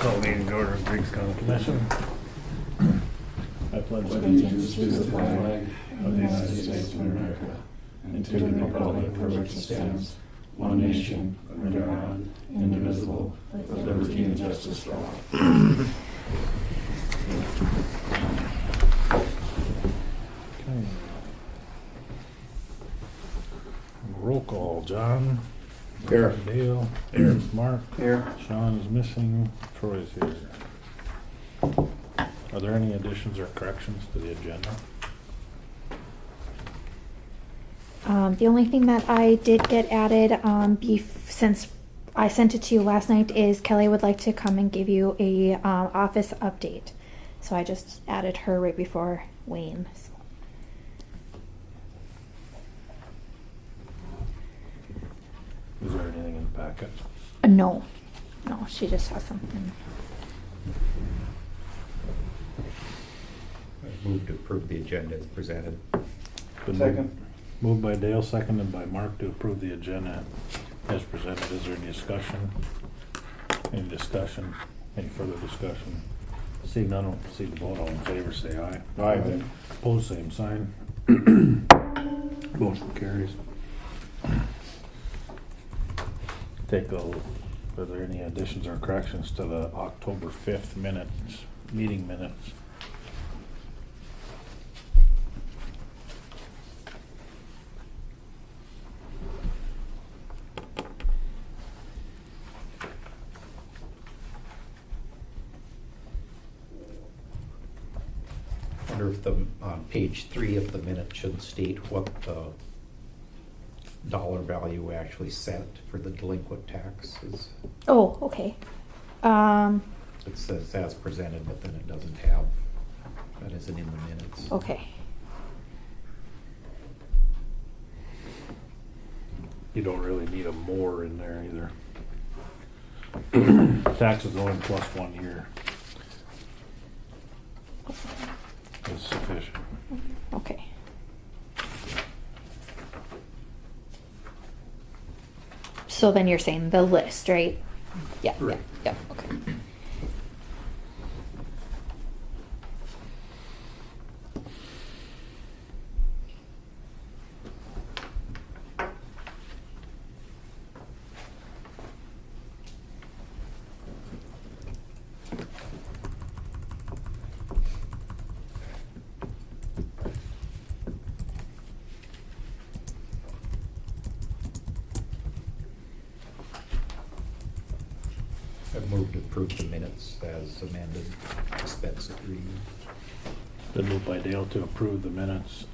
Call meeting to order of Griggs County Commission. I pledge allegiance to the flag of the United States of America and to the republic for which it stands, one nation, under God, indivisible, with liberty and justice for all. Okay. Roll call, John. Here. Dale. Here. Mark. Here. Sean is missing. Troy's here. Are there any additions or corrections to the agenda? The only thing that I did get added, since I sent it to you last night, is Kelly would like to come and give you a office update. So I just added her right before Wayne. So. Is there anything in the packet? No, she just has something. I move to approve the agenda as presented. Been Second. Moved by Dale, seconded by Mark to approve the agenda as presented. Is there any discussion? Any discussion? Any further discussion? Seeing none, we'll proceed to vote. All in favor, say aye. Aye. Opposed, same sign. Motion carries. Are there any additions or corrections to the October 5th meeting minutes? I wonder if on page 3 of the minute should state what the dollar value we actually set for the delinquent tax is. Oh, okay. It says as presented, but then it doesn't have, that isn't in the minutes. Okay. You don't really need a more in there either. Tax is only plus 1 year. Is sufficient. Okay. So then you're saying the list, right? Yeah. Right. Yeah. Okay. I move to approve the minutes as amended, dispense with reading. Been moved by Dale to approve the minutes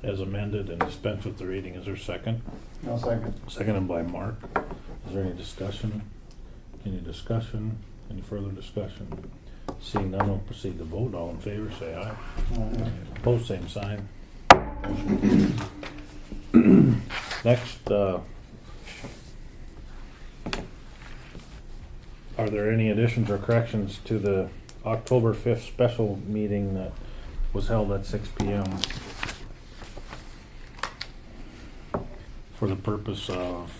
as amended and dispense with the reading. Is there a second? No second. Seconded by Mark. Is there any discussion? Any discussion? Any further discussion? Seeing none, we'll proceed to vote. All in favor, say aye. Opposed, same sign. Next, are there any additions or corrections to the October 5th special meeting that was held at 6 p.m. for the purpose of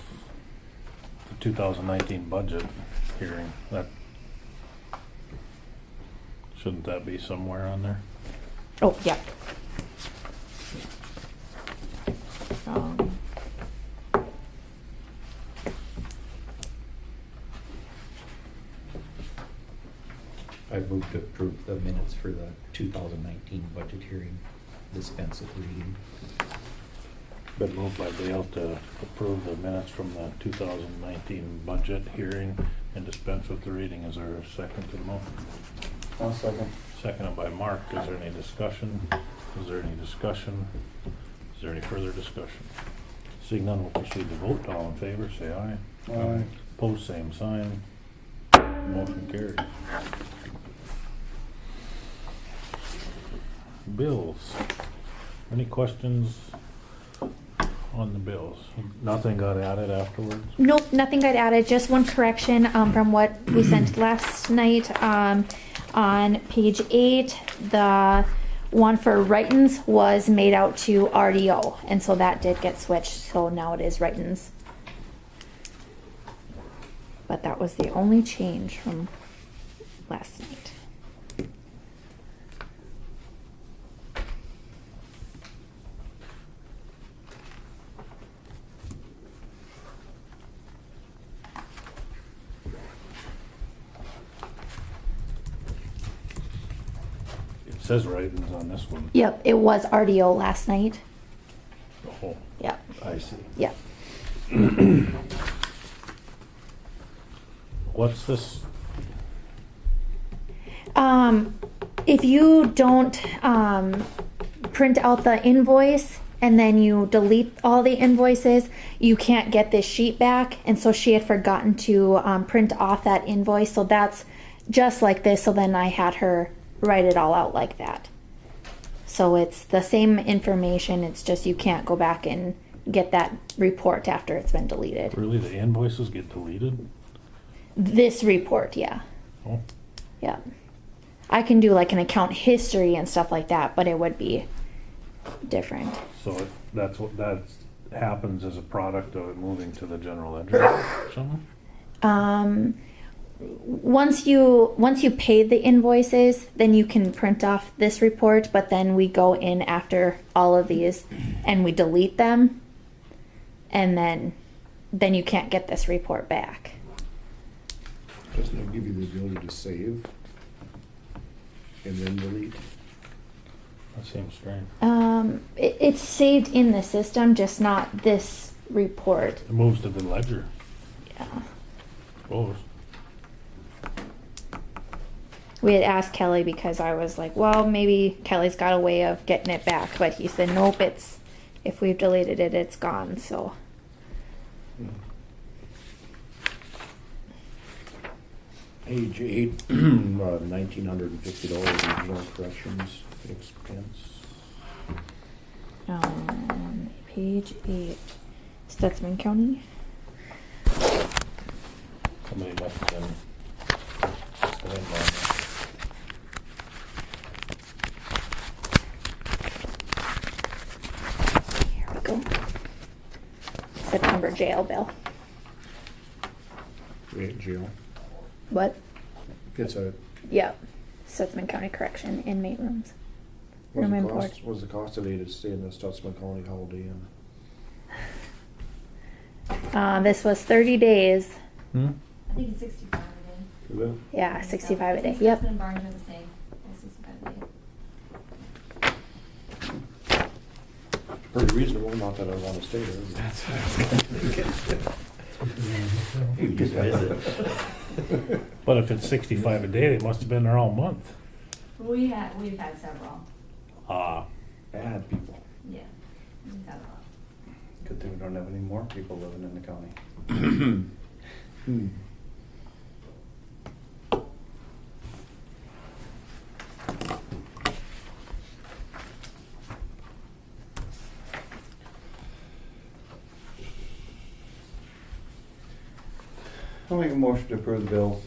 the 2019 budget hearing? Shouldn't that be somewhere on there? Oh, yeah. I move to approve the minutes for the 2019 budget hearing, dispense with reading. Been moved by Dale to approve the minutes from the 2019 budget hearing and dispense with the reading. Is there a second to the motion? No second. Seconded by Mark. Is there any discussion? Is there any discussion? Is there any further discussion? Seeing none, we'll proceed to vote. All in favor, say aye. Aye. Opposed, same sign. Motion carries. Bills. Any questions on the bills? Nothing got added afterwards? Nope, nothing got added. Just one correction from what we sent last night. On page 8, the one for Writons was made out to RDO, and so that did get switched. So now it is Writons. But that was the only change from last night. It says writings on this one. Yep, it was RDO last night. Oh, Yep, I see. yep. What's this? If you don't print out the invoice and then you delete all the invoices, you can't get this sheet back. And so she had forgotten to print off that invoice. So that's just like this. So then I had her write it all out like that. So it's the same information. It's just you can't go back and get that report after it's been deleted. Really, the invoices get deleted? This report, yeah. Oh, Yeah. I can do like an account history and stuff like that, but it would be different. so that's what that happens as a product of it moving to the general ledger or something? Once you pay the invoices, then you can print off this report, but then we go in after all of these and we delete them, and then you can't get this report back. Doesn't it give you the ability to save and then delete? That seems strange. It's saved in the system, just not this report. It moves to the ledger, Yeah. suppose. We had asked Kelly because I was like, well, maybe Kelly's got a way of getting it back, but he said, nope, if we've deleted it, it's gone, so. Page 8, $1,950 regional corrections expense. Page 8, Stutzman County. Somebody must have been standing on that. Here we go. September jail bill. Jail. What? It's a, Yep. Stutzman County Correction inmate rooms. what's Room the and cost, board. what's the cost today to stay in the Stutzman County Holiday Inn? This was 30 days. Hmm? I think it's 65 a day. Is it? Yeah, 65 a day. Stutzman Yep. and Barnes are the same. They're 65 a day. Pretty reasonable, not that I want to stay there. That's what I was thinking. You just visit. But if it's 65 a day, they must have been there all month. We've had several. Bad people. Yeah, we've had a lot. Good thing we don't have any more people living in the county. I'll make a motion to approve the bills.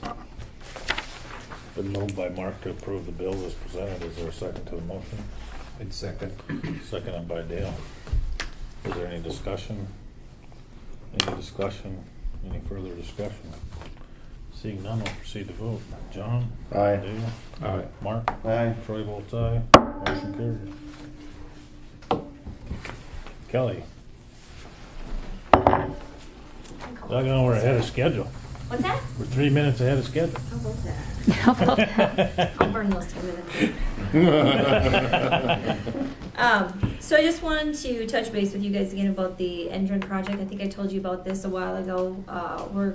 Been moved by Mark to approve the bills as presented. Is there a second to the motion? I'd second. Seconded by Dale. Is there any discussion? Any discussion? Any further discussion? Seeing none, we'll proceed to vote. John? Aye. Dale? Aye. Mark? Aye. Troy votes aye. Motion carried. Kelly? Doggone, we're ahead of schedule. What's that? We're 3 minutes ahead of schedule. How about that? How about that? I'll burn those 3 minutes. So I just wanted to touch base with you guys again about the engine project. I think I told you about this a while ago. We're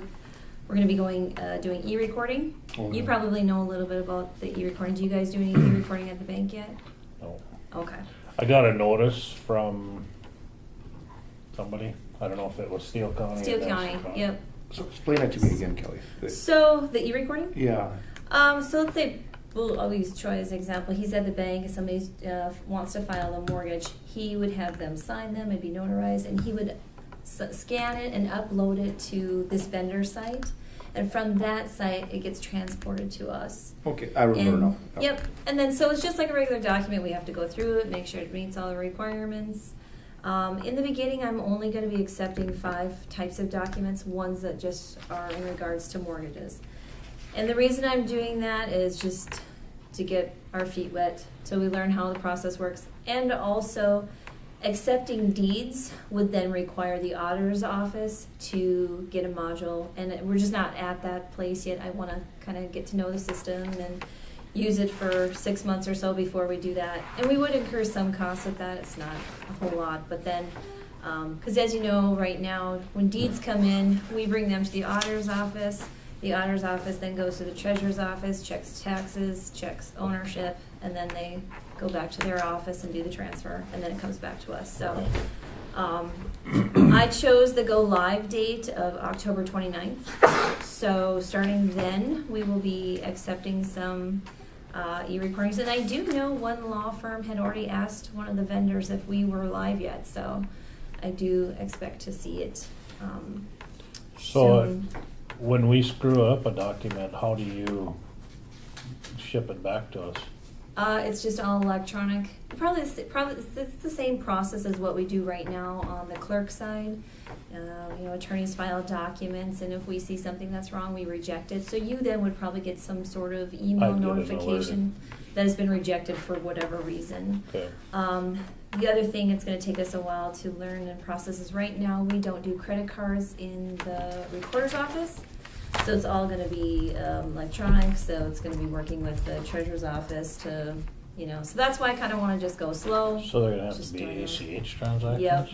going to be doing e-recording. Oh, You yeah. probably know a little bit about the e-recording. Do you guys do any e-recording at the bank yet? No. Okay. I got a notice from somebody. I don't know if it was Steele County. or Steele Madison County, yep. So explain that to me again, Kelly. So the e-recording? Yeah. So let's say, I'll use Troy as an example. He's at the bank and somebody wants to file a mortgage. He would have them sign them and be notarized, and he would scan it and upload it to this vendor site. And from that site, it gets transported to us. Okay, I remember now. Yep. And then so it's just like a regular document. We have to go through it, make sure it meets all the requirements. In the beginning, I'm only gonna be accepting 5 types of documents, ones that just are in regards to mortgages. And the reason I'm doing that is just to get our feet wet, so we learn how the process works. And also, accepting deeds would then require the auditor's office to get a module, and we're just not at that place yet. I wanna kinda get to know the system and use it for 6 months or so before we do that. And we would incur some costs with that, it's not a whole lot, but then, cause as you know, right now, when deeds come in, we bring them to the auditor's office. The auditor's office then goes to the treasurer's office, checks taxes, checks ownership, and then they go back to their office and do the transfer, and then it comes back to us. So I chose the go live date of October 29th. So starting then, we will be accepting some e-recordings. And I do know one law firm had already asked one of the vendors if we were live yet, so I do expect to see it So soon. when we screw up a document, how do you ship it back to us? It's just all electronic. Probably it's the same process as what we do right now on the clerk side. Attorneys file documents, and if we see something that's wrong, we reject it. So you then would probably get some sort of email I'd get an notification that has been rejected for whatever reason. Okay. The other thing it's going to take us a while to learn and process is right now we don't do credit cards in the recorder's office. So it's all going to be electronic, so it's going to be working with the treasurer's office to, so that's why I kind of want to just go slow. So they're gonna have Just to be doing it. ACH transactions?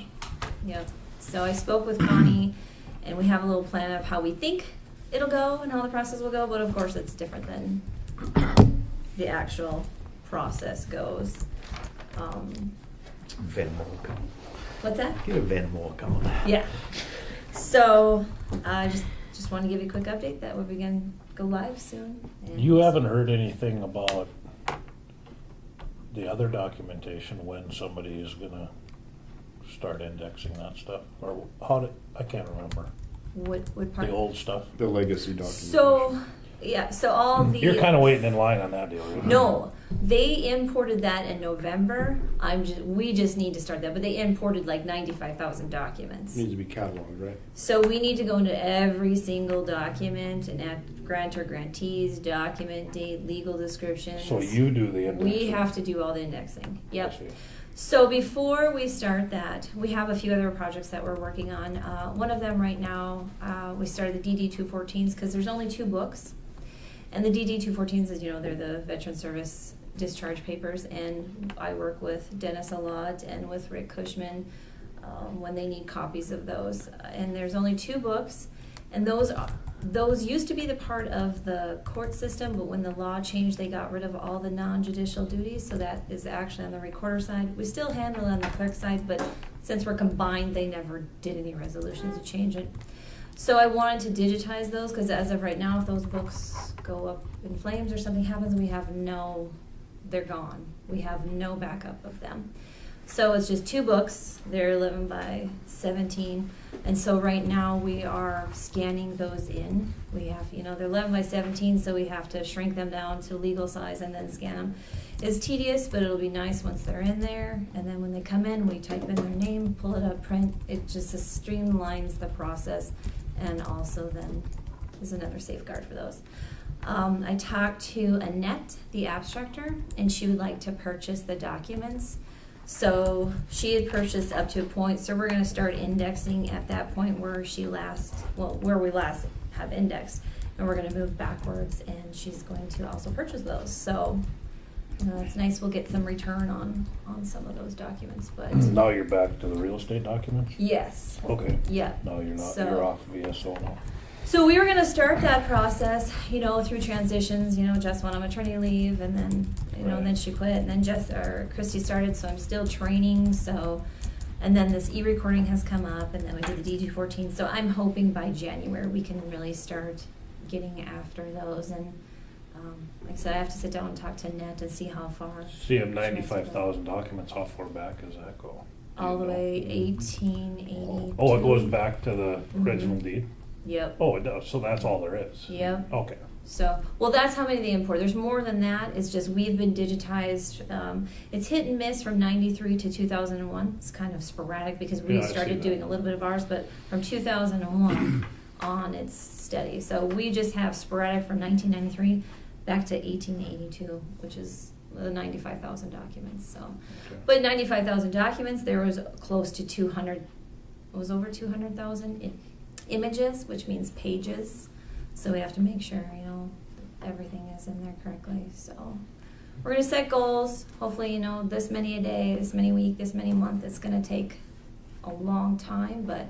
Yep. So I spoke with Connie, and we have a little plan of how we think it'll go and how the process will go, but of course it's different than the actual process goes. Venmo account. What's that? Get a Venmo account. Yeah. So I just want to give you a quick update that we're begin go live soon. And You haven't heard anything about the other documentation when somebody is gonna start indexing that stuff? Or I can't remember. what part? The old stuff? The legacy document. So yeah. So all the You're kinda waiting in line on that deal, right? No, they imported that in November. We just need to start that, but they imported like 95,000 documents. Needs to be cataloged, right? So we need to go into every single document and add grantor, grantees, document date, legal descriptions. So you do the indexing? We have to do all the indexing. Yep. I see. So before we start that, we have a few other projects that we're working on. One of them right now, we started the DD-214s because there's only 2 books. And the DD-214s, as you know, they're the Veteran Service Discharge Papers, and I work with Dennis a lot and with Rick Cushman when they need copies of those. And there's only 2 books, and those used to be the part of the court system, but when the law changed, they got rid of all the non-judicial duties, so that is actually on the recorder side. We still handle it on the clerk side, but since we're combined, they never did any resolutions to change it. So I wanted to digitize those because as of right now, if those books go up in flames or something happens, they're gone. We have no backup of them. So it's just 2 books. They're 11 by 17. And so right now we are scanning those in. We have, they're 11 by 17, so we have to shrink them down to legal size and then scan them. It's tedious, but it'll be nice once they're in there. And then when they come in, we type in their name, pull it up, print. It just streamlines the process. And also then is another safeguard for those. I talked to Annette, the abstractor, and she would like to purchase the documents. So she had purchased up to a point, so we're going to start indexing at that point where where we last have indexed. And we're going to move backwards, and she's going to also purchase those. So it's nice. We'll get some return on some of those documents. But Now you're back to the real estate documents? yes. Okay. Yeah. No, you're not. So- You're off VSO now. So we were going to start that process, through transitions. Jess went on maternity leave, and then, Right. and then she quit, and then Christy started. So I'm still training. So, and then this e-recording has come up, and then we did the D214. So I'm hoping by January we can really start getting after those. And like I said, I have to sit down and talk to Annette and see how far. See, of 95,000 documents, how far back does that go? Do All you the know? way 1880. Oh, it goes back to the original Mhm. deed? Yep. Oh, it does, so that's all there is? Yep. Okay. So, well, that's how many they import. There's more than that. It's just we've been digitized. It's hit and miss from 93 to 2001. It's kind of sporadic because we Yeah, I see started that. doing a little bit of ours, but from 2001 on, it's steady. So we just have sporadic from 1993 back to 1882, which is 95,000 documents. So, Okay. but 95,000 documents, there was close to 200. It was over 200,000 images, which means pages. So we have to make sure, everything is in there correctly. So we're going to set goals. Hopefully, this many a day, this many week, this many month. It's going to take a long time, but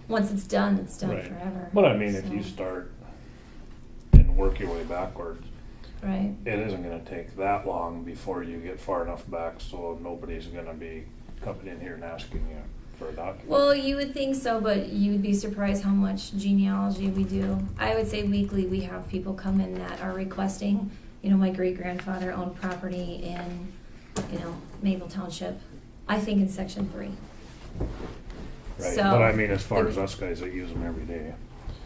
once it's done Right. forever. But I mean, if So, you start and work your way backwards, right. it isn't gonna take that long before you get far enough back so nobody's gonna be coming in here and asking you for a document. Well, you would think so, but you would be surprised how much genealogy we do. I would say weekly we have people come in that are requesting, my great-grandfather owned property in, Maple Township, I think in section 3. Right, So, but I mean, as far it as would- us guys that use them every day,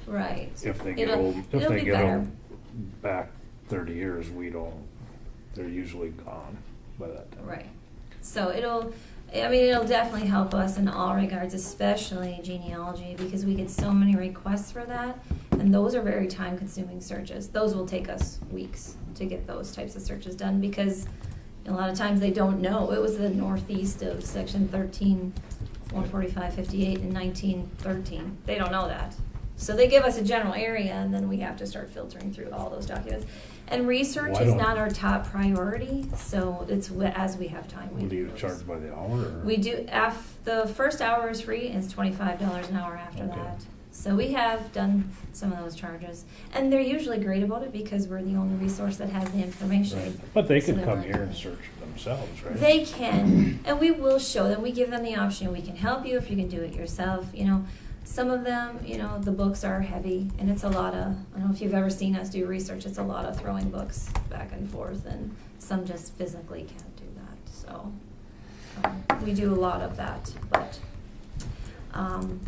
Right. if they get It'll- old, if it'll they be get better. old back 30 years, they're usually gone by that time. Right. So it'll definitely help us in all regards, especially genealogy, because we get so many requests for that, and those are very time-consuming searches. Those will take us weeks to get those types of searches done, because a lot of times they don't know. It was the northeast of section 13, 14558 in 1913. They don't know that. So they give us a general area, and then we have to start filtering through all those documents. And research Why is don't- not our top priority, so it's as we have time. What do you those. charge by the hour? Or? We do, the first hour is free, and it's $25 an hour after Okay. that. So we have done some of those charges. And they're usually great about it because we're the only resource that has the information. Right. But they So could they're come like- here and search themselves, right? They can, and we will show them. We give them the option. We can help you if you can do it yourself. Some of them, the books are heavy, and it's a lot of, I don't know if you've ever seen us do research, it's a lot of throwing books back and forth, and some just physically can't do that. So we do a lot of that, but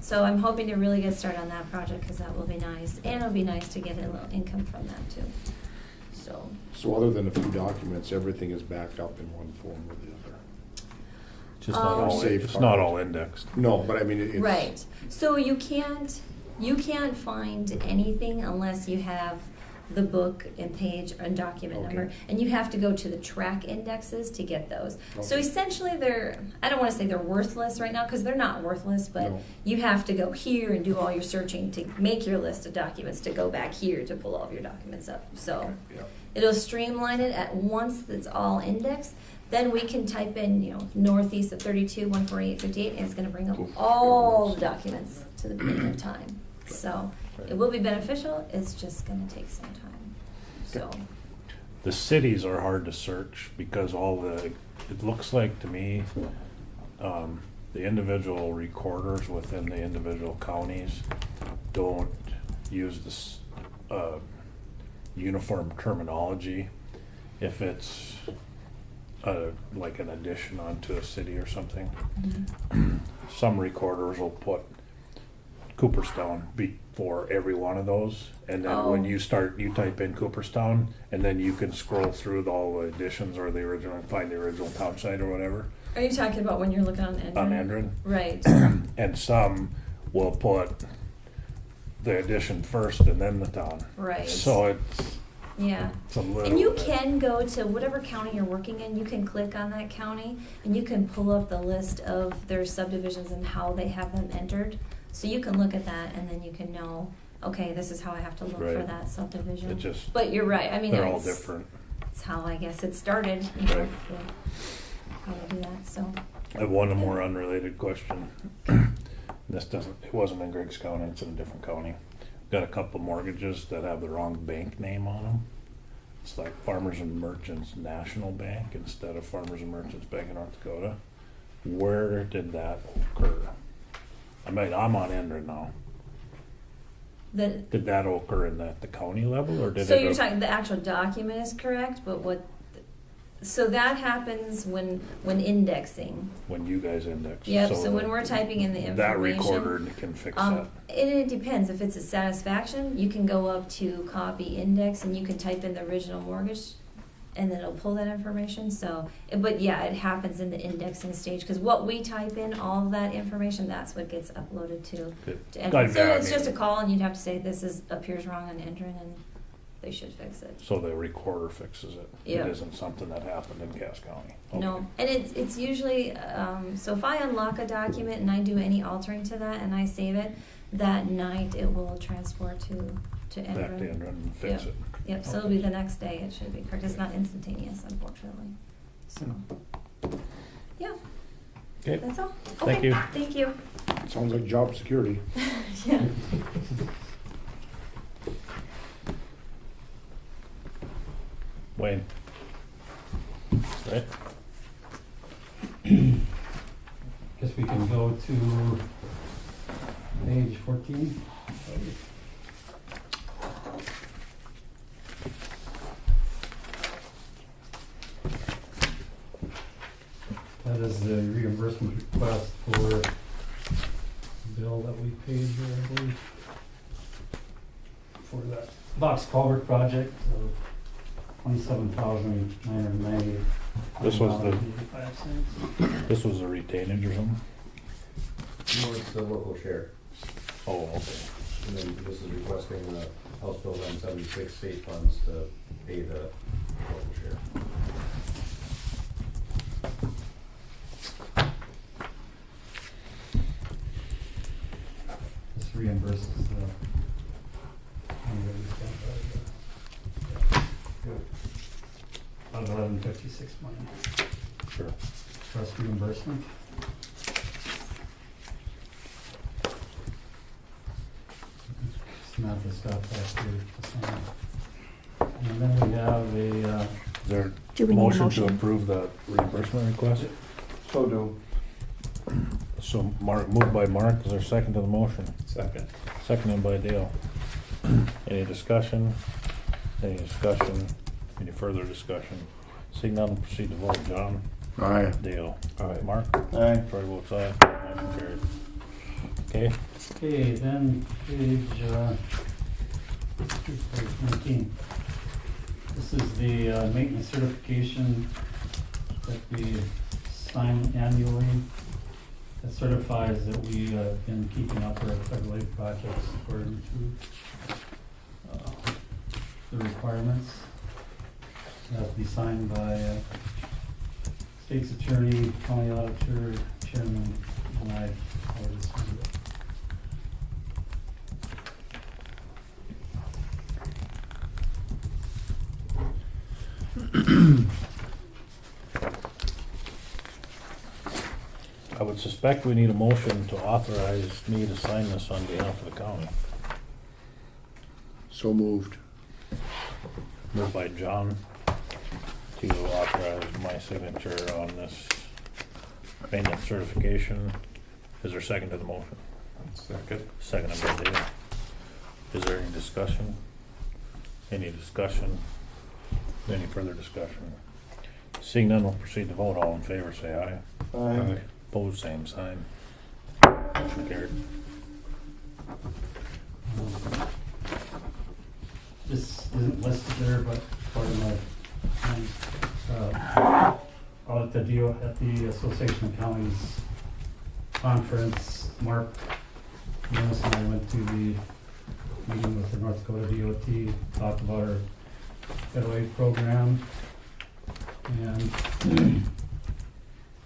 so I'm hoping to really get started on that project because that will be nice, and it'll be nice to get a little income from that too. So other than a few documents, everything is backed up in one form or the other? Just not all, Safe it's not harbor. all indexed. No, but I mean, it's. Right. So you can't find anything unless you have the book and page and document Okay. number, and you have to go to the track indexes to get those. So Okay. essentially I don't want to say they're worthless right now because they're not worthless, but No. you have to go here and do all your searching to make your list of documents to go back here to pull all of your documents up. So Yeah. it'll streamline it at once it's all indexed. Then we can type in, northeast of 32, 148, 58, and it's going to bring up all the documents to the beginning of time. So it will be beneficial. It's just going to take some time. So The cities are hard to search because it looks like to me, the individual recorders within the individual counties don't use this uniform terminology. If it's like an addition onto a city or something, some recorders will put Cooperstown before every one of those, and then when Oh. you type in Cooperstown, and then you can scroll through all the additions or the original, find the original town site or whatever are you talking about when you're looking on Endrin? on Endrin. Right. And some will put the addition first and then the town. Right. So Yeah. it's a little. And you bit- can go to whatever county you're working in, you can click on that county and you can pull up the list of their subdivisions and how they have them entered. So you can look at that and then you can know, okay, this is how I have to look for Right. that subdivision. It just- But you're right, I mean, They're all it's different. It's how I guess it started, Right. how they do that, so. I have one more unrelated question. It wasn't in Griggs County, it's in a different county. Got a couple mortgages that have the wrong bank name on them. It's like Farmers and Merchants National Bank instead of Farmers and Merchants Bank of North Dakota. Where did that occur? I mean, I'm on Endrin now. Did that occur in the county level or did So it? you're talking, the actual document is correct, but So that happens when indexing. when you guys index. Yep, so when we're typing in the That information. recorder can fix that. And it depends, if it's a satisfaction, you can go up to copy index and you can type in the original mortgage and then it'll pull that information, so, but yeah, it happens in the indexing stage, cause what we type in, all of that information, that's what gets uploaded to Enron. So it's just a call and you'd have to say, appears wrong on Enron, and they should fix it. So the recorder fixes it. Yeah. It isn't something that happened in Cass County. No, Okay. and it's usually, so if I unlock a document and I do any altering to that and I save it, that night it will transport to Back to Enron. Enron and fix Yeah. it. Yep, so it'll be the next day, it should be correct, it's not instantaneous, unfortunately, so, yeah, Okay. that's all. Thank Okay, you. Thank you. Sounds like job security. Yeah. Wayne. Right? Guess we can go to page 14. That is the reimbursement request for the bill that we paid here, I believe, for that box culvert project of $27,998. This was This was a retainage or something? No, it's the local share, Oh, okay. and then this is requesting the House Bill 176 state funds to pay the local share. This reimburses the money that we spent out of 1156 money, Sure. trust reimbursement. It's not the stuff that's the same. And then we have a, Is there Do we need a motion to motion? approve the reimbursement request? So do. So Mark, moved by Mark, is there a second to the motion? Second. Seconded by Dale. Any discussion? Any discussion? Any further discussion? Seeing none, proceed to vote. John? Aye. Dale? Aye. Mark? Aye. Troy votes aye. Motion carried. Okay, okay, then page 19. This is the maintenance certification that we sign annually. That certifies that we have been keeping up our federal aid projects according to the requirements. It has to be signed by state's attorney, county auditor, chairman, and I already signed it. I would suspect we need a motion to authorize me to sign this on behalf of the county. So moved. Moved by John to authorize my signature on this maintenance certification. Is there a second to the motion? Second. Seconded by Dale. Is there any discussion? Any discussion? Any further discussion? Seeing none, we'll proceed to vote. All in favor, say aye. Aye. Opposed, same sign. Motion carried. This isn't listed there, but part of my, out at the Association of Counties conference, Mark Dennis and I went to the meeting with the North Dakota DOT, talked about our federal aid program, and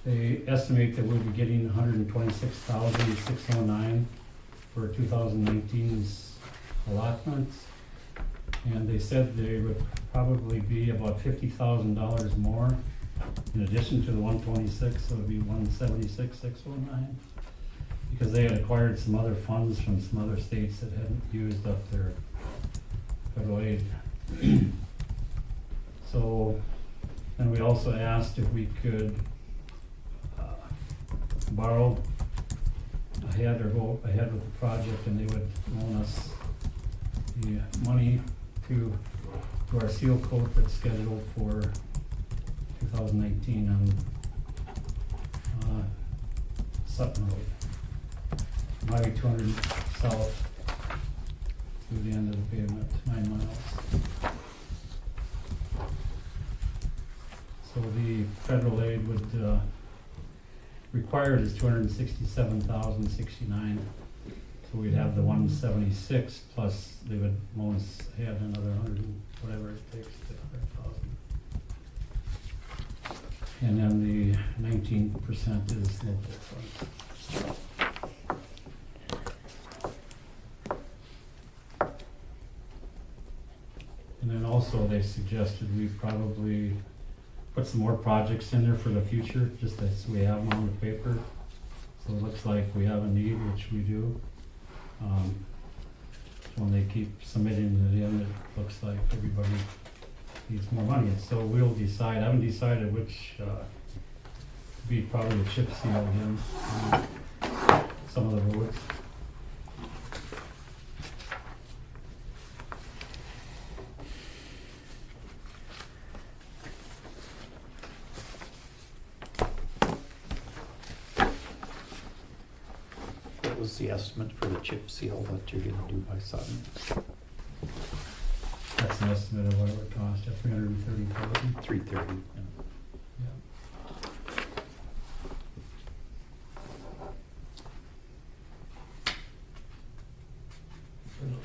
they estimate that we'll be getting $126,609 for 2019's allotments. And they said they would probably be about $50,000 more in addition to the 126, so it would be 176,609. Because they had acquired some other funds from some other states that hadn't used up their federal aid. So, and we also asked if we could borrow ahead or go ahead with the project, and they would loan us the money to our seal coat that's scheduled for 2019 on Sutton Road. Highway 200 south to the end of the pavement, 9 miles. So the federal aid would, required is 267,069. So we'd have the 176 plus they would loan us ahead another 100, and whatever it takes to 100,000. And then the 19% is local funds. And then also they suggested we probably put some more projects in there for the future, just as we have them on the paper. So it looks like we have a need, which we do. When they keep submitting it in, it looks like everybody needs more money. And so we'll decide, I haven't decided which, be probably a chip seal again, on some of the roads. What was the estimate for the chip seal that you're gonna do by Sutton? That's an estimate of what it would cost, at 330,000. 330.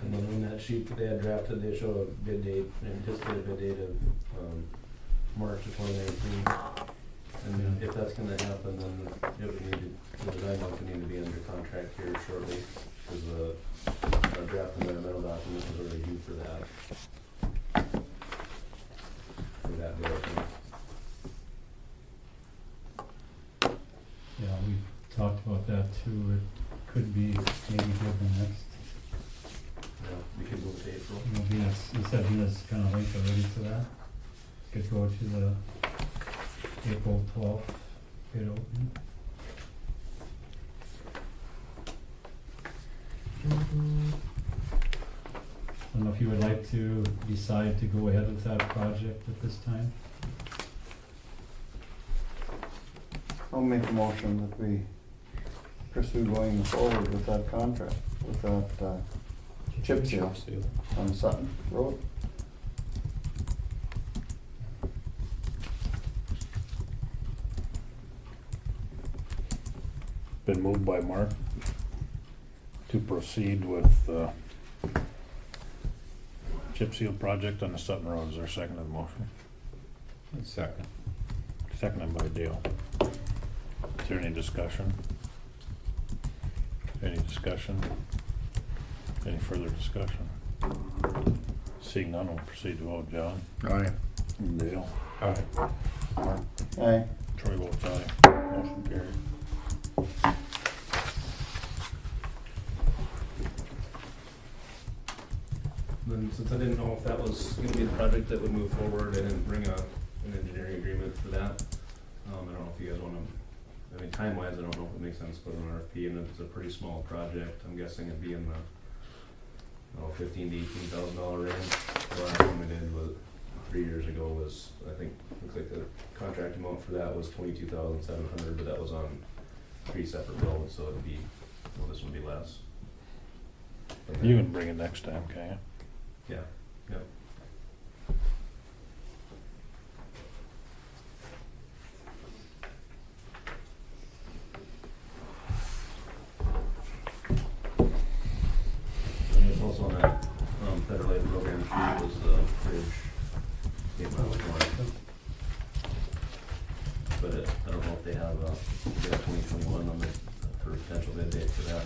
And then on that sheet that they had drafted, they show a bid date, an anticipated bid date of March of 2019. And if that's gonna happen, then it would need to, the design work would need to be under contract here shortly, because the draft environmental document was already due for that. For that bid, I think. Yeah, we talked about that too. It could be maybe good the next. Yeah, we could move to April. You know, Venus, instead Venus kind of late already for that. Could go to the April 12th bid opening. I don't know if you would like to decide to go ahead with that project at this time. I'll make a motion that we pursue going forward with that contract, with that chip seal on Sutton Road. Been moved by Mark to proceed with the chip seal project on the Sutton Road. Is there a second to the motion? Second. Seconded by Dale. Is there any discussion? Any discussion? Any further discussion? Seeing none, we'll proceed to vote. John? Aye. Dale? Aye. Mark? Aye. Troy votes aye. Motion carried. Then, since I didn't know if that was gonna be the project that would move forward, I didn't bring an engineering agreement for that. I don't know if you guys wanna, I mean, time-wise, I don't know if it makes sense to put an RFP, and it's a pretty small project, I'm guessing it'd be in the, I don't know, $15,000 to $18,000 range. The last one we did was 3 years ago was, I think, looks like the contract amount for that was $22,700, but that was on 3 separate roads, so it'd be, well, this would be less. You can bring it next time, can you? Yeah, yeah. And it's also on that, federal aid program sheet was the bridge, 8 miles wide. But I don't know if they have, 2021 on the, for potential bid date for that.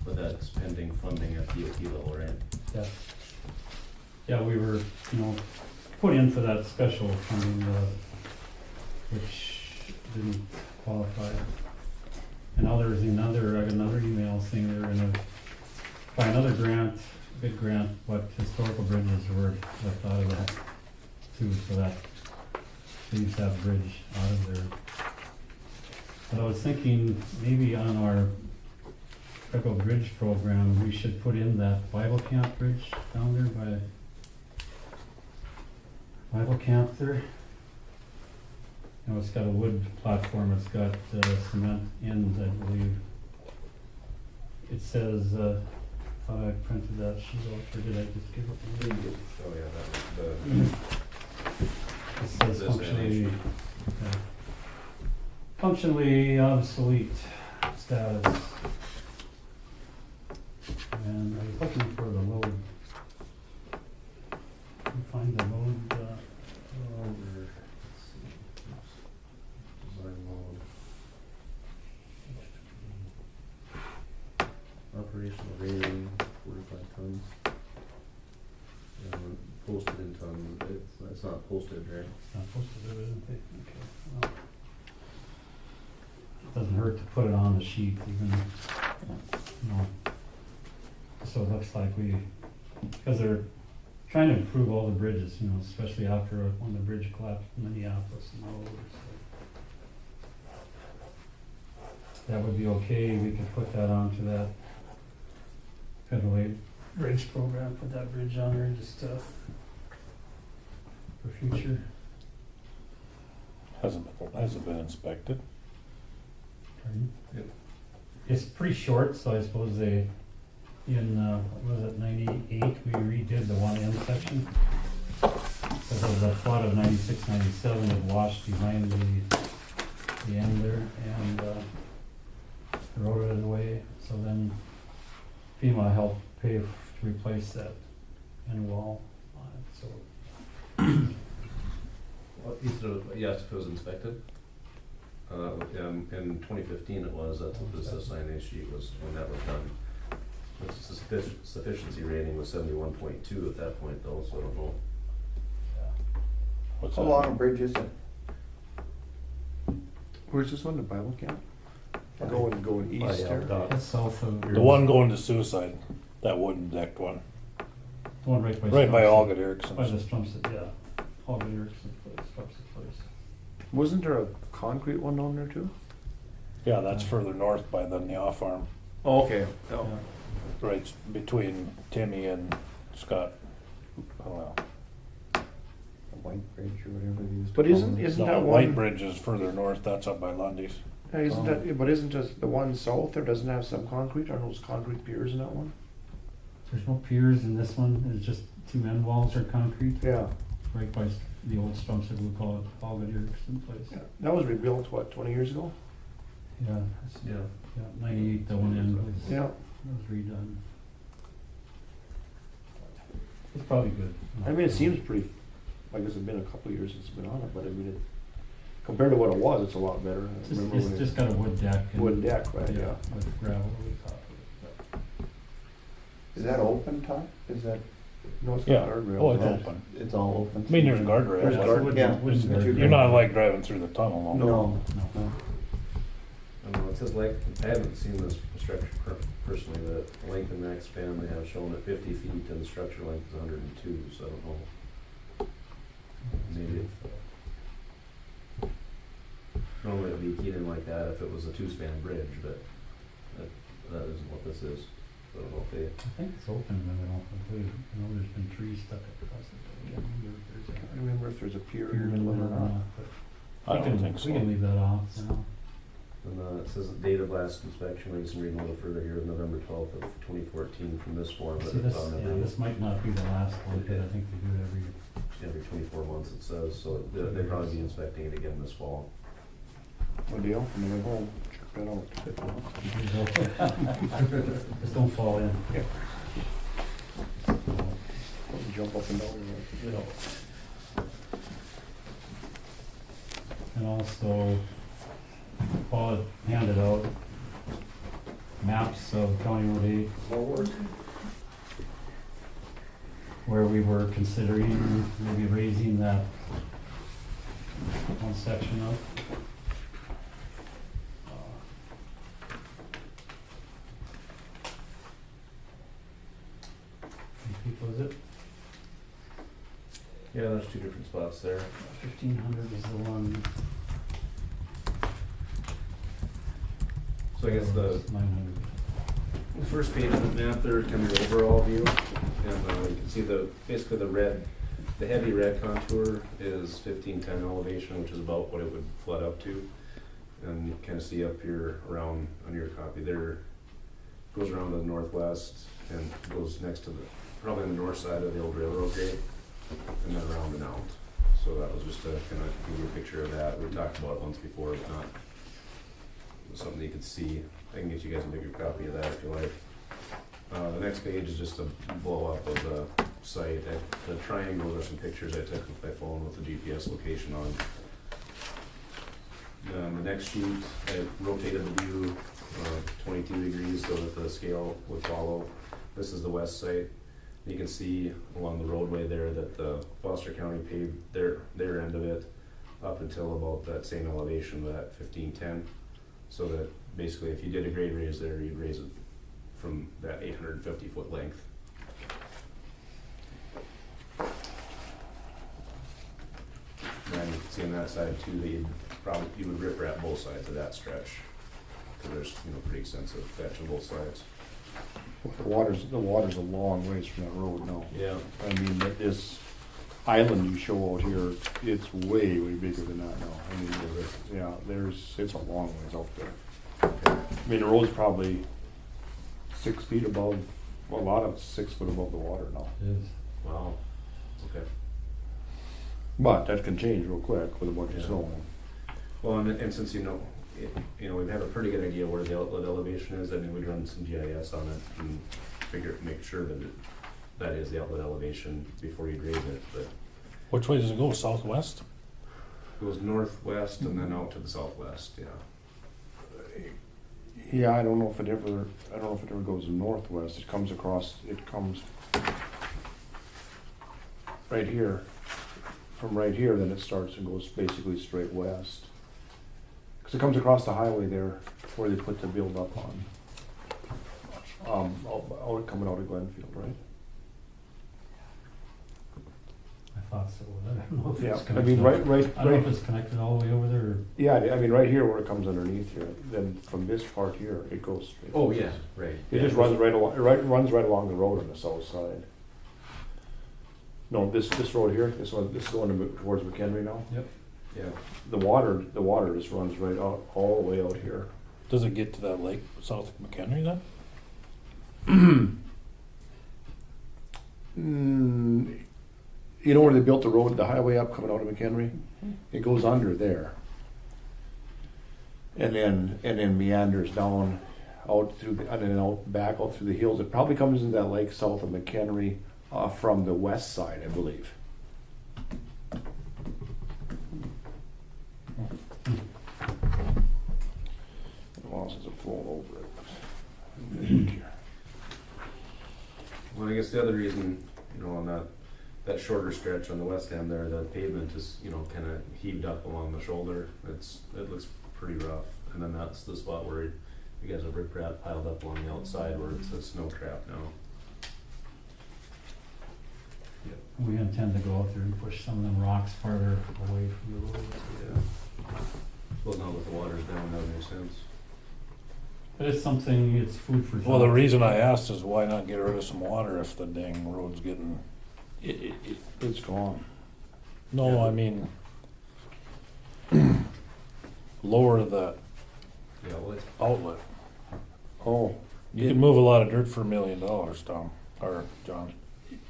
But that's pending funding at DOT level, right? Yeah. Yeah, we were, put in for that special funding, which didn't qualify. And now there's I got another email saying they're gonna buy another grant, big grant, but historical bridges were left out of that too, so that leaves that bridge out of there. But I was thinking maybe on our federal bridge program, we should put in that Bible camp bridge down there by Bible camp there. You know, it's got a wood platform, it's got cement ends, I believe. It says, thought I printed that sheet off, or did I just give it to you? Oh, yeah, It says This functionally, NH. yeah. Functionally obsolete status. And I was looking for the load. Can you find the load, over, let's see, oops. Design mode. Operational rating, 45 tons. Posted in tons, it's not posted, right? it's not posted, is it? Okay. Well, it doesn't hurt to put it on the sheet even, you know. So it looks like because they're trying to improve all the bridges, you know, especially after when the bridge collapsed in Minneapolis and all over. So that would be okay. We could put that onto that federal aid bridge program. Put that bridge on there just for future. Hasn't been inspected. Pardon? Yep. It's pretty short, so I suppose they, what was it, 98, we redid the one end section. Because of the flood of 96, 97, it washed behind the end there and eroded it away. So then FEMA helped pay to replace that end wall on it, so. Well, you asked if it was inspected? In 2015 it was, that's what this signage sheet was, when that was done. The sufficiency rating was 71.2 at that point though, so I don't know. What's How that? long a bridge is it? Where's this one, the Bible camp? Going east there? That's south of. The one going to Suicide, that wooden decked one, The one right by. right by Strump's- Olga By the Erickson's. Strump's, yeah. Olga Erickson's place, Strump's place. Wasn't there a concrete one down there too? Yeah, that's further north by the Nya farm, Oh, okay. Yeah. right between Timmy and Scott. Oh, well. The White Bridge or whatever they used to But call isn't it. that No, one? White Bridge is further north, that's up by Lundy's. Isn't that? But isn't just the one south there doesn't have some concrete? Are those concrete piers in that one? There's no piers in this one, it's just two end walls are concrete, Yeah. right by the old Strump's, we call it Olga Erickson place. Yeah. That was rebuilt what, 20 years ago? Yeah, yeah, 98, the one end was, Yeah. was redone. It's probably good. I mean, it seems pretty. I guess it's been a couple of years since it's been on it, but I mean, compared to what it was, it's a lot better. I remember It's when just got a wood deck. And, wood deck, right? Yeah. with gravel over the top of it. Is that open top? Is that, No, it's Yeah, got guardrails. oh, it's on it. open. it's all open? I mean, there's guardrails. There's Yeah, guard- wooden- yeah. wooden There's guardrail. You're not like driving through the tunnel, no. No. No. I don't know, it says like, I haven't seen this structure personally, the length and max span they have shown at 50 feet and the structure length is 102, so I don't know. Maybe normally it'd be keyed in like that if it was a two-span bridge, but that isn't what this is. So I don't know if they, I think it's open in the middle. I believe, there's been trees stuck across it. I can't remember if I there's don't remember if there's a pier a here to one or not. but I we don't can- think so. We can leave that off now. and it says the date of last inspection, I guess I'm reading a little further here, November 12th of 2014 from this form, but See, it's this, on yeah, every, this might not be the last one, because I think they do it every 24 months it says, so they'll probably be inspecting it again this fall. Good deal. On the way home, check that out. every. Just don't fall in. Yeah. Don't jump up and down. And also, Paul had handed out maps of County Road 8 where we were considering maybe raising that one section up. How many people is it? Yeah, there's two different spots there. 1,500 is the one. So I guess the 900. first page of the map there is kind of your overall view, and you can see basically the red The heavy red contour is 1510 elevation, which is about what it would flood up to. And you kind of see up here around on your copy there, goes around to the northwest and goes next to the, probably on the north side of the old railroad grade, and then around and out. So that was just to kind of give you a picture of that. We talked about it once before, but not something you could see. I can get you guys a bigger copy of that if you like. The next page is just a blow up of the site. The triangles are some pictures I took with my phone with the GPS location on. The next sheet, I rotated the view 22 degrees so that the scale would follow. This is the west site. You can see along the roadway there that the Foster County paved their end of it up until about that same elevation, that 1510. So that basically if you did a grade raise there, you'd raise it from that 850 foot length. And you can see on that side too, you would rip wrap both sides of that stretch. Because there's pretty extensive fetch on both sides. The water's a long ways from that road now. Yeah. I mean, this island you show out here, it's way bigger than that now. I mean, it's a long ways out there. I mean, the road's probably 6 feet above, well, a lot of it's 6 foot above the water now. It is. Wow. Okay. But that can change real quick with a bunch of Yeah. snow. Well, and since we have a pretty good idea where the outlet elevation is. I mean, we'd run some GIS on it and make sure that that is the outlet elevation before you grade it. But Which way does it go, southwest? it goes northwest and then out to the southwest. Yeah. Yeah, I don't know if it ever goes northwest. It comes right here. From right here, then it starts and goes basically straight west. Because it comes across the highway there where they put the build up on. Coming out of Glenfield, right? I thought so. I don't know if Yeah, it's I connected. mean, right. I don't know if it's connected all the way over there. Or Yeah, I mean, right here where it comes underneath here, then from this part here, it goes straight. Oh yeah, right. It just runs right along. Runs right along the road on the south side. No, this road here, this is going towards McHenry now. Yep. Yeah. The water just runs right out all the way out here. Does it get to that lake south of McHenry then? You know where they built the highway up coming out of McHenry? It goes under there. And then meanders down out through and then out back out through the hills. It probably comes into that lake south of McHenry from the west side, I believe. Well, since it's flowing over it. Well, I guess the other reason, on that shorter stretch on the west end there, the pavement is, kind of heaved up along the shoulder. It looks pretty rough. And then that's the spot where you guys have riprap piled up along the outside where it's a snow trap now. we intend to go out there and push some of them rocks farther away from the road. Yeah. Well, now that the water's down, that makes sense. But it's something, it's food for thought. Well, the reason I asked is why not get rid of some water if the dang road's getting, It's gone. no, I mean, lower the Yeah, well, it's outlet. Oh, You can move a lot of dirt for $1 million, Tom, or John.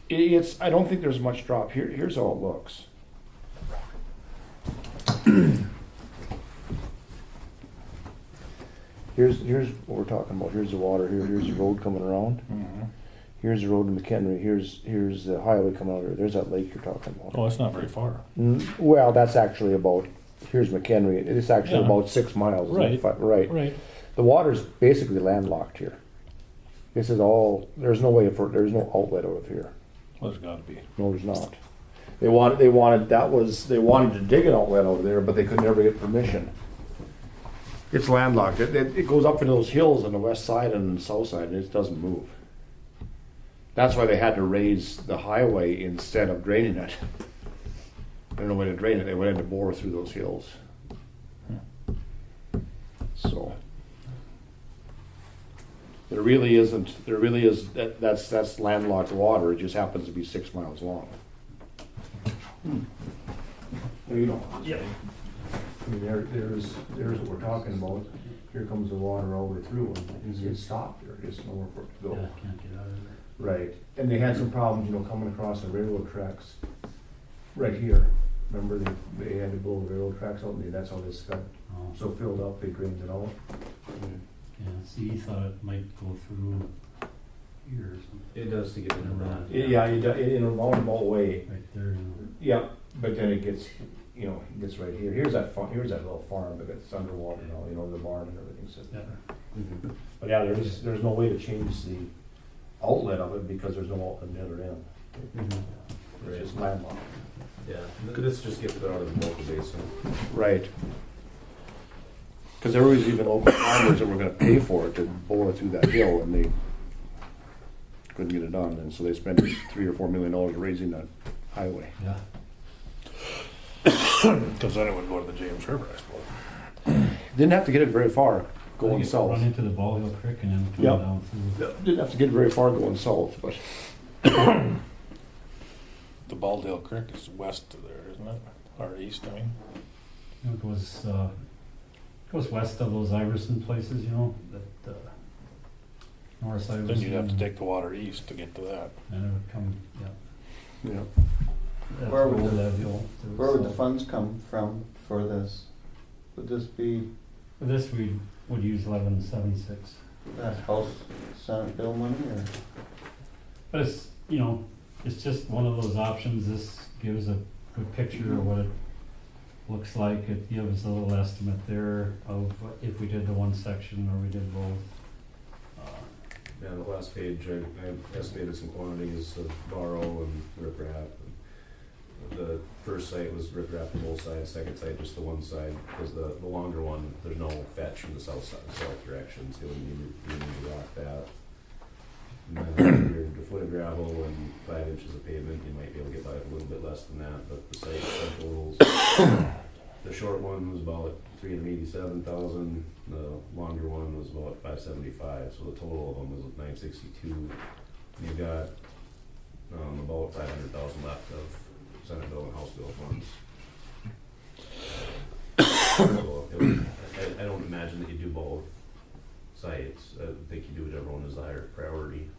it's. I don't think there's much drop. Here's how it looks. Here's what we're talking about. Here's the water. Here's the road coming around. Mm-hmm. Here's the road to McHenry. Here's the highway coming out here. There's that lake you're talking about. Oh, it's not very far. Well, that's actually about. Here's McHenry. It's actually Yeah. about 6 miles. Right. Right. Right. The water's basically landlocked here. This is all. There's no way for. There's no outlet out of here. Well, there's gotta be. No, there's not. They wanted to dig an outlet over there, but they could never get permission. It's landlocked. It goes up into those hills on the west side and the south side, and it doesn't move. That's why they had to raise the highway instead of draining it. They don't know way to drain it. They went in to bore through those hills. So there really isn't. There really is. That's landlocked water. It just happens to be 6 miles long. No, you don't. Yeah. I mean, there's what we're talking about. Here comes the water all the way through and it's stopped there. There's nowhere for it to go. Yeah, can't get out of there. Right, and they had some problems, coming across the railroad tracks right here. Remember, they had to blow the railroad tracks out, and that's how this got Oh, so filled up, they drained it out. yeah, see, he thought it might go through here or something. It does to get into that. Yeah, in a roundabout way. Right there, you know. Yeah, but then it gets, it gets right here. Here's that little farm, but it's underwater now, the barn and everything's sitting there. Mhm. But yeah, there's no way to change the outlet of it because there's no outlet on the other end. Mhm. It's just landlocked. Yeah, this just gets it out of the local basin. Right. Because there was even local farmers that were gonna pay for it to bore through that hill, and they couldn't get it done, and so they spent $3 or $4 million raising that highway. Yeah. Because then it would go to the James River, I suppose. Didn't have to get it very far I going think it south. Run into the Ball Hill Creek and then come Yep. down through. Didn't have to get very far going south, but The Baldale Creek is west of there, isn't it? Or east, I mean. You know, it goes west of those Iverson places, that, North Iverson. Then you'd have to take the water east to get to that. And it would come, yeah. yeah. That's Where would over the- that hill to Where would the south. funds come from for this? Would this be For this, we would use 1176. that House Senate bill money or? But it's, it's just one of those options. This gives a good picture of what it looks like. It gives a little estimate there of if we did the one section or we did both. Yeah, the last page, I estimated some quantities of borrow and riprap. The first site was riprap on both sides, second site just the one side, because the longer one, there's no fetch from the south direction, so you need to rock that. And then if you're a foot of gravel and 5 inches of pavement, you might be able to get by with a little bit less than that, but the site totals. The short one was about 387,000, the longer one was about 575, so the total of them was 962. And you've got about 500,000 left of Senate bill and House bill funds. So I don't imagine that you do both sites. I think you do whichever one is the higher priority.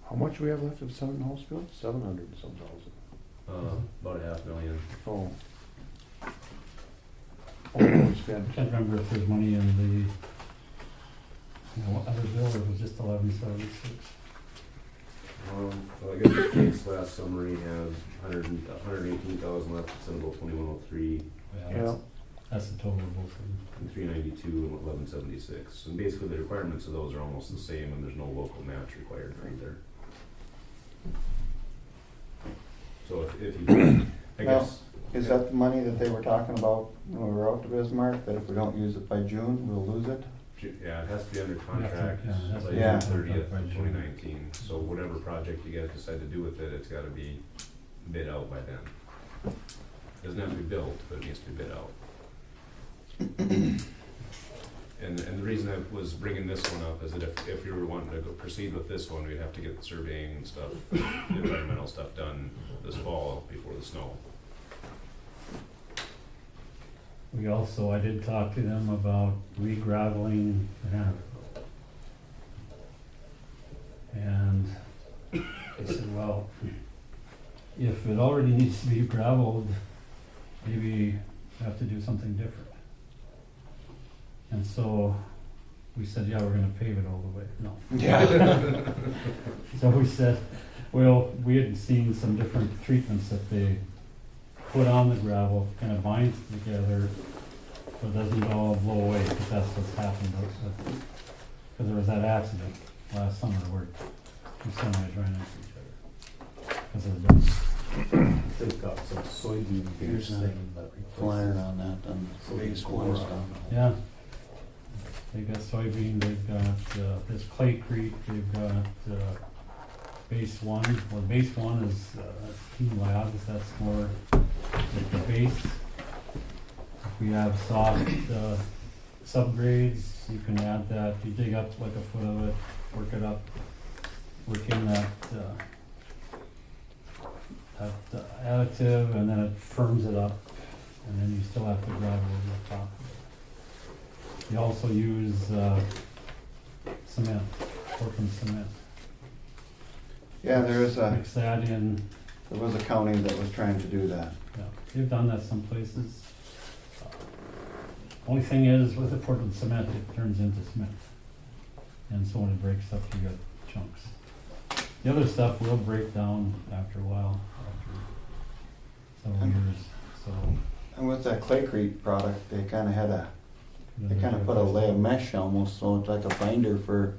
How much do we have left of Senate and House bill? 700 and some thousand. About $500,000. Oh. Oh, we spent. I can't remember if there's money in the other bill or if it was just 1176. Well, I guess the case last summary had 118,000 left, it's about 2103, Yeah. That's the total of both of them. and 392 and 1176. And basically the requirements of those are almost the same, and there's no local match required either. So if you, I Now, guess, is that the money that they were talking about when we were out to Bismarck, that if we don't use it by June, we'll lose it? yeah, it has to be under contract Yeah, it has to by be Yeah. June 30th by of June. 2019. So whatever project you guys decide to do with it, it's gotta be bid out by then. Doesn't have to be built, but it needs to be bid out. And the reason I was bringing this one up is that if you were wanting to go proceed with this one, we'd have to get the surveying and stuff, the environmental stuff done this fall before the snow. I did talk to them about re-graveling the Hannaford. And they said, well, if it already needs to be gravelled, maybe we have to do something different. And so we said, yeah, we're gonna pave it all the way. No. Yeah. So we said, well, we had seen some different treatments that they put on the gravel, kind of binds together, so it doesn't all blow away, because that's what's happened. Because there was that accident last summer where two semis ran into each other because of the dust. They've got some soybean Here's base a thing that Flyer replaces. on that, on Big big squares squares down. Yeah. They've got soybean, they've got, this Clay Creek, they've got, base one. Well, base one is, Team Labs, that's more like the base. If we have soft, subgrades, you can add that, you dig up like a foot of it, work it up, work in that additive, and then it firms it up, and then you still have to gravel over the top. You also use cement, Portland cement. Yeah, there was Mix that in. a county that was trying to do that. Yeah, they've done that some places. Only thing is, with the Portland cement, it turns into cement. And so when it breaks up, you got chunks. The other stuff will break down after a while, after several years, so. And with that Claycrete product, they kind of put a layer of mesh almost, so it's like a binder for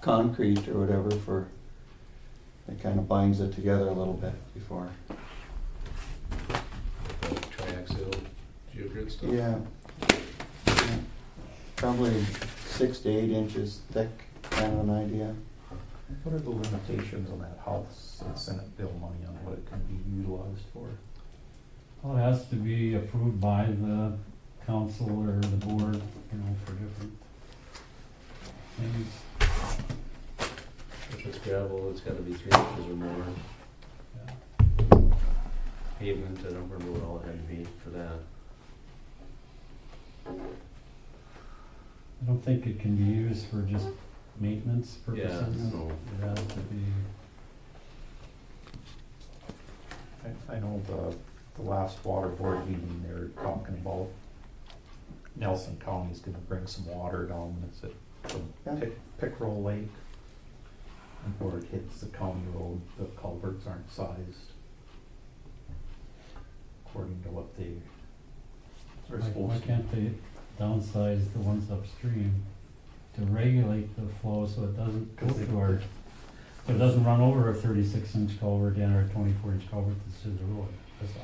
concrete or whatever it kind of binds it together a little bit before. Triaxial geogrid stuff? Yeah. Probably 6 to 8 inches thick, kind of an idea. What are the limitations on that house, the Senate bill money on what it can be utilized for? Well, it has to be approved by the council or the board, for different things. If it's gravel, it's gotta be 3 inches or more. Yeah. Pavement, I don't remember what all it had to be for that. I don't think it can be used for just maintenance purposes. Yeah, no. It has to be, I know the last water board meeting, they were talking about Nelson County's gonna bring some water down, is it from Yeah. Pickerel Lake? And where it hits the county road, the culverts aren't sized according to what they are why supposed to. can't they downsize the ones upstream to regulate the flow so it doesn't go through our, so it doesn't run over a 36-inch culvert and our 24-inch culvert that's to the road?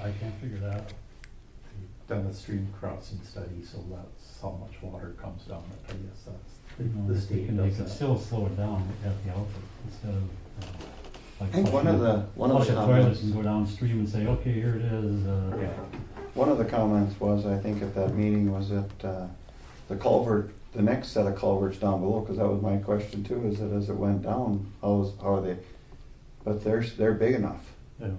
I can't figure that out. Done a stream crossing study, so that's how much water comes down, I guess that's, You know, the they state can does that. still slow it down at the outlet instead of, like. I think one of the Flush a toilet comments, and go downstream and say, okay, here it is, Yeah. one of the comments was, I think at that meeting, was that the culvert, the next set of culverts down below, because that was my question too, is that as it went down, how are they? But they're big enough. You know,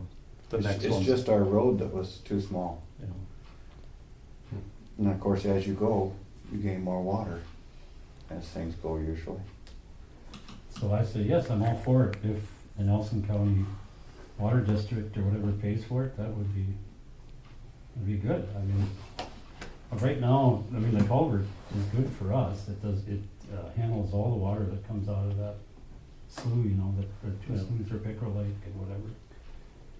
the It's next it's one's, just our road that was too small. you know, And of course, as you go, you gain more water as things go usually. So I say, yes, I'm all for it. If the Nelson County Water District or whatever pays for it, that would be good. I mean, but right now, I mean, the culvert is good for us. It handles all the water that comes out of that slough, the two sloughs or Pickerel Lake and whatever.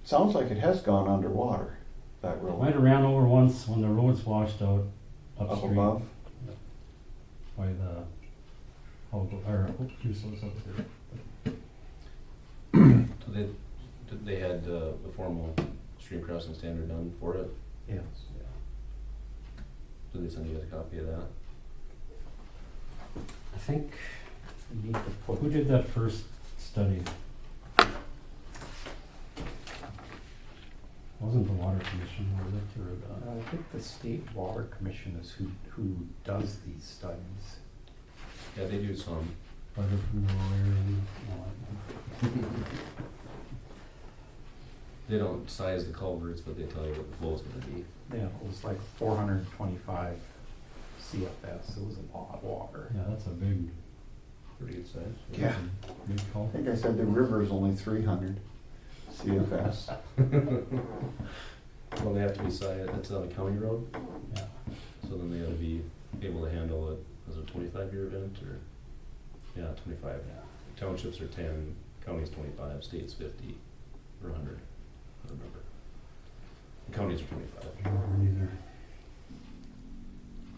Sounds like it has gone underwater, that It road. might have ran over once when the road's washed out Up upstream. above. By the, Crusoe's up there. So they had the formal stream crossing standard done for it? yes. Did they send you guys a copy of that? I think, You need to put, who did that first study? Wasn't the Water Commission, was it, or the? I think the State Water Commission is who does these studies. Yeah, they do some. Letter from the lawyer and all They don't size the culverts, but they tell you what the flow's gonna be. Yeah, it was like 425 CFS, it was a lot of water. that. Yeah, that's a big, Pretty good size. Yeah. big I call. think I said the river's only 300 CFS. Well, they have to be sized, it's on a county road, Yeah, so then they gotta be able to handle it as a 25-year event, or, yeah, 25. yeah. Townships are 10, counties 25, states 50, or 100, I don't remember. The counties are 25. I don't remember either.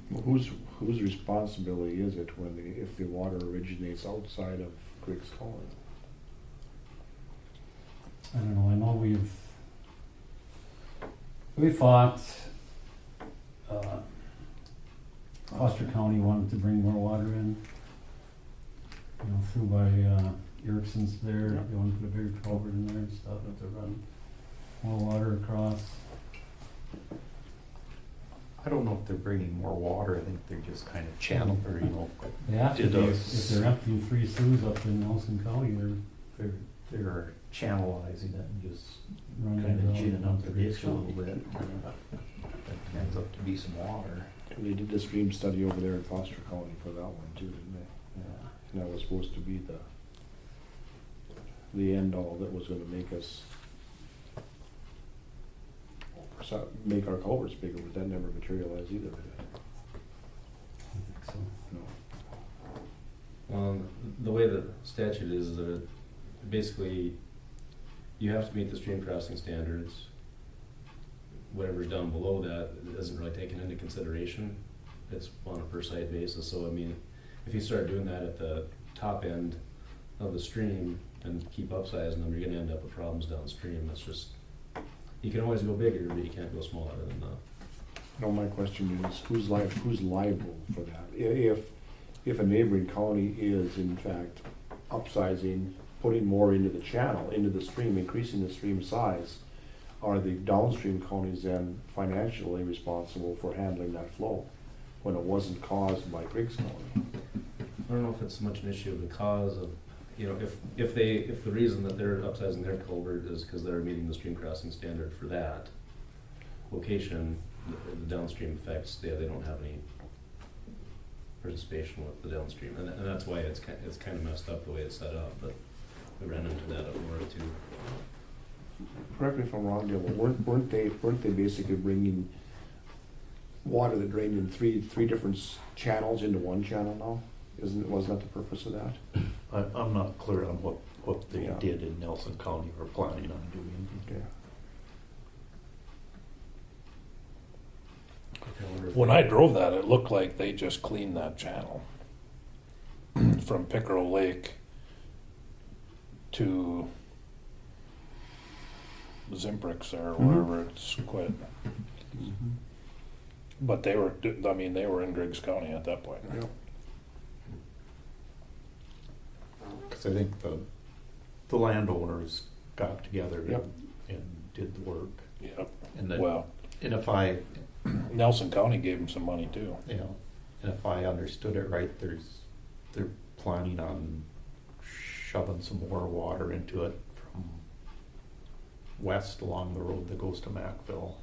Well, whose responsibility is it if the water originates outside of Griggs County? I don't know, I know we fought, Foster County wanted to bring more water in. Through by, Erickson's there, they wanted to put a bigger culvert in there and stuff, to run more water across. I don't know if they're bringing more water, I think they're just kind of channel, or, They have to Did be, those- if they're emptying 3 sloughs up in Nelson County, they're they're channelizing it and just running kind it of out. ginning up the ditch a little bit. That ends up to be some water. And they did the stream study over there in Foster County for that one too, didn't they? Yeah. And that was supposed to be the end all that was gonna make us make our culverts bigger, but that never materialized either. I think so. No. The way the statute is that basically you have to meet the stream crossing standards. Whatever's down below that isn't really taken into consideration. It's on a per site basis. So I mean, if you start doing that at the top end of the stream and keep upsizing them, you're gonna end up with problems downstream. That's just, you can always go bigger, but you can't go smaller than that. No, my question is, who's liable for that? If a neighboring county is in fact upsizing, putting more into the channel, into the stream, increasing the stream size, are the downstream counties then financially responsible for handling that flow when it wasn't caused by Griggs County? I don't know if it's so much an issue of the cause of, you know, if the reason that they're upsizing their culvert is because they're meeting the stream crossing standard for that location, the downstream effects, they don't have any participation with the downstream, and that's why it's kind of messed up the way it's set up. But we ran into that up north too. Correct me if I'm wrong, Dale, but weren't they basically bringing water that drained in three different channels into one channel now? Wasn't that the purpose of that? I'm not clear on what they Yeah. did in Nelson County or planning on doing. Okay. When I drove that, it looked like they just cleaned that channel from Pickerel Lake to Zimbricks or wherever it's quit. But they were in Griggs County at that point. Yep. Because I think the landowners got together Yep. and did the work. Yep. And then, Well, and if I, Nelson County gave them some money too. you know, and if I understood it right, they're planning on shoving some more water into it from west along the road that goes to Macville.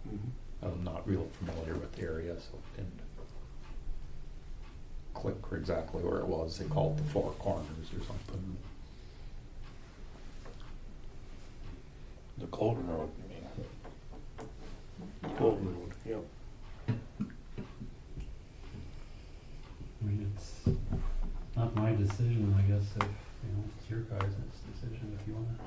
I'm not real familiar with the area, so and click exactly where it was. They called it the Four Corners or something. The Cloten Road, you mean? Colton Road, yep. I mean, it's not my decision, I guess, if, it's your guys' decision if you wanna.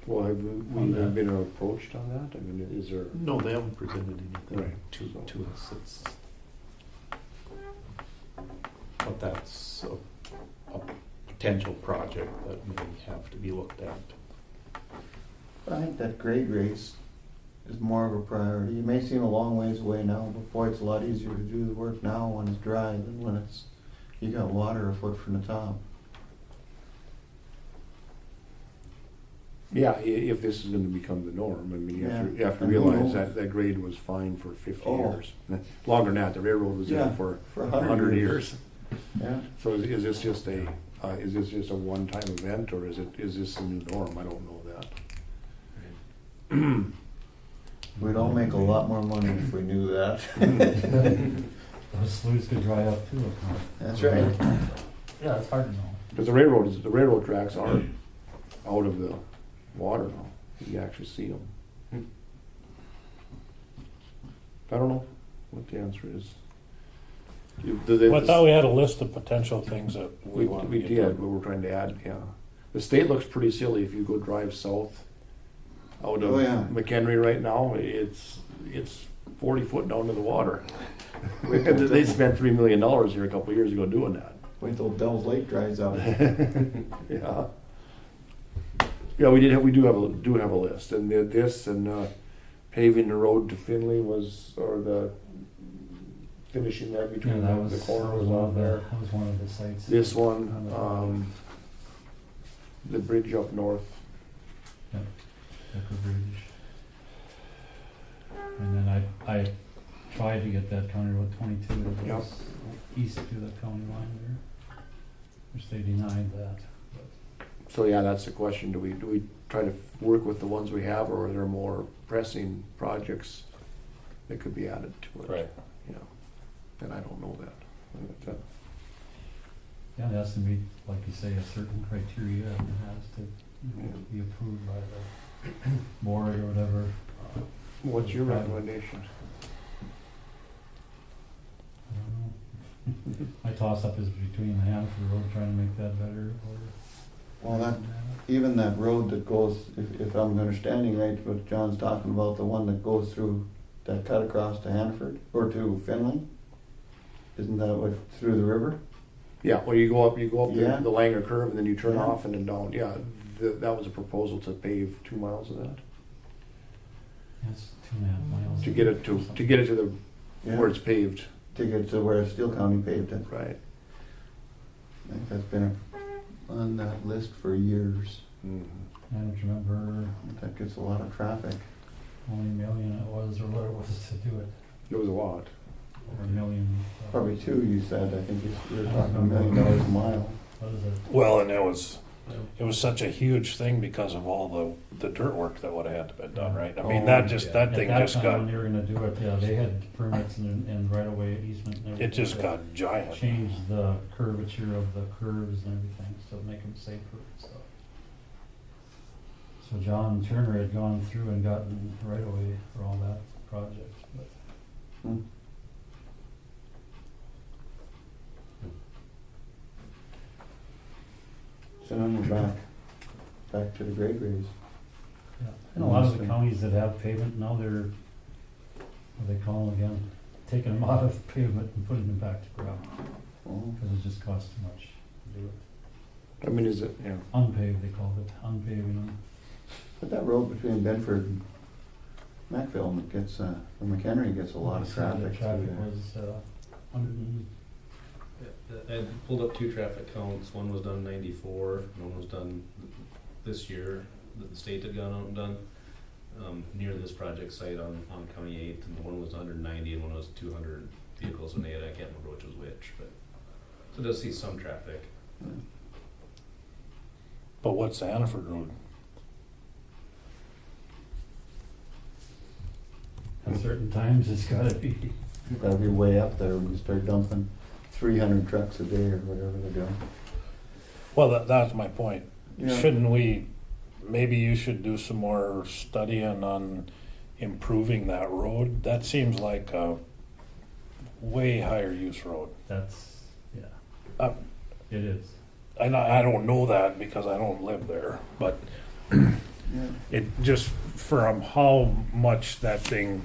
Well, have we been approached on that? I mean, is there? No, they haven't presented anything Right. to us. It's, but that's a potential project that may have to be looked at. I think that grade raise is more of a priority. It may seem a long ways away now, but boy, it's a lot easier to do the work now when it's dry than when you got water a foot from the top. Yeah, if this is gonna become the norm, I mean, you have to Yeah. realize that grade was fine for 50 years. Longer than that, the railroad was Yeah, there for for 100 years. Yeah. So is this just a one-time event, or is this the new norm? I don't know that. We'd all make a lot more money if we knew that. Those sloughs could dry up too. That's right. Yeah, it's hard to know. Because the railroad tracks are out of the water now. You actually see them. I don't know what the answer is. Well, I thought we had a list of potential things that we wanted to We get did, done. but we're trying to add, yeah. The state looks pretty silly if you go drive south out of Oh, yeah. McHenry right now. It's 40 foot down to the water. They spent $3 million here a couple of years ago doing that. Wait till Devils Lake dries out. Yeah. Yeah, we do have a list, and this and paving the road to Finley or finishing that Yeah, between that was the corners one out of there. that was one of the sites. This one, the bridge up north. Decker Bridge. And then I tried to get that County Road 22 that goes east to the county line there, which they denied that. So yeah, that's the question. Do we try to work with the ones we have, or are there more pressing projects that could be added to it? Right. You know, and I don't know that. Yeah, it has to meet, like you say, a certain criteria, and it has to be approved by the board or whatever. What's your recommendation? I don't know. My toss-up is between the Hannaford Road, trying to make that better, or. Well, that, even that road that goes, if I'm understanding right, what John's talking about, the one that goes through, that cut across to Hannaford, or to Finley? Isn't that what, through the river? Yeah, well, you go up Yeah. the Langer curve, and then you turn Yeah. off and then down. Yeah, that was a proposal to pave 2 miles of that That's 2.5 miles. to get it to the Yeah. where it's paved. To get to where Steele County paved it. Right. I think that's been on that list for years. I don't remember That gets a lot of traffic. how many million it was, or what it was to do it, It was a lot. or a million. Probably two, you said. I think you were talking $1 million a mile. What is it? Well, and it was such a huge thing because of all the dirt work that would have had to be done, right? I mean, Oh, that At thing that just time, got, when they were gonna do it, yeah, they had permits and right of way easement and everything. it just to got giant. change the curvature of the curves and everything, so to make them safer and stuff. So John Turner had gone through and gotten right of way for all that project, but. Hmm. So then we're back to the grade raise. Yeah, and a lot of the counties that have pavement now, they're, what do they call them again, taking them out of pavement and putting them back to gravel, Oh, because it just costs too much to do it. I mean, is it? Yeah. Unpaved, they called it, unpaving them. but that road between Bedford and Macville gets, or McHenry gets a lot of traffic. The traffic through there. was, 100 and I pulled up 2 traffic counts. One was done 94, and one was done this year that the state had gone out and done near this project site on County 8, and one was 190 and one was 200 vehicles, and I can't remember which was which, but so it does see some traffic. But what's the Hannaford Road? at certain times, it's gotta be. You've gotta be way up there when you start dumping 300 trucks a day or whatever they're doing. Well, that's my point. Yeah. Shouldn't we, maybe you should do some more studying on improving that road? That seems like a way higher use road. That's, yeah, Uh, it is. And I don't know that because I don't live there, but Yeah. it just, from how much that thing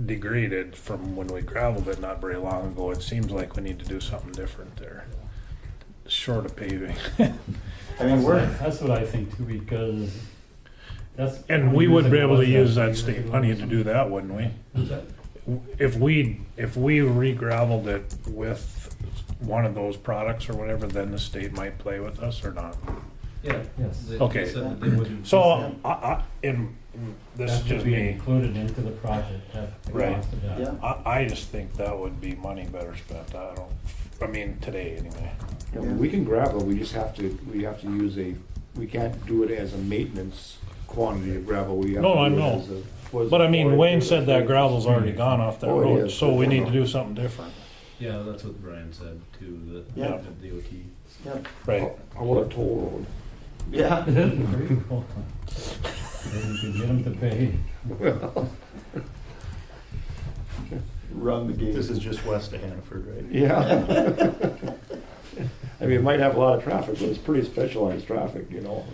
degraded from when we gravelled it not very long ago, it seems like we need to do something different there, short of paving. I mean, we're, That's what I think too, because that's. And we would be able to use that years state ago. money to do that, wouldn't we? Is that- If we re-gravelled it with one of those products or whatever, then the state might play with us or not. Yeah. Yes. They Okay. said that they would. So, this That is should just be me. included into the project, that. Right. cost of that. yeah. I just think that would be money better spent. I mean, today anyway. Yeah, we can gravel. We just have to. We have to use a. We can't do it as a maintenance quantity of gravel. We have No, to I do it know. as a- what is But it, I mean, 4 Wayne acres said or that 3 gravel's acres? already gone off that Oh, it road, is, so but we need no. to do something different. Yeah, that's what Brian said too. That Yeah. the DOT. Yep. Right. How about a toll road? Yeah. Very cool. Maybe we could get them to pay. Run the gate. This is just west of Hannaford, right? Yeah. I mean, it might have a lot of traffic, but it's pretty specialized traffic, you know.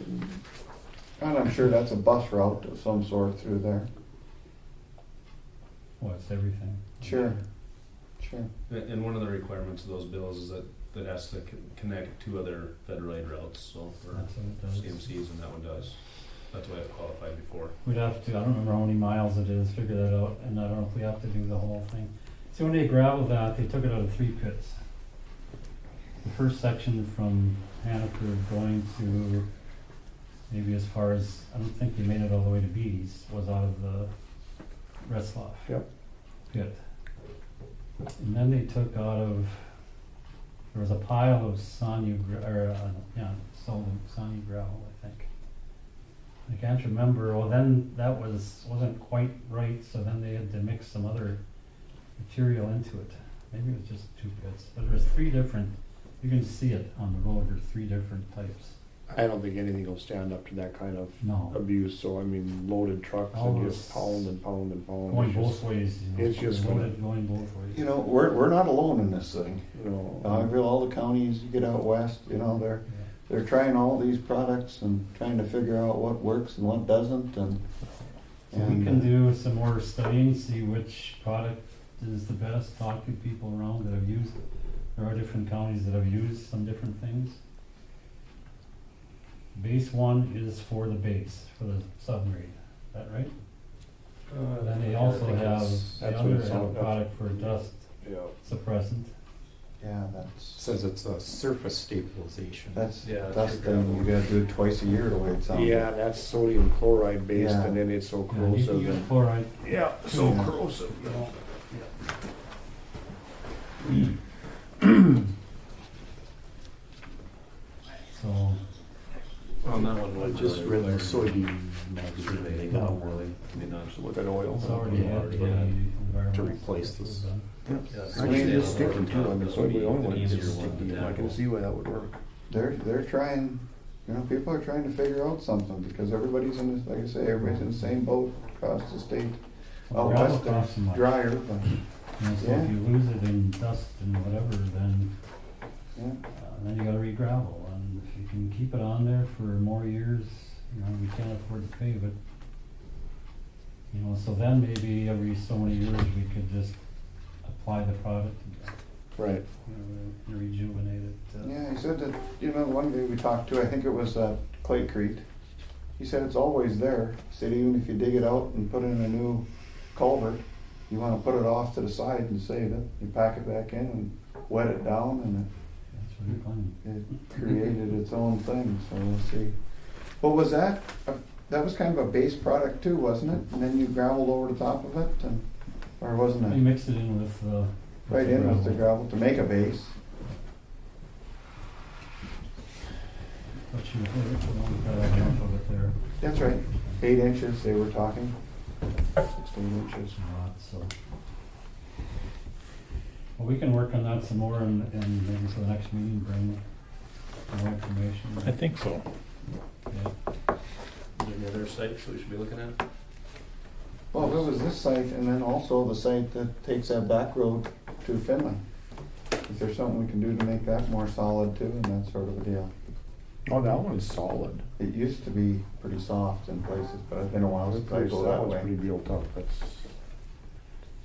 And I'm sure that's a bus route of some sort through there. Well, it's everything. Sure. Sure. And one of the requirements of those bills is that it has to connect 2 other federal aid routes, so for That's what it does. CMCs, and that one does. That's why it qualified before. We'd have to, I don't remember how many miles it is, figure that out, and I don't know if we have to do the whole thing. So when they gravelled that, they took it out of 3 pits. The first section from Hannaford going to maybe as far as, I don't think they made it all the way to Beatty's, was out of the Retzlaff Yep. pit. And then they took out of there was a pile of Sonia, Sonia gravel, I think. I can't remember, well then that wasn't quite right, so then they had to mix some other material into it. Maybe it was just 2 bits, but there's 3 different, you can see it on the road, there's 3 different types. I don't think anything will stand up to that kind of No, abuse, so I mean, loaded trucks All and those just pound and pound and pound. going It's both just, ways, you know. it's just loaded going both ways. You know, we're not alone in this thing. you know. All the counties, you get out west, you know, they're trying all these products and trying to figure out what works and what doesn't, and So we can do some more studying, see which product is the best, talk to people around that have used it. There are different counties that have used some different things. Base 1 is for the base, for the submarine, is that right? Then they also have, that's the what other it's have a all- product for dust Yeah. suppressant. yeah, that's Says it's a surface stabilization. Yeah, that's it's the thing. You gotta do it twice a year the way it sounds. Yeah, and that's sodium chloride based, Yeah. and then it's so Yeah, you can corrosive. use and- chloride. Yeah, so Yeah. corrosive, you know. So, On that one, I just read the soybean magazine, they They got don't more really, I mean, not. so with that oil. it's already had the environmental. To replace stuff this. done. Yeah, I mean, just so sticking they to on the this would be soybean oil, an one, easier just one sticking, to I can tackle. see why that would work. They're trying, you know, people are trying to figure out something because everybody's in this, like I say, everybody's in the same boat across the state. Well, Out gravel west costs so it's much. drier, but You know, so Yeah. if you lose it in dust and whatever, then yeah. then you gotta re-gravel, and if you can keep it on there for more years, you know, we can't afford to pave it. You know, so then maybe every so many years we could just apply the product Right. and rejuvenate it. Yeah, he said that, you know, one day we talked to, I think it was Claycrete. He said it's always there. He said even if you dig it out and put in a new culvert, you wanna put it off to the side and save it. You pack it back in and wet it down and That's what you're planning. it created its own thing, so we'll see. But was that, that was kind of a base product too, wasn't it? And then you gravelled over the top of it and, or wasn't You it? mix it in with Right in with the gravel to make a base. But you only got enough of it there. That's right. 8 inches they were talking. 16 inches. Not, so. Well, we can work on that some more and maybe for the next meeting, bring more information. I think so. Yeah. Is there any other sites that we should be looking at? Well, there was this site and then also the site that takes that back road to Finland. Is there something we can do to make that more solid too and that sort of a deal? Oh, that one's solid. It used to be pretty soft in places, but it's been a while since I go That that one's pretty way. built up, that's,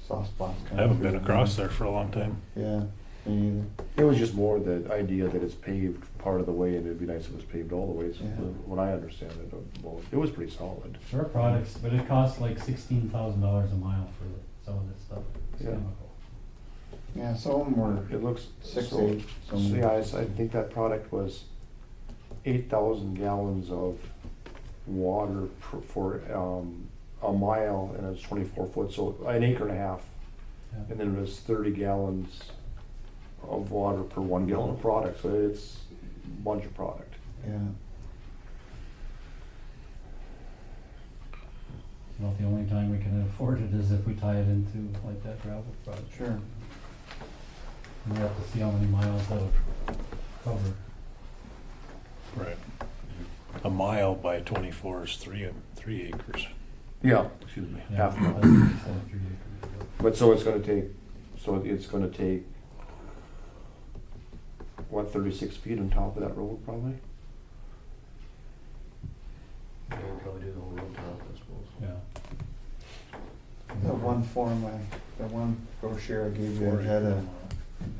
Soft spots. I haven't been across there for a long time. Yeah, me neither. it was just more the idea that it's paved part of the way, and it'd be nice if it was paved all the way, so Yeah. when I understand it, well, it was pretty solid. There are products, but it costs like $16,000 a mile for some of this stuff. It's Yeah. chemical. Yeah, some of them were It looks. 6, so- 8. So yeah, I think that product was 8,000 gallons of water for a mile, and it's 24 foot, so an acre and a half. Yeah. And then it was 30 gallons of water per 1 gallon of product, so it's a bunch of product. Yeah. Well, the only time we can afford it is if we tie it into like that gravel product. Sure. And we have to see how many miles that'll cover. Right. A mile by 24 is 3 acres. Yeah. Excuse me. Yeah, Half a mile. that's what he said, 3 acres. But so it's gonna take, what, 36 feet on top of that road probably? Yeah, we'll probably do the whole road top, I suppose. Yeah. That one form, that one brochure I gave you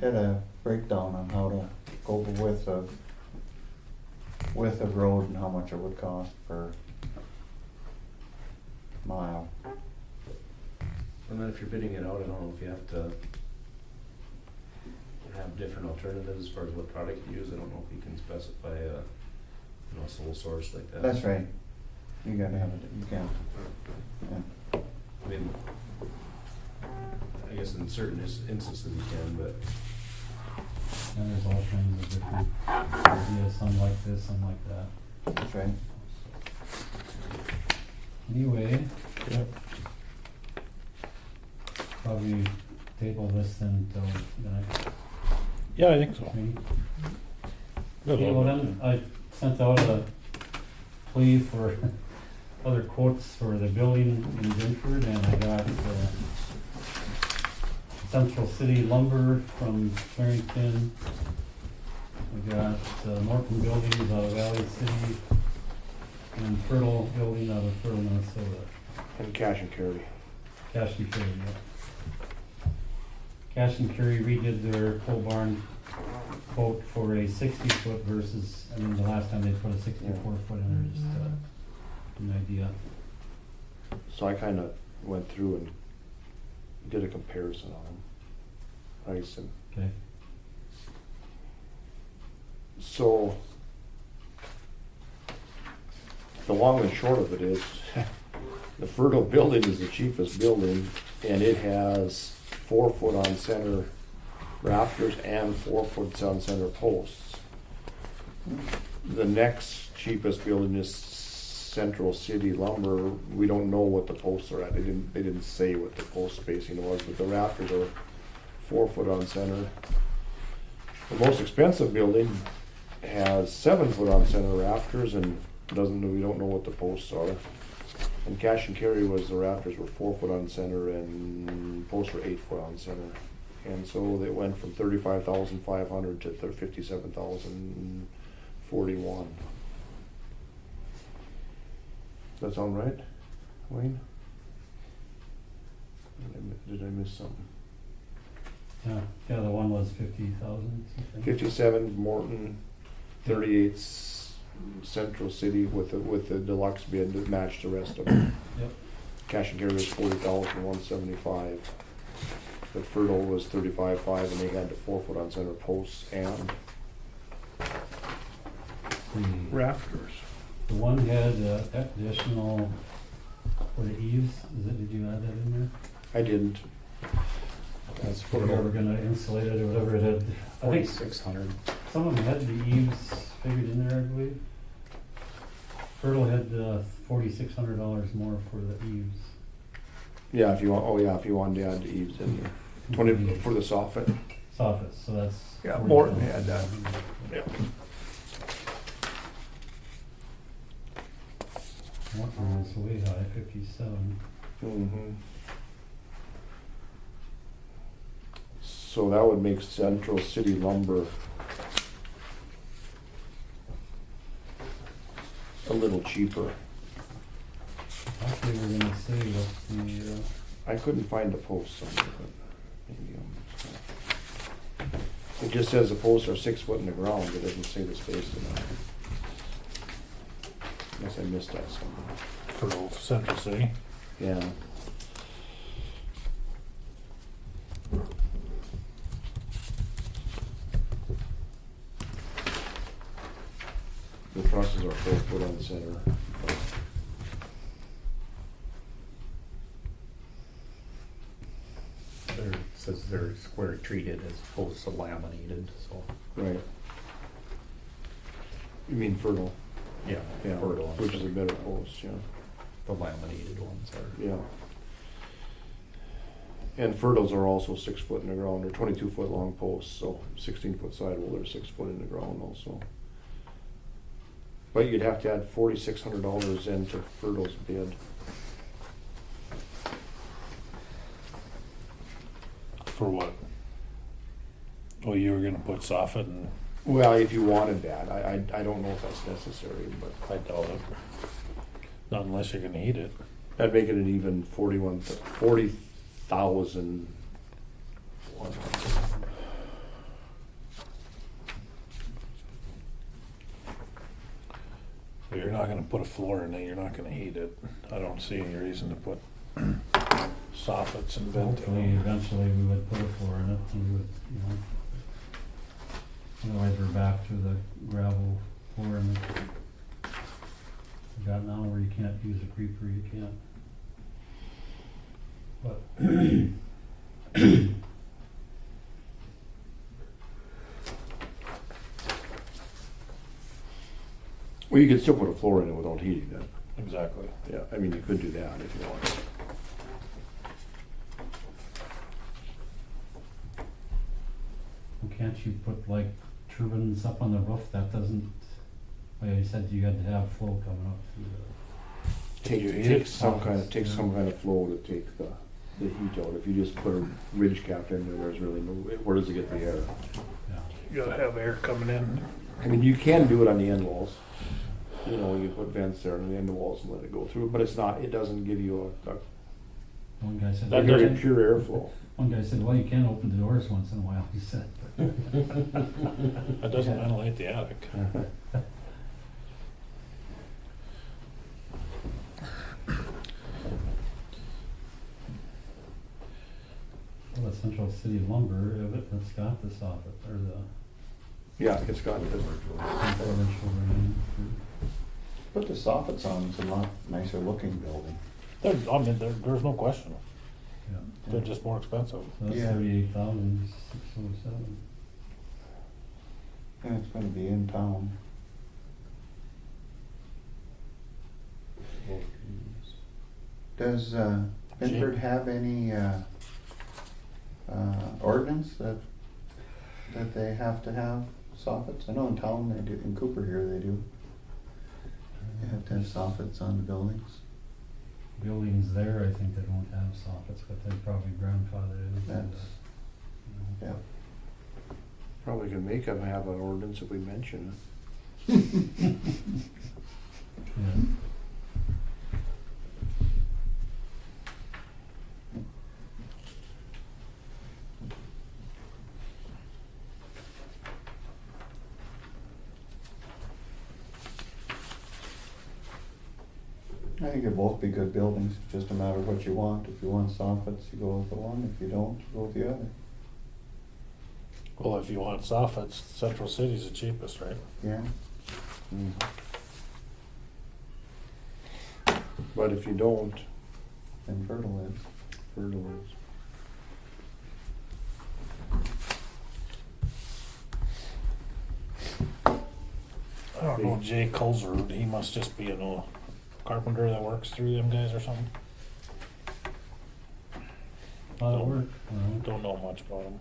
had a breakdown on how to go the width of road and how much it would cost per mile. And then if you're bidding it out, I don't know if you have to have different alternatives as far as what product you use. I don't know if you can specify a sole source like that. That's right. You gotta have it, you can't. Yeah. I mean, I guess in certain instances you can, but And there's all kinds of different ideas, some like this, some like that. That's right. Anyway, Yep. probably table this then until the next Yeah, I think so. meeting. Good Okay, well luck. then, I sent out a plea for other quotes for the building in Binford, and I got Central City Lumber from Clarington. We got Morton Buildings out of Valley City, and Fertile Building out of Fertile, Minnesota. And cash and carry. Cash and Carry, yeah. Cash and Carry redid their pole barn quote for a 60-foot versus, I mean, the last time they put a 64-foot in there, just an idea. So I kinda went through and did a comparison on them. Price and, Okay. so the long and short of it is, the Fertile building is the cheapest building, and it has 4-foot on center rafters and 4-foot on center posts. The next cheapest building is Central City Lumber. We don't know what the posts are at. They didn't say what the post spacing was, but the rafters are 4-foot on center. The most expensive building has 7-foot on center rafters and we don't know what the posts are. And cash and carry was the rafters were 4-foot on center and posts were 8-foot on center. And so they went from 35,500 to 57,041. Does that sound right, Wayne? Did I miss something? Yeah, the other one was 50,000. 57 Morton, 38 Central City with the deluxe bid that matched the rest of them. Yep. Cash and carry was 40,175. The Fertile was 35.5, and they had the 4-foot on center posts and rafters. The one had additional for the eaves. Did you add that in there? I didn't. That's If you were gonna insulate it or whatever it had. I think 4,600. some of them had the eaves figured in there, I believe. Fertile had $4,600 more for the eaves. Yeah, if you want. Oh yeah, if you wanted to add the eaves in there. 20 for the soffit. Soffits, so that's. Yeah, 40,000. Morton had that. Yep. Morton was way high, 57. Mm-hmm. So that would make Central City Lumber a little cheaper. I thought they were gonna say what the, I couldn't find the post somewhere, but maybe it just says the posts are 6 foot in the ground. It doesn't say the space in that. Unless I missed that somewhere. For Central City. Yeah. The trusses are 4 foot on center. It says they're square treated as opposed to laminated, so, Right. You mean Fertile? yeah, Yeah, Fertile. which is a better post, yeah. The laminated ones are. Yeah. And Fertiles are also 6 foot in the ground. They're 22-foot long posts, so 16-foot sidewall. They're 6 foot in the ground also. But you'd have to add $4,600 into Fertile's bid. For what? Oh, you were gonna put soffit and Well, if you wanted that, I don't know if that's necessary, but I doubt it. Not unless you're gonna heat it. that'd make it an even 40,000. If you're not gonna put a floor in it, you're not gonna heat it. I don't see any reason to put soffits and hopefully, venting. eventually we would put a floor in it, and we would, otherwise we're back to the gravel floor and we got now where you can't use a creeper, you can't. But Well, you could still put a floor in it without heating it. Exactly. Yeah, I mean, you could do that if you want. Well, can't you put like turbines up on the roof? That doesn't, like you said, you had to have flow coming up through the. Can you heat Take it? some kind of flow to take the heat out. If you just put a ridge cap in there, there's really no, where does it get the air? Yeah. You gotta have air coming in. I mean, you can do it on the end walls. You know, you put vents there on the end walls and let it go through, but it's not, it doesn't give you a One guy said. That very doesn't- pure airflow. One guy said, well, you can open the doors once in a while, he said. That doesn't ventilate the attic. Well, the Central City lumber, it's got the soffit, or the Yeah, it's got this. differential rain. Put the soffits on, it's a lot nicer looking building. I mean, there's no question. Yeah. They're just more expensive. So that's Yeah. 38,607. And it's gonna be in town. Does Binford have any ordinance that they have to have soffits? I know in town they do, in Cooper here they do. They have to have soffits on the buildings. Buildings there, I think they don't have soffits, but they probably grandfathered in. That's- Yeah. Probably can make them have an ordinance if we mention it. Yeah. I think they'd both be good buildings, it's just a matter of what you want. If you want soffits, you go with the one. If you don't, you go with the other. Well, if you want soffits, Central City's the cheapest, right? Yeah. But if you don't, And fertile is. fertile is. I don't know, Jay Kulsrud, he must just be an old carpenter that works through them guys or something. A lot of work. Don't know much about him.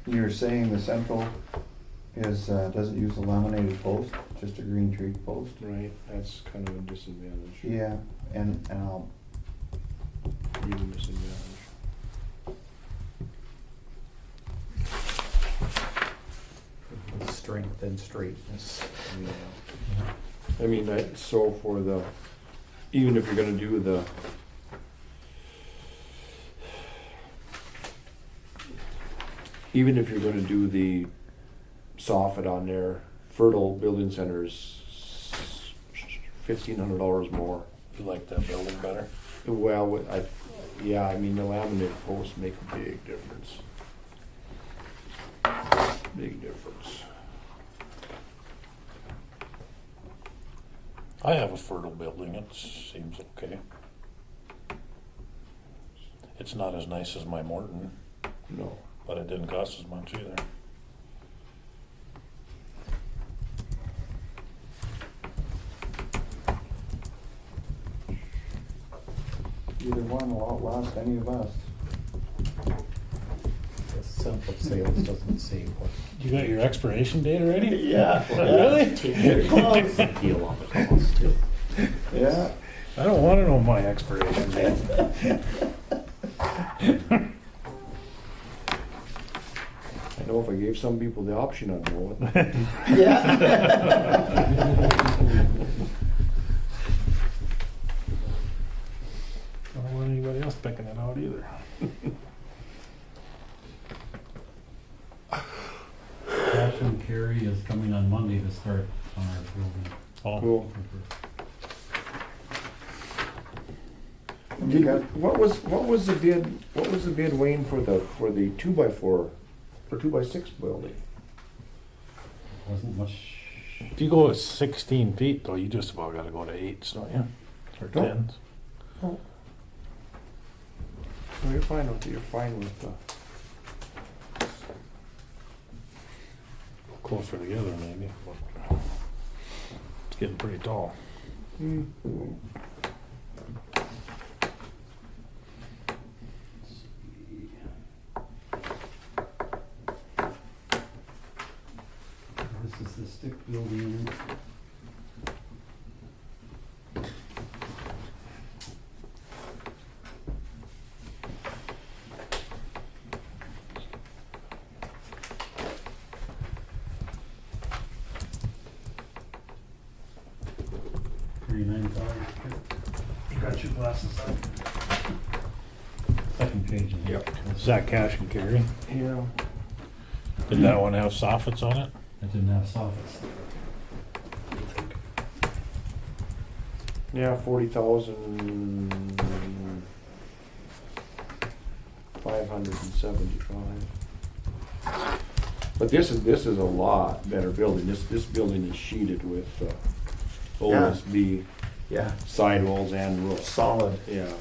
You're saying the central is, doesn't use a laminated post, just a green tree post? Right, that's kind of a disadvantage. Yeah, and I'll, Real disadvantage. Strength and straightness. Yeah. I mean, so for the, even if you're gonna do the, even if you're gonna do the soffit on there, Fertile Building Center's $1,500 more. You like that building better? Well, yeah, I mean, the laminated posts make a big difference. Big difference. I have a fertile building, it seems okay. It's not as nice as my Morton, No. but it didn't cost as much either. either one will outlast any of us. The simple sales doesn't say what. You got your expiration date already? Yeah. Really? Deal on the cost too. Yeah. I don't wanna know my expiration date. I know if I gave some people the option, I'd know it. Yeah. I don't want anybody else picking it out either. Cash and carry is coming on Monday to start on our building. Oh, Cool. You got- What was the bid, Wayne, for the 2x4 or 2x6 building? Wasn't much. if you go 16 feet though, you just about gotta go to 8s, don't you? Or No. 10s. No, you're fine with the. Closer together maybe. but- getting pretty tall. This is the stick building. $39. You got your glasses on. Second page. in there. Is that cash and carry? Yeah. Did that one have soffits on it? It didn't have soffits. Yeah, 40,575. But this is a lot better building. This building is sheeted with OSB Yeah, sidewalls and roof. solid. Yeah.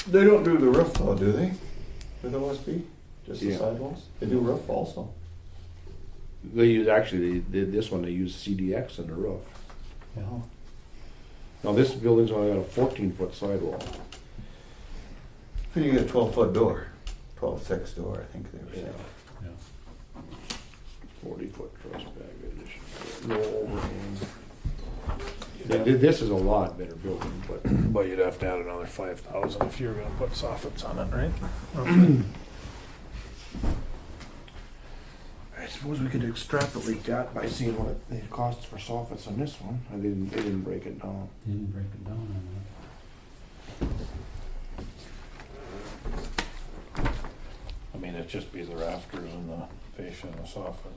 They don't do the roof though, do they? With OSB? Just the Yeah. sidewalls? They do roof also. They use this one. They use CDX in the roof. Yeah. Now this building's only got a 14-foot sidewall. And you get a 12-foot door, 12.6 door, I think they were saying. Yeah. 40-foot truss bag addition. No overhang. This is a lot better building, but But you'd have to add another 5,000 if you were gonna put soffits on it, right? I suppose we could extrapolate that by seeing what it costs for soffits on this one. They didn't break it down. Didn't break it down on I mean, it'd just be the rafters and the fascia and the soffit.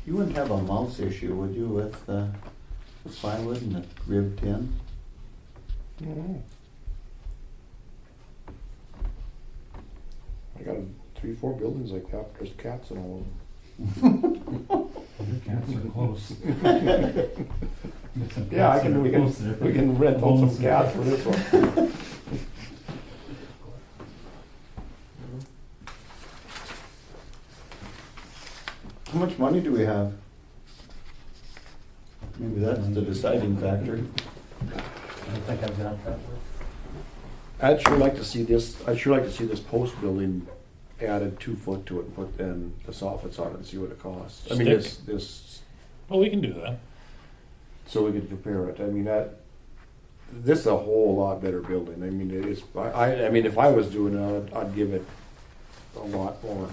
You wouldn't have a mouse issue, would you, with the plywood and the rib tin? I got 3-4 buildings like that. There's cats in all of them. Your cats are close. Yeah, we can rent out some cats for this one. How much money do we have? Maybe that's the deciding factor. I don't think I've got that. I'd sure like to see this post building added 2 foot to it and put then the soffits on it and see what it costs. I mean, Stick? this, Well, we can do that. so we could compare it. I mean, this is a whole lot better building. I mean, I mean, if I was doing it, I'd give it a lot more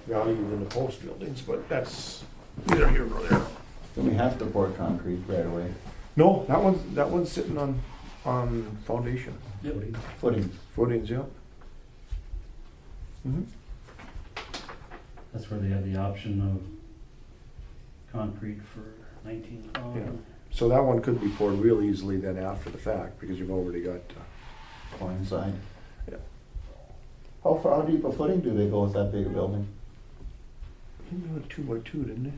value than the post buildings, but that's neither here nor there. Then we have to pour concrete right away. No, that one's sitting on foundation. Footing. Footings, yeah. That's where they have the option of concrete for Yeah. $19,000. So that one could be poured real easily then after the fact, because you've already got, Inside. Yeah. How deep a footing do they go with that big building? he went 2x2, didn't he?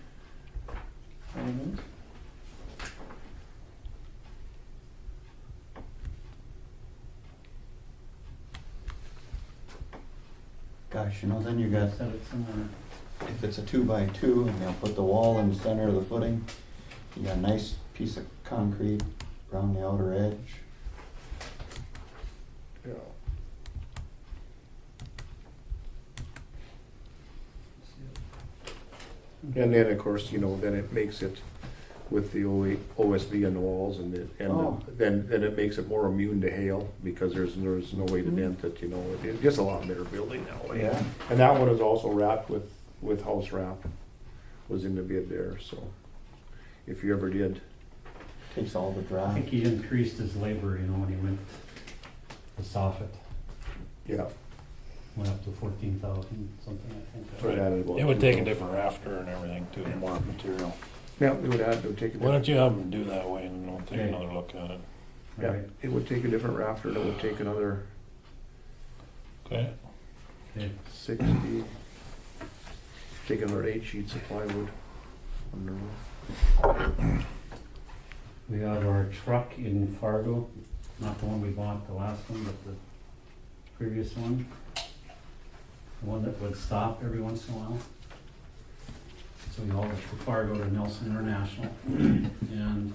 Gosh, then you got, Set it somewhere. if it's a 2x2 and they'll put the wall in the center of the footing, you got a nice piece of concrete around the outer edge. Yeah. And then, of course, then it makes it with the OSB on the walls Oh. then it makes it more immune to hail because there's no way to dent it, It's just a lot better building that way. Yeah. And that one is also wrapped with house wrap, was in the bid there, so if you ever did. Takes all the I draft. think he increased his labor, when he went to soffit. Yeah. Went up to 14,000 something, I think. It added about It would take a 2,000. different rafter and everything too, and more material. Yeah, it would take a Why don't different, you have them do that way and we'll take Okay. another look at it? yeah, Right. it would take a different rafter, and it would take another Okay? Okay. 60, take another 8 sheets of plywood on the roof. We have our truck in Fargo, not the one we bought, the last one, but the previous one. The one that would stop every once in a while. So we hauled it from Fargo to Nelson International. And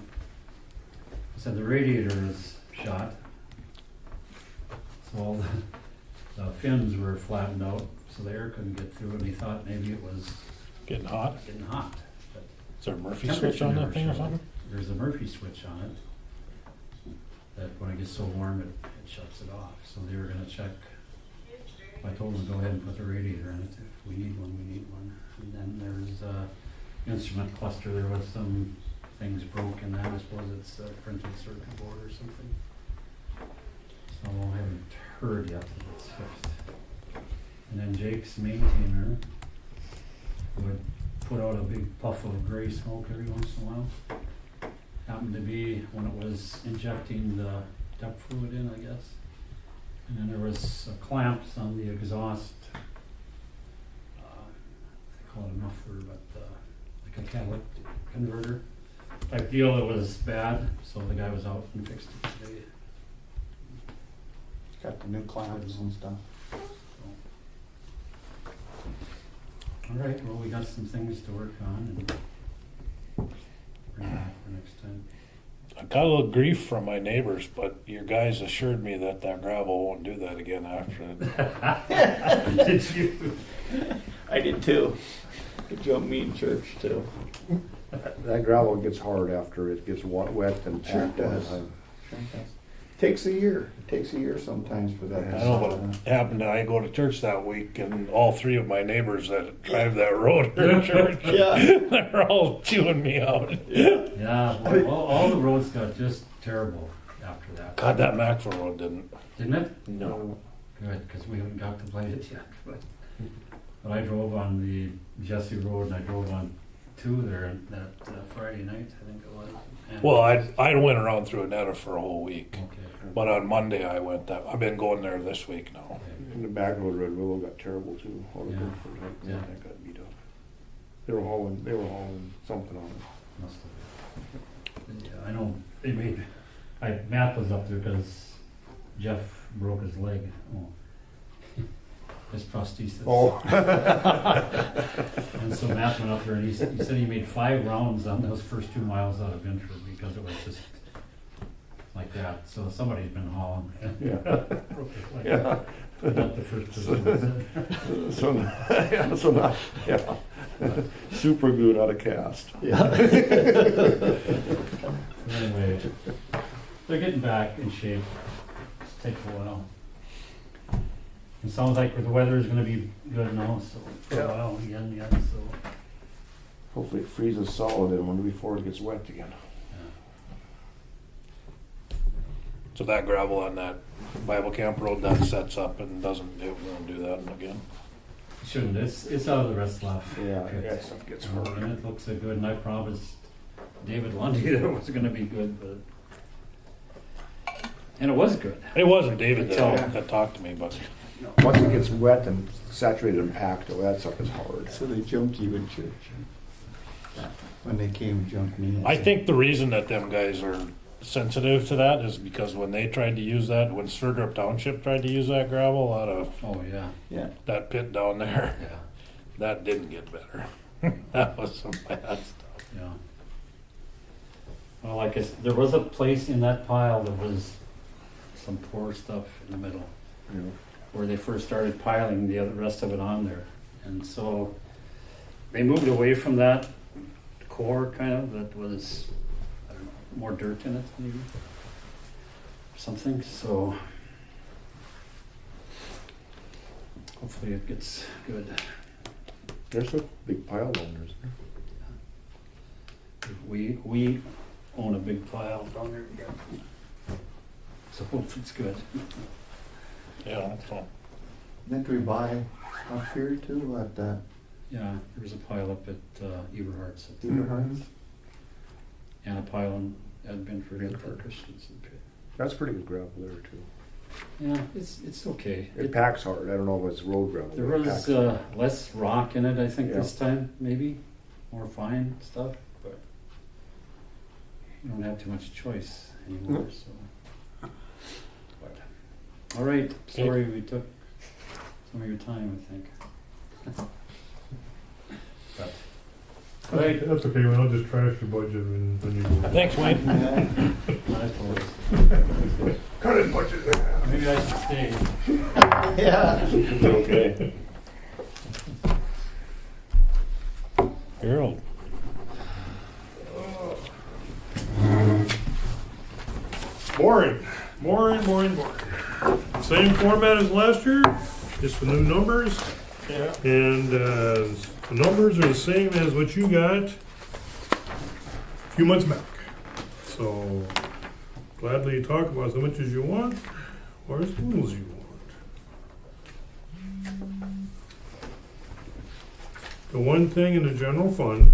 I said the radiator is shot. So all the fins were flattened out, so the air couldn't get through, and he thought maybe it was Getting hot? getting hot. But Is there a Murphy switch on that thing or something? there's a Murphy switch on it, that when it gets so warm, it shuts it off. So they were gonna check. I told them to go ahead and put the radiator in it. If we need one, we need one. And then there's a instrument cluster. There was some things broke in that. I suppose it's a printed circuit board or something. So I haven't heard yet that it's fixed. And then Jake's maintainer would put out a big puff of gray smoke every once in a while. Happened to be when it was injecting the duct fluid in, I guess. And then there was clamps on the exhaust, they call it a muffler, but like a catalytic converter type deal that was bad, so the guy was out and fixed it today. Got the new clamps and stuff. All right, well, we got some things to work on and bring back for next time. I got a little grief from my neighbors, but your guys assured me that gravel won't do that again after it. Did you? I did too. It jumped me in church too. That gravel gets hard after it gets wet and Sure packed all the does. time. Takes a year. It takes a year sometimes for that. I know what happened. I go to church that week, and all three of my neighbors that drive that road are in church. Yeah. They're all chewing me out. Yeah, well, all the roads got just terrible after that. God, that Macville road didn't. Didn't it? No. Good, because we haven't got to play it yet. But I drove on the Jesse Road and I drove on 2 there that Friday night, I think it was. And Well, I went around through Aneta for a whole week, Okay. but on Monday I went that. I've been going there this week now. Okay. And the back road, Red Willow got terrible too. All the Yeah. Burford, like, Yeah. that got beat up. They were hauling something on it. Must have. Yeah, I know they made, Matt was up there because Jeff broke his leg. Oh. His prosthesis. Oh. And so Matt went up there and he said he made 5 rounds on those first 2 miles out of Binford because it was just like that. So somebody's been hauling. Yeah. Broke his leg. Yeah. Not the first person that said. So not, yeah. Super good out of cast. Yeah. Anyway, they're getting back in shape. It takes a while. It sounds like the weather is gonna be good now, so for a Yeah. while again, yeah, so. Hopefully it freezes solid and when before it gets wet again. So that gravel on that Bible Camp road that sets up and it won't do that again. It shouldn't, it's out of the rest left. Yeah, Pit. that stuff gets hard. And it looks so good, and I promised David Lundy that it was gonna be good, but. And it was good. It wasn't David Yeah. that talked to me, but Once it gets wet and saturated and packed, oh, that stuff is hard. So they jumped you in church. When they came and jumped me. I think the reason that them guys are sensitive to that is because when they tried to use that, when Sturgerup Township tried to use that gravel out of Oh, yeah, Yeah. that pit down there, yeah, that didn't get better. That was some bad stuff. yeah. Well, like there was a place in that pile that was some poor stuff in the middle, You know. where they first started piling the rest of it on there. And so they moved away from that core kind of that was, I don't know, more dirt in it maybe, or something, so hopefully it gets good. There's a big pile down there, isn't there? We own a big pile down there, yeah. So hope it's good. Yeah, so Didn't we buy up here too at that Yeah, there's a pile up at Eberhardt's. Eberhard's? And a pile in at Binford at the Christensen pit. That's pretty good gravel there too. Yeah, it's okay. It packs hard. I don't know if it's road gravel. There but it was packs. less rock in it, I think, Yeah. this time, maybe. More fine stuff, but you don't have too much choice anymore, so. But All right, sorry we took some of your time, I think. All right. That's okay, well, I'll just trash your budget when you go. Thanks, Wayne. My fault. Cut his budget in half. Maybe I should stay. Yeah. Okay. Harold. Boring. Same format as last year, just the new numbers. Yeah. And the numbers are the same as what you got a few months back. So gladly talk about as much as you want or as little as you want. The one thing in the general fund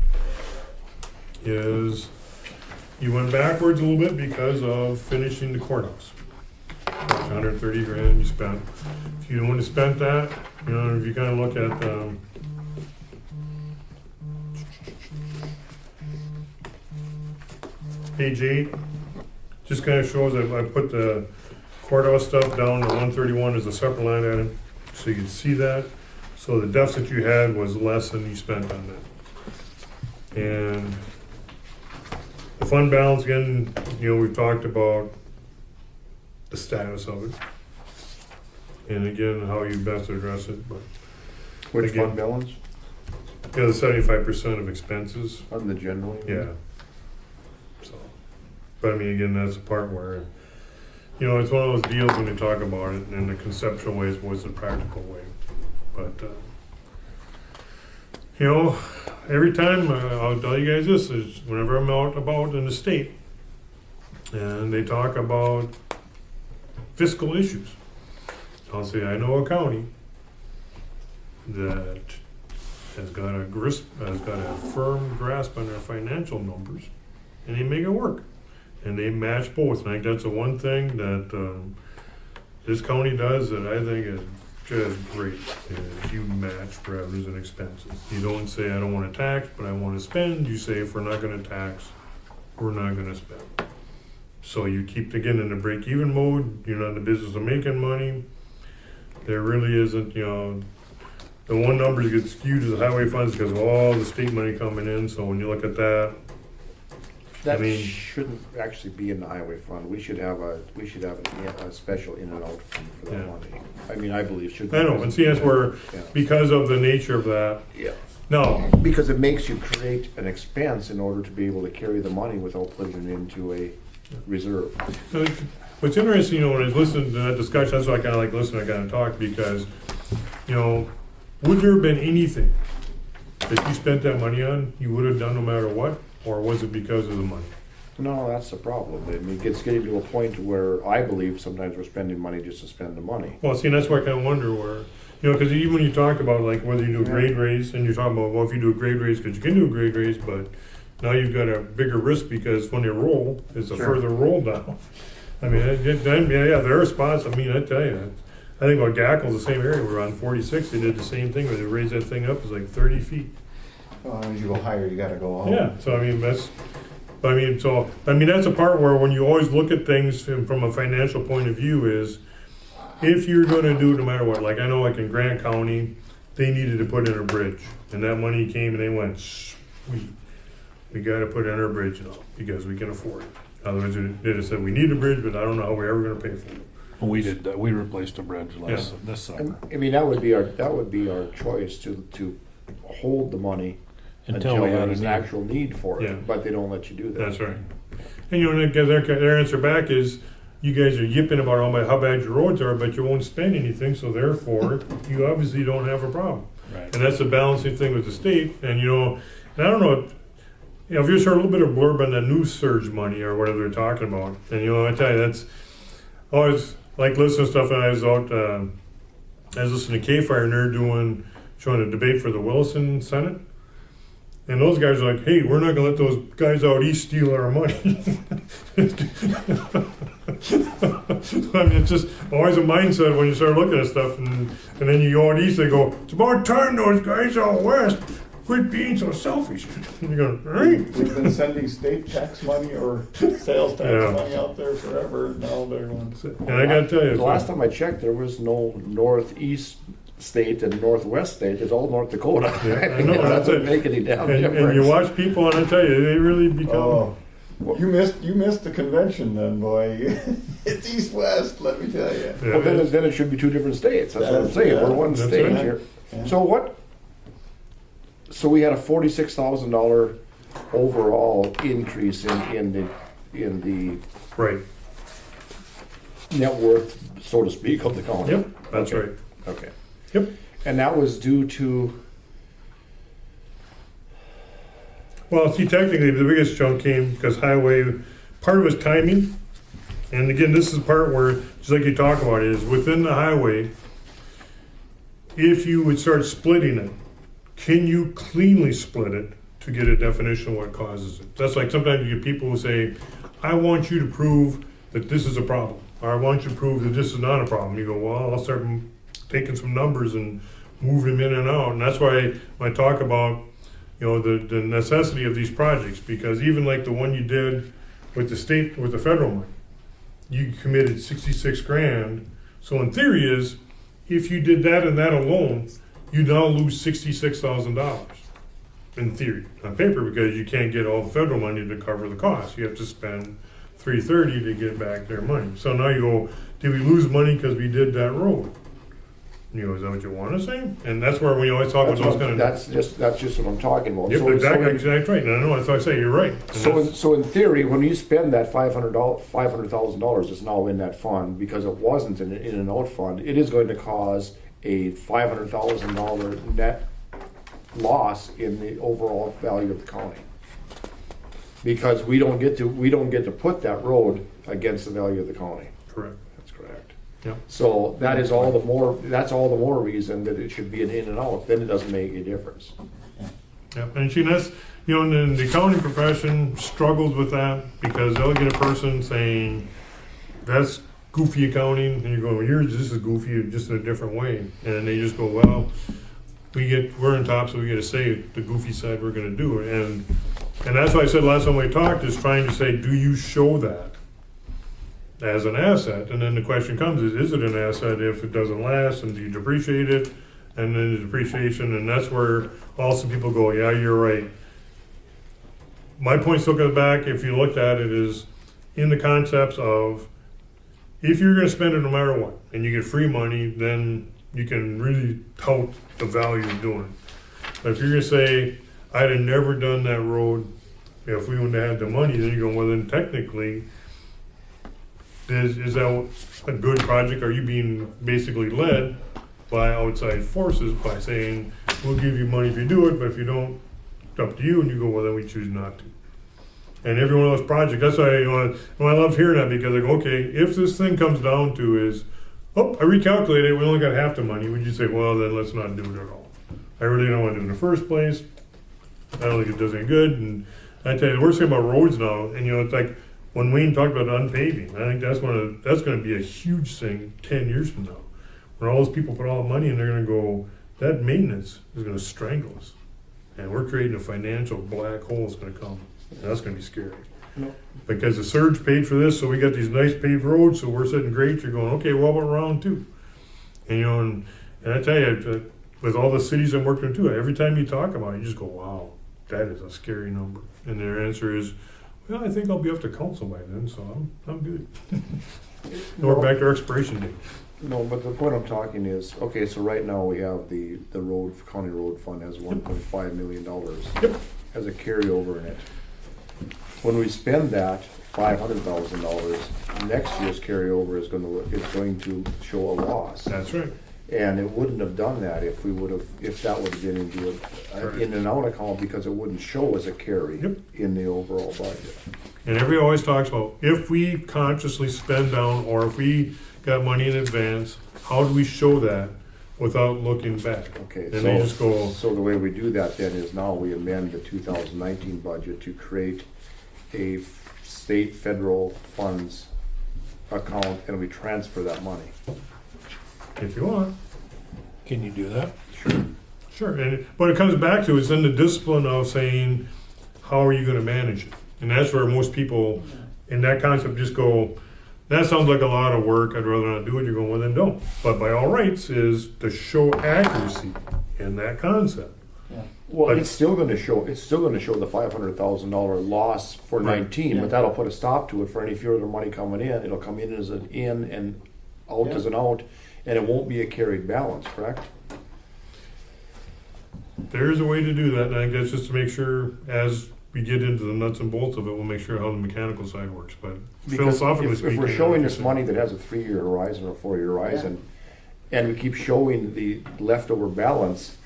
is you went backwards a little bit because of finishing the courthouse. 130 grand you spent. If you don't want to spend that, you know, if you kind of look at page 8, just kind of shows that I put the courthouse stuff down to 131 as a separate line item, so you can see that. So the deficit you had was less than you spent on that. And the fund balance, again, you know, we've talked about the status of it. And again, how you best address it, but. Which again, fund balance? Yeah, the 75% of expenses, On the general? yeah. So, but I mean, again, that's the part where, you know, it's one of those deals when you talk about it in the conceptual ways, what's the practical way. But, you know, every time, I'll tell you guys this, is whenever I'm out about in the state, and they talk about fiscal issues, I'll say, I know a county that has got a firm grasp on their financial numbers, and they make it work, and they match both. And I think that's the one thing that this county does that I think is just great. Is you match revenues and expenses. You don't say I don't want to tax, but I want to spend. You say if we're not going to tax, we're not going to spend. So you keep again in the break-even mode. You're not in the business of making money. There really isn't, you know. The one number that gets skewed is the highway funds because of all the state money coming in. So when you look at that, That I mean- shouldn't actually be in the highway fund. We should have a special in and out fund for that Yeah. money. I mean, I believe should. I know, and see, that's where, Yeah. because of the nature of that, Yeah. no, Because it makes you create an expense in order to be able to carry the money without putting it into a reserve. what's interesting, you know, when I was listening to that discussion, that's why I kind of like listening, I kind of talk, because, you know, would there have been anything that you spent that money on, you would have done no matter what, or was it because of the money? No, that's the problem. I mean, it's getting to a point where I believe sometimes we're spending money just to spend the money. Well, see, and that's why I kind of wonder where, you know, because even when you talk about like whether you do a grade raise, and you're talking about, well, if you do a grade raise, because you can do a grade raise, but now you've got a bigger risk because when you roll, it's a Sure. further roll down. I mean, yeah, their response, I mean, I tell you, I think about Gackel's the same area, we're on 46, they did the same thing, where they raised that thing up, it's like 30 feet. Well, as you go higher, you gotta go out. Yeah, so I mean, that's a part where when you always look at things from a financial point of view is, if you're gonna do it no matter what, like I know like in Grant County, they needed to put in a bridge, and that money came and they went, sweet, we gotta put in our bridge now, because we can afford it. Otherwise, they just said, we need a bridge, but I don't know how we're ever gonna pay for it. We did, we replaced a bridge this summer. I mean, that would be our choice to hold the money until we had a there's an need. actual need for it, Yeah. but they don't let you do that. That's right. And you know, their answer back is, you guys are yipping about how bad your roads are, but you won't spend anything, so therefore, you obviously don't have a problem. Right. And that's the balancing thing with the state, and you know, and I don't know, you know, if you just heard a little bit of blurb on the new surge money or whatever they're talking about, and you know, I tell you, that's always like listening to stuff, and I was out, I was listening to K-Fire, and they're showing a debate for the Wilson Senate. And those guys are like, hey, we're not gonna let those guys out east steal our money. I mean, it's just always a mindset when you start looking at stuff, and then you go out east, they go, it's about time those guys out west quit being so selfish. And you're going, right? We've been sending state tax money or sales tax Yeah. money out there forever, now they're going. And I gotta tell you, The last time I checked, there was no northeast state and northwest state. It's all North Dakota. Yeah, I know, It that's doesn't it. make any damn and difference. you watch people, and I tell you, they really become. Oh, you missed the convention then, boy. It's east-west, let me tell you. Yeah, Well, it's- then it should be two different states. That's what I'm That's- saying. yeah, We're one that's state right. here. Yeah. So what? So we had a $46,000 overall increase in the right. net worth, so to speak, of the county. Yep, that's Okay. right. Okay. Yep. And that was due to, Well, see, technically, the biggest chunk came because highway, part of it was timing. And again, this is the part where, just like you talk about, is within the highway, if you would start splitting it, can you cleanly split it to get a definition of what causes it? That's like sometimes you get people who say, I want you to prove that this is a problem, or I want you to prove that this is not a problem. You go, well, I'll start taking some numbers and move them in and out. And that's why when I talk about, you know, the necessity of these projects, because even like the one you did with the state, with the federal money, you committed 66 grand. So in theory is, if you did that and that alone, you now lose $66,000 in theory, on paper, because you can't get all the federal money to cover the cost. You have to spend $330 to get back their money. So now you go, did we lose money because we did that road? You know, is that what you want to say? And that's where we always talk about those kind of. that's just what I'm talking about. Yep, So- exactly, so- exactly right. And I know, that's why I say you're right. And So in theory, when you spend that $500,000 that's now in that fund, because it wasn't in an out fund, it is going to cause a $500,000 net loss in the overall value of the county. Because we don't get to put that road against the value of the county. correct. That's correct. Yep. So that's all the more reason that it should be an in and out, then it doesn't make a difference. Yep, and see, that's, you know, and then the accounting profession struggles with that because they'll get a person saying, that's goofy accounting, and you go, well, yours, this is goofy, just in a different way. And they just go, well, we're on top, so we get to say the goofy side we're gonna do. And that's why I said last time we talked, is trying to say, do you show that as an asset? And then the question comes is it an asset if it doesn't last, and do you depreciate it? And then the depreciation, and that's where also people go, yeah, you're right. My point still goes back, if you looked at it, is in the concepts of, if you're gonna spend it no matter what, and you get free money, then you can really tout the value of doing it. But if you're gonna say, I'd have never done that road if we wouldn't have had the money, then you go, well, then technically, is that a good project? Are you being basically led by outside forces by saying, we'll give you money if you do it, but if you don't, it's up to you, and you go, well, then we choose not to. And every one of those projects, that's why, you know, I love hearing that, because I go, okay, if this thing comes down to is, oh, I recalculated, we only got half the money, would you say, well, then let's not do it at all? I really don't want to do it in the first place. I don't think it does any good. And I tell you, the worst thing about roads now, and you know, it's like when Wayne talked about unpaving, I think that's going to be a huge thing 10 years from now. When all those people put all the money in, they're going to go, that maintenance is going to strangle us. And we're creating a financial black hole that's going to come. And that's going to be scary. Nope. Because the surge paid for this, so we got these nice paved roads, so we're sitting great. You're going, okay, well, about round two? And you know, and I tell you, with all the cities I'm working too, every time you talk about it, you just go, wow, that is a scary number. And their answer is, well, I think I'll be up to council by then, so I'm good. And we're back to our expiration date. No, but the point I'm talking is, okay, so right now we have the county road fund has $1.5 million Yep. as a carryover in it. When we spend that $500,000, next year's carryover is going to show a loss. That's right. And it wouldn't have done that if that would have been into an in and out account, because it wouldn't show as a carry Yep. in the overall budget. And everybody always talks about, if we consciously spend down, or if we got money in advance, how do we show that without looking back? Okay, And they just go, so the way we do that then is now we amend the 2019 budget to create a state federal funds account, and we transfer that money. if you want. Can you do that? Sure. Sure, but it comes back to, it's in the discipline of saying, how are you gonna manage it? And that's where most people in that concept just go, that sounds like a lot of work, I'd rather not do it. You're going, well then don't. But by all rights is to show accuracy in that concept. Well, But- it's still gonna show the $500,000 loss for Right. 19, Yeah. but that'll put a stop to it for any further money coming in. It'll come in as an in and out as an out, and it won't be a carried balance, correct? There's a way to do that, and I think that's just to make sure, as we get into the nuts and bolts of it, we'll make sure how the mechanical side works, but Because philosophically if speaking. we're showing like this you money said, that has a 3-year horizon or 4-year horizon, and we keep showing the leftover balance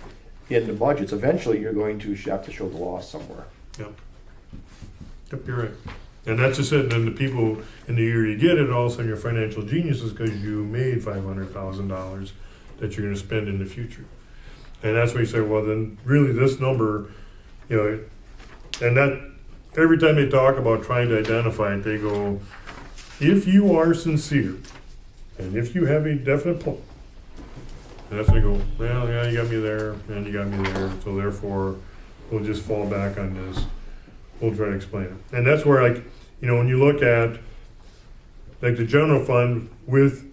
in the budgets, eventually you're going to have to show the loss somewhere. Yep, you're right. And that's just it, and then the people, in the year you get it, all of a sudden you're financial geniuses because you made $500,000 that you're gonna spend in the future. And that's when you say, well, then really this number, you know, and that, every time they talk about trying to identify it, they go, if you are sincere, and if you have a definite plan, and that's when they go, well, yeah, you got me there, and you got me there, so therefore, we'll just fall back on this. We'll try to explain it. And that's where, like, you know, when you look at, like, the general fund with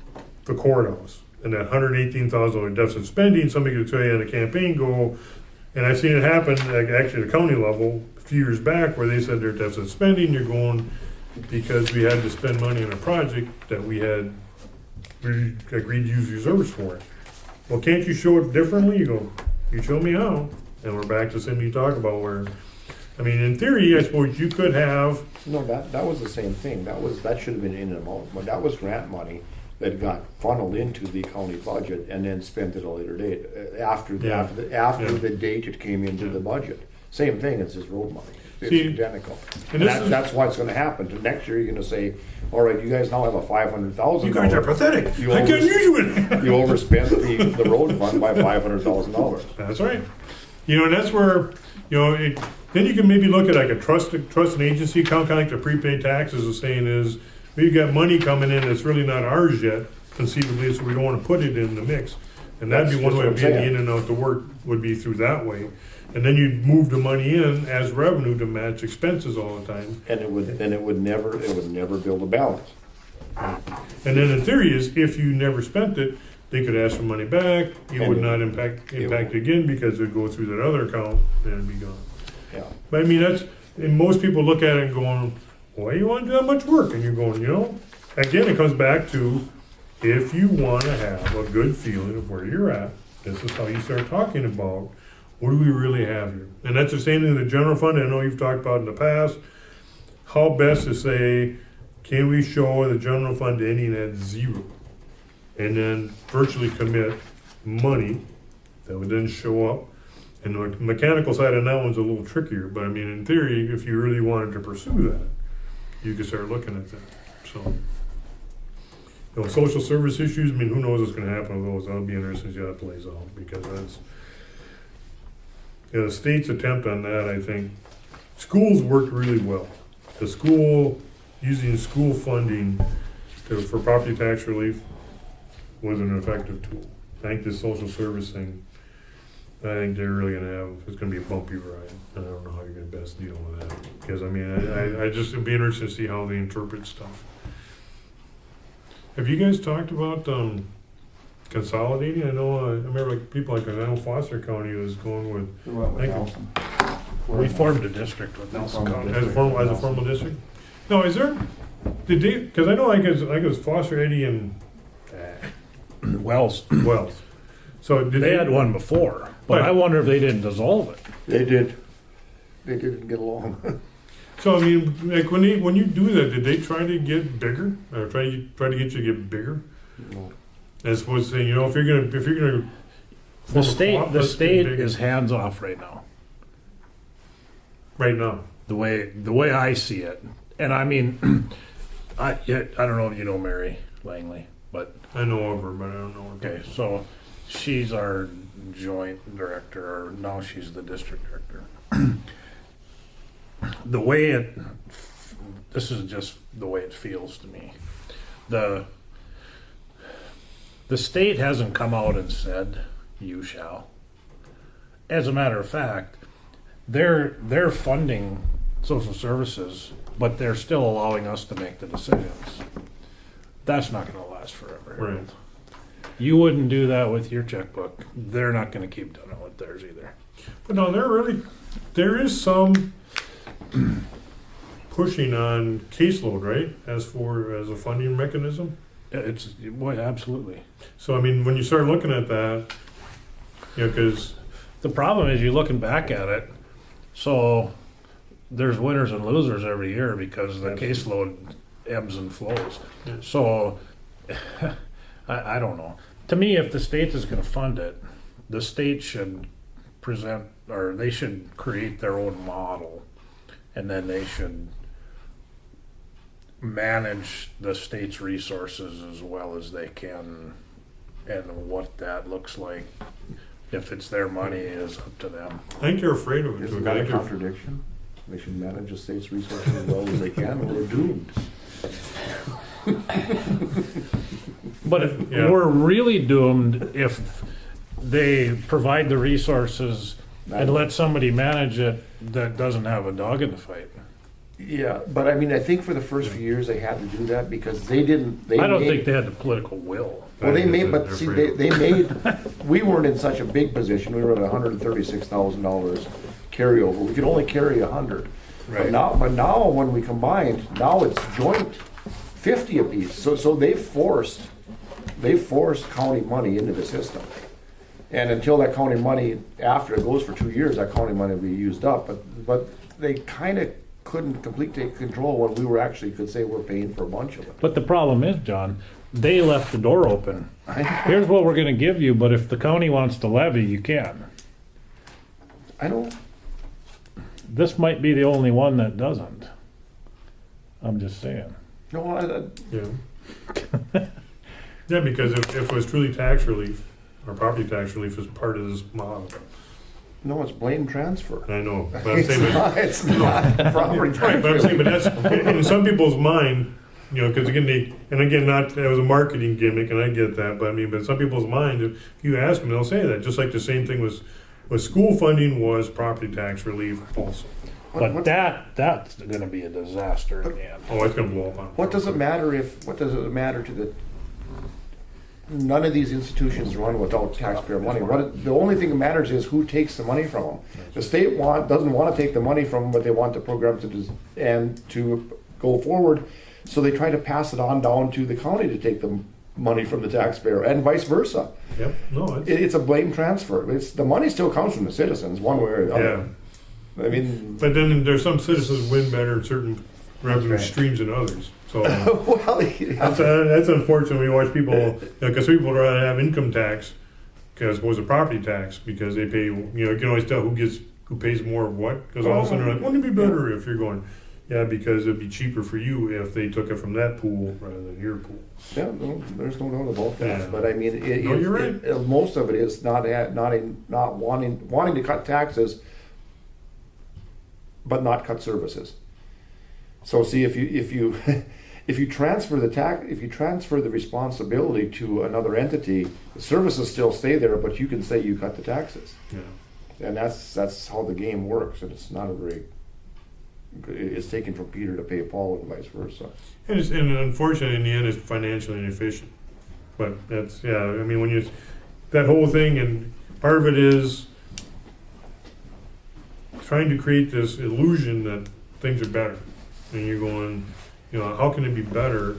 the courthouse, and that $118,000 deficit spending, somebody could say on a campaign goal, and I've seen it happen, like, actually at the county level, a few years back, where they said their deficit spending, you're going, because we had to spend money on a project that we agreed to use reserves for it. Well, can't you show it differently? You go, you show me how, and we're back to something you talk about where, I mean, in theory, I suppose you could have, No, that was the same thing. That should have been in and out, but that was grant money that got funneled into the county budget and then spent at a later date, after Yeah. the date it came into the budget. Same thing, it's just road money. It's See, identical. and And this is- that's why it's gonna happen. Next year, you're gonna say, all right, you guys now have a $500,000. you guys are pathetic. You I can't over- use you in. You overspent the road fund by $500,000. That's right. You know, and that's where, you know, then you can maybe look at like a trust and agency account, kind of like the prepaid taxes is saying is, we've got money coming in that's really not ours yet, conceivably, so we don't want to put it in the mix. And that'd be That's one just way what of I'm getting saying. in and out to work, would be through that way. And then you'd move the money in as revenue to match expenses all the time. And it would never build a balance. And then in theory is, if you never spent it, they could ask for money back. It would not impact again because it'd go through that other account and it'd be gone. Yeah. But I mean, and most people look at it and going, why you want to do that much work? And you're going, you know, again, it comes back to, if you want to have a good feeling of where you're at, this is how you start talking about, what do we really have here? And that's the same thing in the general fund, I know you've talked about in the past, how best to say, can we show the general fund ending at zero? And then virtually commit money that would then show up. And the mechanical side on that one's a little trickier, but I mean, in theory, if you really wanted to pursue that, you could start looking at that, so. You know, social service issues, I mean, who knows what's gonna happen with those, that'll be interesting to see how that plays out, because that's, you know, the state's attempt on that, I think, schools worked really well. The school, using school funding for property tax relief was an effective tool. I think this social service thing, I think they're really gonna have, it's gonna be a bumpy ride. I don't know how you're gonna best deal with that, because I mean, I just, it'd be interesting to see how they interpret stuff. Have you guys talked about, consolidating? I know, I remember like people like, I know Foster County was going with, We went with Thank you. Nelson. We formed a district with Nelson Formed a County. as a formal district? No, is there, did they, because I know like it was Foster, Eddie, and Wells, Wells. So did they had one before, but I wonder if they didn't dissolve it. They did. They didn't get along. So I mean, like when you do that, did they try to get bigger, or try to get you to get bigger? No. As opposed to saying, you know, if you're gonna The form a co-op, state let's get bigger. is hands off right now. Right now. The way I see it, and I mean, I don't know if you know Mary Langley, but I know of her, but I don't know her. okay, so she's our joint director, or now she's the district director. The way this is just the way it feels to me. The state hasn't come out and said, you shall. as a matter of fact, they're funding social services, but they're still allowing us to make the decisions. That's not gonna last forever. Right. You wouldn't do that with your checkbook. They're not gonna keep doing it with theirs either. But no, there is some pushing on caseload, right? As a funding mechanism. It's, boy, absolutely. So I mean, when you start looking at that, you know, because The problem is you're looking back at it, so there's winners and losers every year because the caseload ebbs and flows. Yeah. So, I don't know. To me, if the state is gonna fund it, the state should present, or they should create their own model, and then they should manage the state's resources as well as they can, and what that looks like. If it's their money, is up to them. I think they're afraid of it. Isn't that a contradiction? They should manage the state's resources as well as they can, or they're doomed. But if Yeah. we're really doomed if they provide the resources and let somebody manage it that doesn't have a dog in the fight. Yeah, but I mean, I think for the first few years they had to do that because they didn't. I don't think they had the political will. Well, they I think made, they're but see, afraid they made. We weren't in such a big position. We were at $136,000 carryover. We could only carry 100. Right. But now when we combined, now it's joint 50 apiece. So they forced county money into the system. And until that county money, after it goes for 2 years, that county money will be used up. But they kind of couldn't completely take control when we were actually could say we're paying for a bunch of it. But the problem is, John, they left the door open. Here's what we're gonna give you, but if the county wants to levy, you can. I don't. This might be the only one that doesn't. I'm just saying. No, Yeah. Yeah, because if it was truly tax relief, or property tax relief is part of this model. no, it's blame transfer. I know, but I'm saying, It's not property right, tax. but I'm saying, but that's, in some people's mind, you know, because again, not, that was a marketing gimmick, and I get that, but I mean, but in some people's mind, if you ask them, they'll say that, just like the same thing was school funding was property tax relief also. But that's gonna be a disaster in the end. Oh, it's gonna blow up on. What does it matter to the, none of these institutions run without taxpayer money. The only thing that matters is who takes the money from them. The state doesn't want to take the money from them, but they want the program to go forward. So they try to pass it on down to the county to take the money from the taxpayer and vice versa. Yep, no, It's a blame transfer. The money still comes from the citizens one way or the other. yeah. I mean, But then there's some citizens win better in certain revenue right. streams than others. So well, that's unfortunate when you watch people, because people rather have income tax as opposed to property tax because they pay, you know, you can always tell who pays more of what, because all of a sudden they're like, wouldn't it be better if you're going, yeah, because it'd be cheaper for you if they took it from that pool rather than your pool. yeah, no, there's no doubt about that. Yeah. But I mean, No, you're right. most of it is not wanting to cut taxes, but not cut services. So see, if you if you transfer the responsibility to another entity, the services still stay there, but you can say you cut the taxes, Yeah. and that's how the game works. And it's not a very. It's taken from Peter to pay Paul, and vice versa. And unfortunately, in the end, it's financially inefficient. But that's, yeah, I mean, when that whole thing, and part of it is trying to create this illusion that things are better. And you're going, you know, how can it be better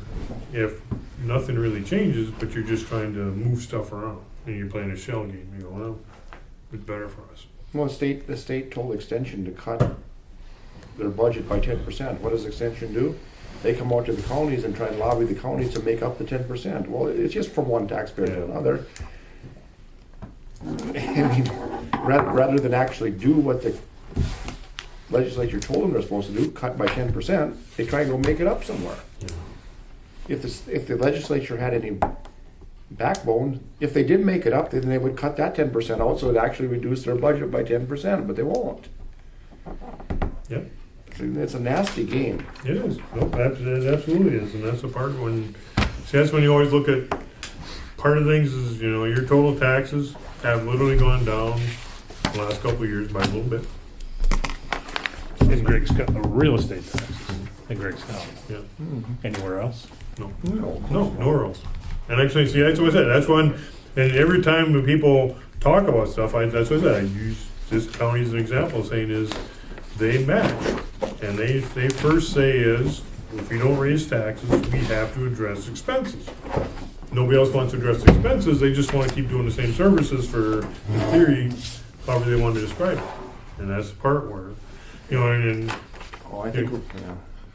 if nothing really changes, but you're just trying to move stuff around and you're playing a shell game? You go, well, it's better for us. Well, the state told Extension to cut their budget by 10%. What does Extension do? They come out to the counties and try to lobby the counties to make up the 10%. Well, it's just from one taxpayer to another. I mean, rather than actually do what the legislature told them they're supposed to do, cut by 10%, they try and go make it up somewhere. If the legislature had any backbone, if they did make it up, then they would cut that 10% out, so it actually reduced their budget by 10%, but they won't. Yep. It's a nasty game. It is. Nope, it absolutely is. And that's the part that's when you always look at, part of things is, you know, your total taxes have literally gone down the last couple of years by a little bit. In Griggs, real estate taxes in Griggs County. Yeah. Anywhere else? No, nowhere else. And actually, see, that's what I said. That's when, and every time when people talk about stuff, that's what I said. I use this county as an example, saying is they match, and they first say is if you don't raise taxes, we have to address expenses. Nobody else wants to address expenses. They just want to keep doing the same services for, in theory, however they want to describe it. And that's the part where, you know, and Oh, I think,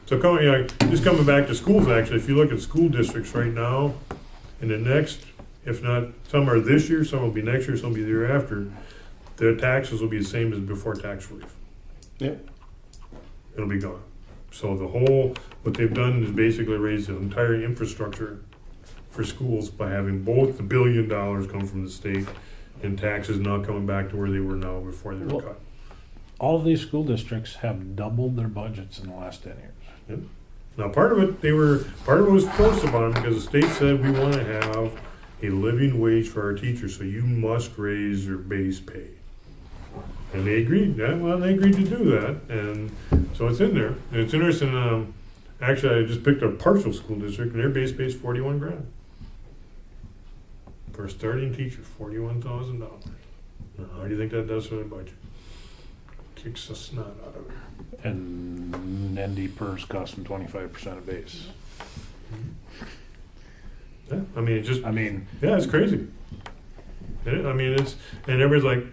so coming, just coming back to schools, actually, if you look at school districts right now, in the next, if not, some are this year, some will be next year, some will be the year after, their taxes will be the same as before tax relief. Yep. It'll be gone. So the whole, what they've done is basically raise the entire infrastructure for schools by having both the $1 billion come from the state and taxes not coming back to where they were now before they were Well, cut. All of these school districts have doubled their budgets in the last 10 years. Yep. Now, part of it was forced upon them because the state said we want to have a living wage for our teachers, so you must raise your base pay. And they agreed. Yeah, well, they agreed to do that, and so it's in there. And it's interesting. Actually, I just picked a partial school district, and their base pay is $41,000 for a starting teacher. $41,000. Now, how do you think that does for the budget? Kicks the snot out of it. And ND PERS costing 25% of base. Yeah, I mean, it's just. I mean, Yeah, it's crazy. I mean, it's, and everybody's like,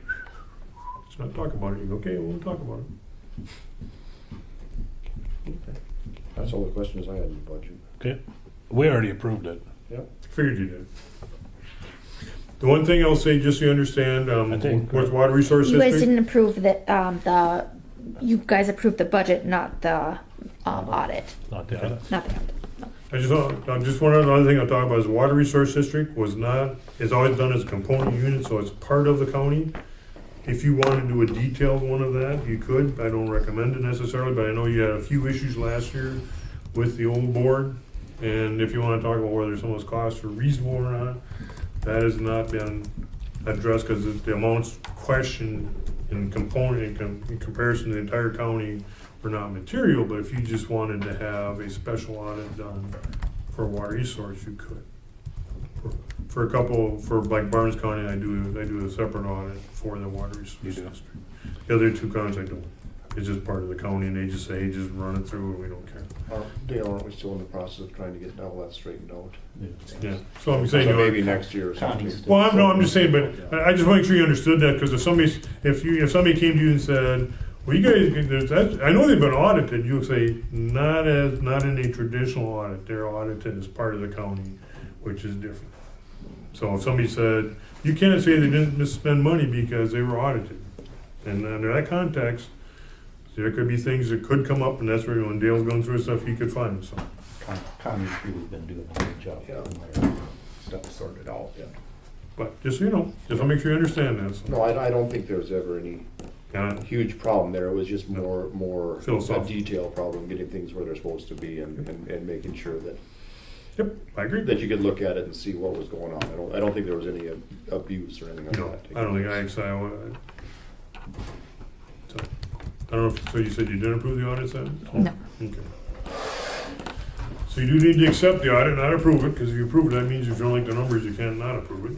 let's not talk about it. You go, okay, we'll talk about it. that's all the questions I had in the budget. okay, we already approved it. Figured you did. The one thing I'll say, just so you understand, I think- with water resource You guys district, didn't approve you guys approved the budget, not the audit. Not the audit. Not the audit. one other thing I'll talk about is water resource district is always done as a component unit, so it's part of the county. If you want to do a detailed one of that, you could. I don't recommend it necessarily, but I know you had a few issues last year with the old board. And if you want to talk about whether some of those costs are reasonable or not, that has not been addressed because the amounts questioned in comparison to the entire county were not material. But if you just wanted to have a special audit done for water resource, you could. For like Barnes County, I do a separate audit for the water resource You do. district. The other two counties I don't. It's just part of the county, and they just say, hey, just run it through, and we don't care. Dale, aren't we still in the process of trying to get all that straightened out? Yeah. So I'm saying, So maybe next year or something. well, I'm just saying, but I just want to make sure you understood that, because if somebody came to you and said, well, you guys, I know they've been audited, you'll say, not in a traditional audit, they're audited as part of the county, which is different. So if somebody said, you can't say they didn't misspend money because they were audited. And under that context, there could be things that could come up, and that's where when Dale's going through stuff, he could find, so. County's really been doing a good job Yeah. getting their stuff sorted out. But just so you know, just to make sure you understand that. So. No, I don't think there was ever any Yeah. huge problem there. It was just more a Philosophical. detail problem, getting things where they're supposed to be and making sure that Yep, I agree. you could look at it and see what was going on. I don't think there was any abuse or anything like No, that. I don't think so, I don't know so you said you didn't approve the audit then? No. Okay. So you do need to accept the audit, not approve it, because if you approve it, that means if you don't like the numbers, you can't not approve it.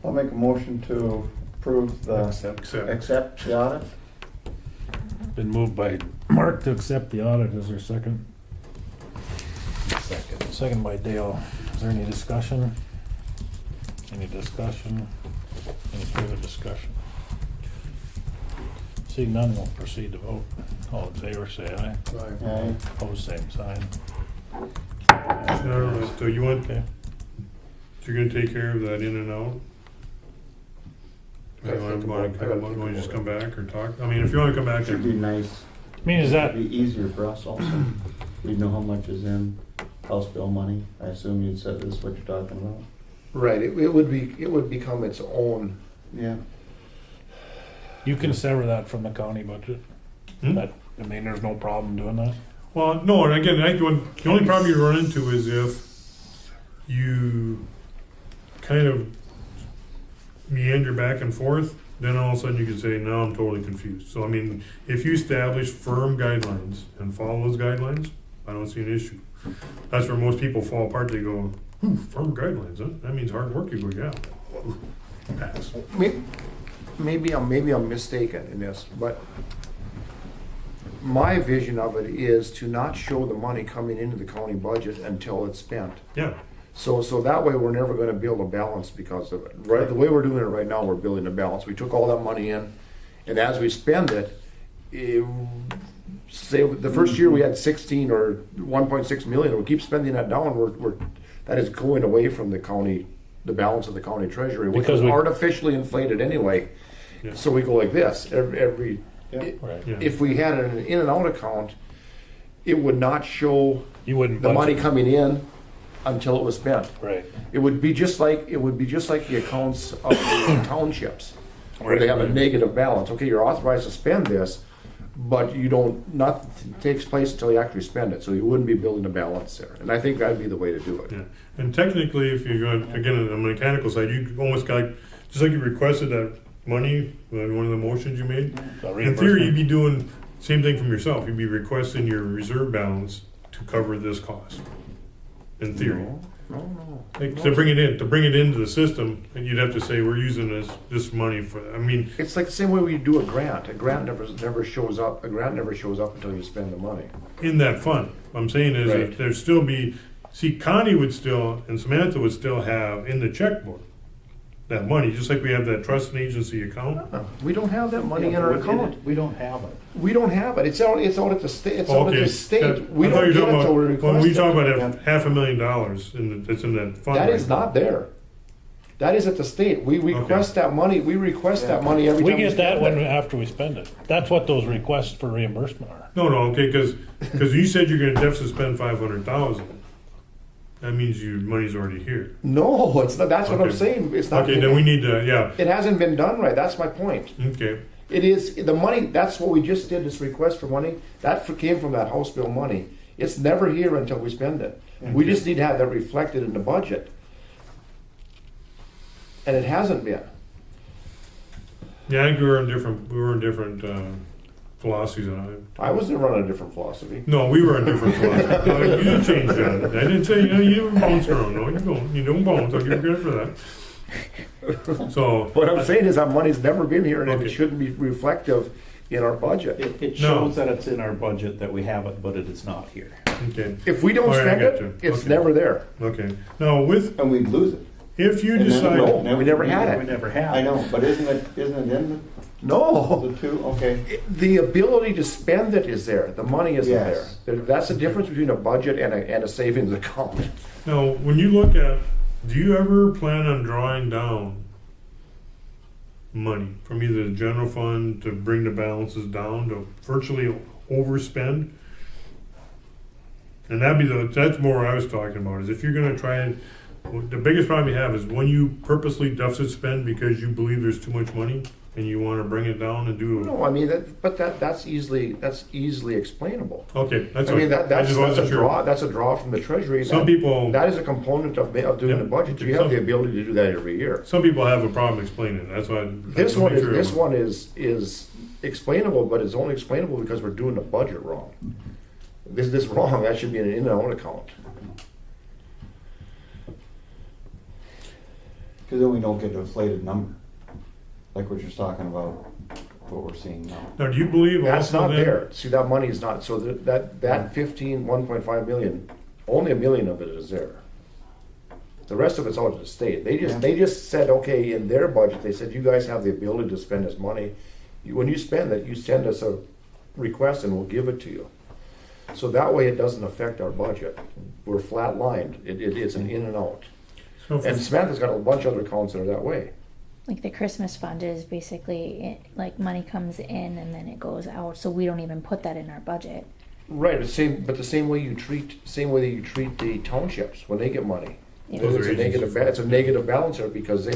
I'll make a motion to approve Accept. accept the audit. Been moved by Mark to accept the audit. Is there a second? Second. Second by Dale. Is there any discussion? Any discussion? Any further discussion? Seeing none, we'll proceed to vote. All in favor, say aye. Aye. Opposed, same sign. All right, so you want, Okay. so you're gonna take care of that in and out? I gotta think about it. I gotta think Want to just come about back or talk? I mean, if you wanna come back Should be and, nice. I mean, is that, It'd be easier for us also. We know how much is in house bill money. I assume you'd said this is what you're talking about. Right, it would become its own. Yeah. you can sever that from the county budget? Hmm? That, I mean, there's no problem doing that? well, no, and again, the only problem you run into is if you kind of meander back and forth, then all of a sudden you could say, now I'm totally confused. So I mean, if you establish firm guidelines and follow those guidelines, I don't see an issue. That's where most people fall apart. They go, firm guidelines, huh? That means hard work. You go, yeah. Pass. Maybe I'm mistaken in this, but my vision of it is to not show the money coming into the county budget until it's spent. Yeah. So that way we're never gonna build a balance because of it. Right, the way we're doing it right now, we're building a balance. We took all that money in, and as we spend it, say the first year we had 16 or 1.6 million, we keep spending that down, that is going away from the county, the balance of the county treasury, which Because was we- artificially inflated anyway. Yeah. So we go like this, every Right. Yeah. if we had an in and out account, it would not show You wouldn't the money budget. coming in until it was spent. Right. It would be just like the accounts of the townships, where they have a negative balance. Okay, you're authorized to spend this, but nothing takes place until you actually spend it. So you wouldn't be building a balance there. And I think that'd be the way to do it. Yeah. And technically, if you're going, again, on the mechanical side, you almost got, just like you requested that money, one of the motions you made, So in theory, you'd reimbursement. be doing same thing from yourself. You'd be requesting your reserve balance to cover this cost. In theory, No. like, to bring it into the system, and you'd have to say we're using this money for. I mean, It's like the same way we do a grant. A grant never shows up. A grant never shows up until you spend the money. in that fund, what I'm saying is Right. that there'd still be. See, Connie would still and Samantha would still have in the checkbook that money, just like we have that trust and agency account. We don't have that money in our account. We don't have it. We don't have it. It's out at the state. It's out at Okay. the state. Yeah. We I thought don't you get were it talking until we about when request we it. talk about $500,000 that's in that fund. That right is now. not there. That is at the state. We request that money. We request that Yeah. money every We time. get that spend when it. after we spend it. That's what those requests for reimbursement are. No, okay, because you said you're going to deficit spend 500,000. That means your money's already here. No, it's not. That's what I'm Okay. saying. It's not. Okay, then we need to, yeah, It hasn't been done right. That's my point. okay. It is the money. That's what we just did. This request for money came from that House bill money. It's never here until we spend it. We just need to have that reflected in the budget, and it hasn't been. Yeah, I think we were in different philosophies on it. I wasn't running a different philosophy. No, we were in different philosophies. You didn't change that. I didn't say, you were bones around. No, you don't bones. I'll give you credit for that. So, What I'm saying is, our money's never been here, and Okay. it shouldn't be reflective in our budget. It No. shows that it's in our budget that we have it, but it is not here. okay, If we don't All right, I spend got it, you. it's Okay. never there. okay. Now, And we'd lose it. if you And then decide, No, we never had We it. never had. I know, but isn't it in No. the two? Okay. The ability to spend it is there. The money isn't Yes. there. That's the difference between a budget and a savings account. now, when you look at, do you ever plan on drawing down money from either the general fund to bring the balances down to virtually overspend? And that's more what I was talking about, is if you're gonna try and, the biggest problem you have is when you purposely deficit spend because you believe there's too much money and you wanna bring it down and do, No, I mean, that's easily explainable. okay, that's I mean, what, I that's just wasn't a draw. sure. That's a draw from the treasury. Some people, That is a component of doing Yeah. the budget. You Some- have the ability to do that every year. some people have a problem explaining it, that's why. This one is explainable, but it's only explainable because we're doing the budget wrong. This wrong. That should be an in and out account. Because then we don't get an inflated number, like we're just talking about, what we're seeing now. Now, do you believe That's also not then- there. See, that money is not. So that 1.5 million, only $1 million of it is there. The rest of it's out of the state. They just said, okay, in their budget, they said, you guys have the ability to spend this money. When you spend it, you send us a request and we'll give it to you. So that way it doesn't affect our budget. We're flat lined. It's an in and out. So And Samantha's got a bunch of other accounts that are that way. Like the Christmas fund is basically like money comes in and then it goes out, so we don't even put that in our budget. Right, but the same way you treat the townships when they get money. Yeah. Those It's are a negative, agencies. it's a negative balance there because they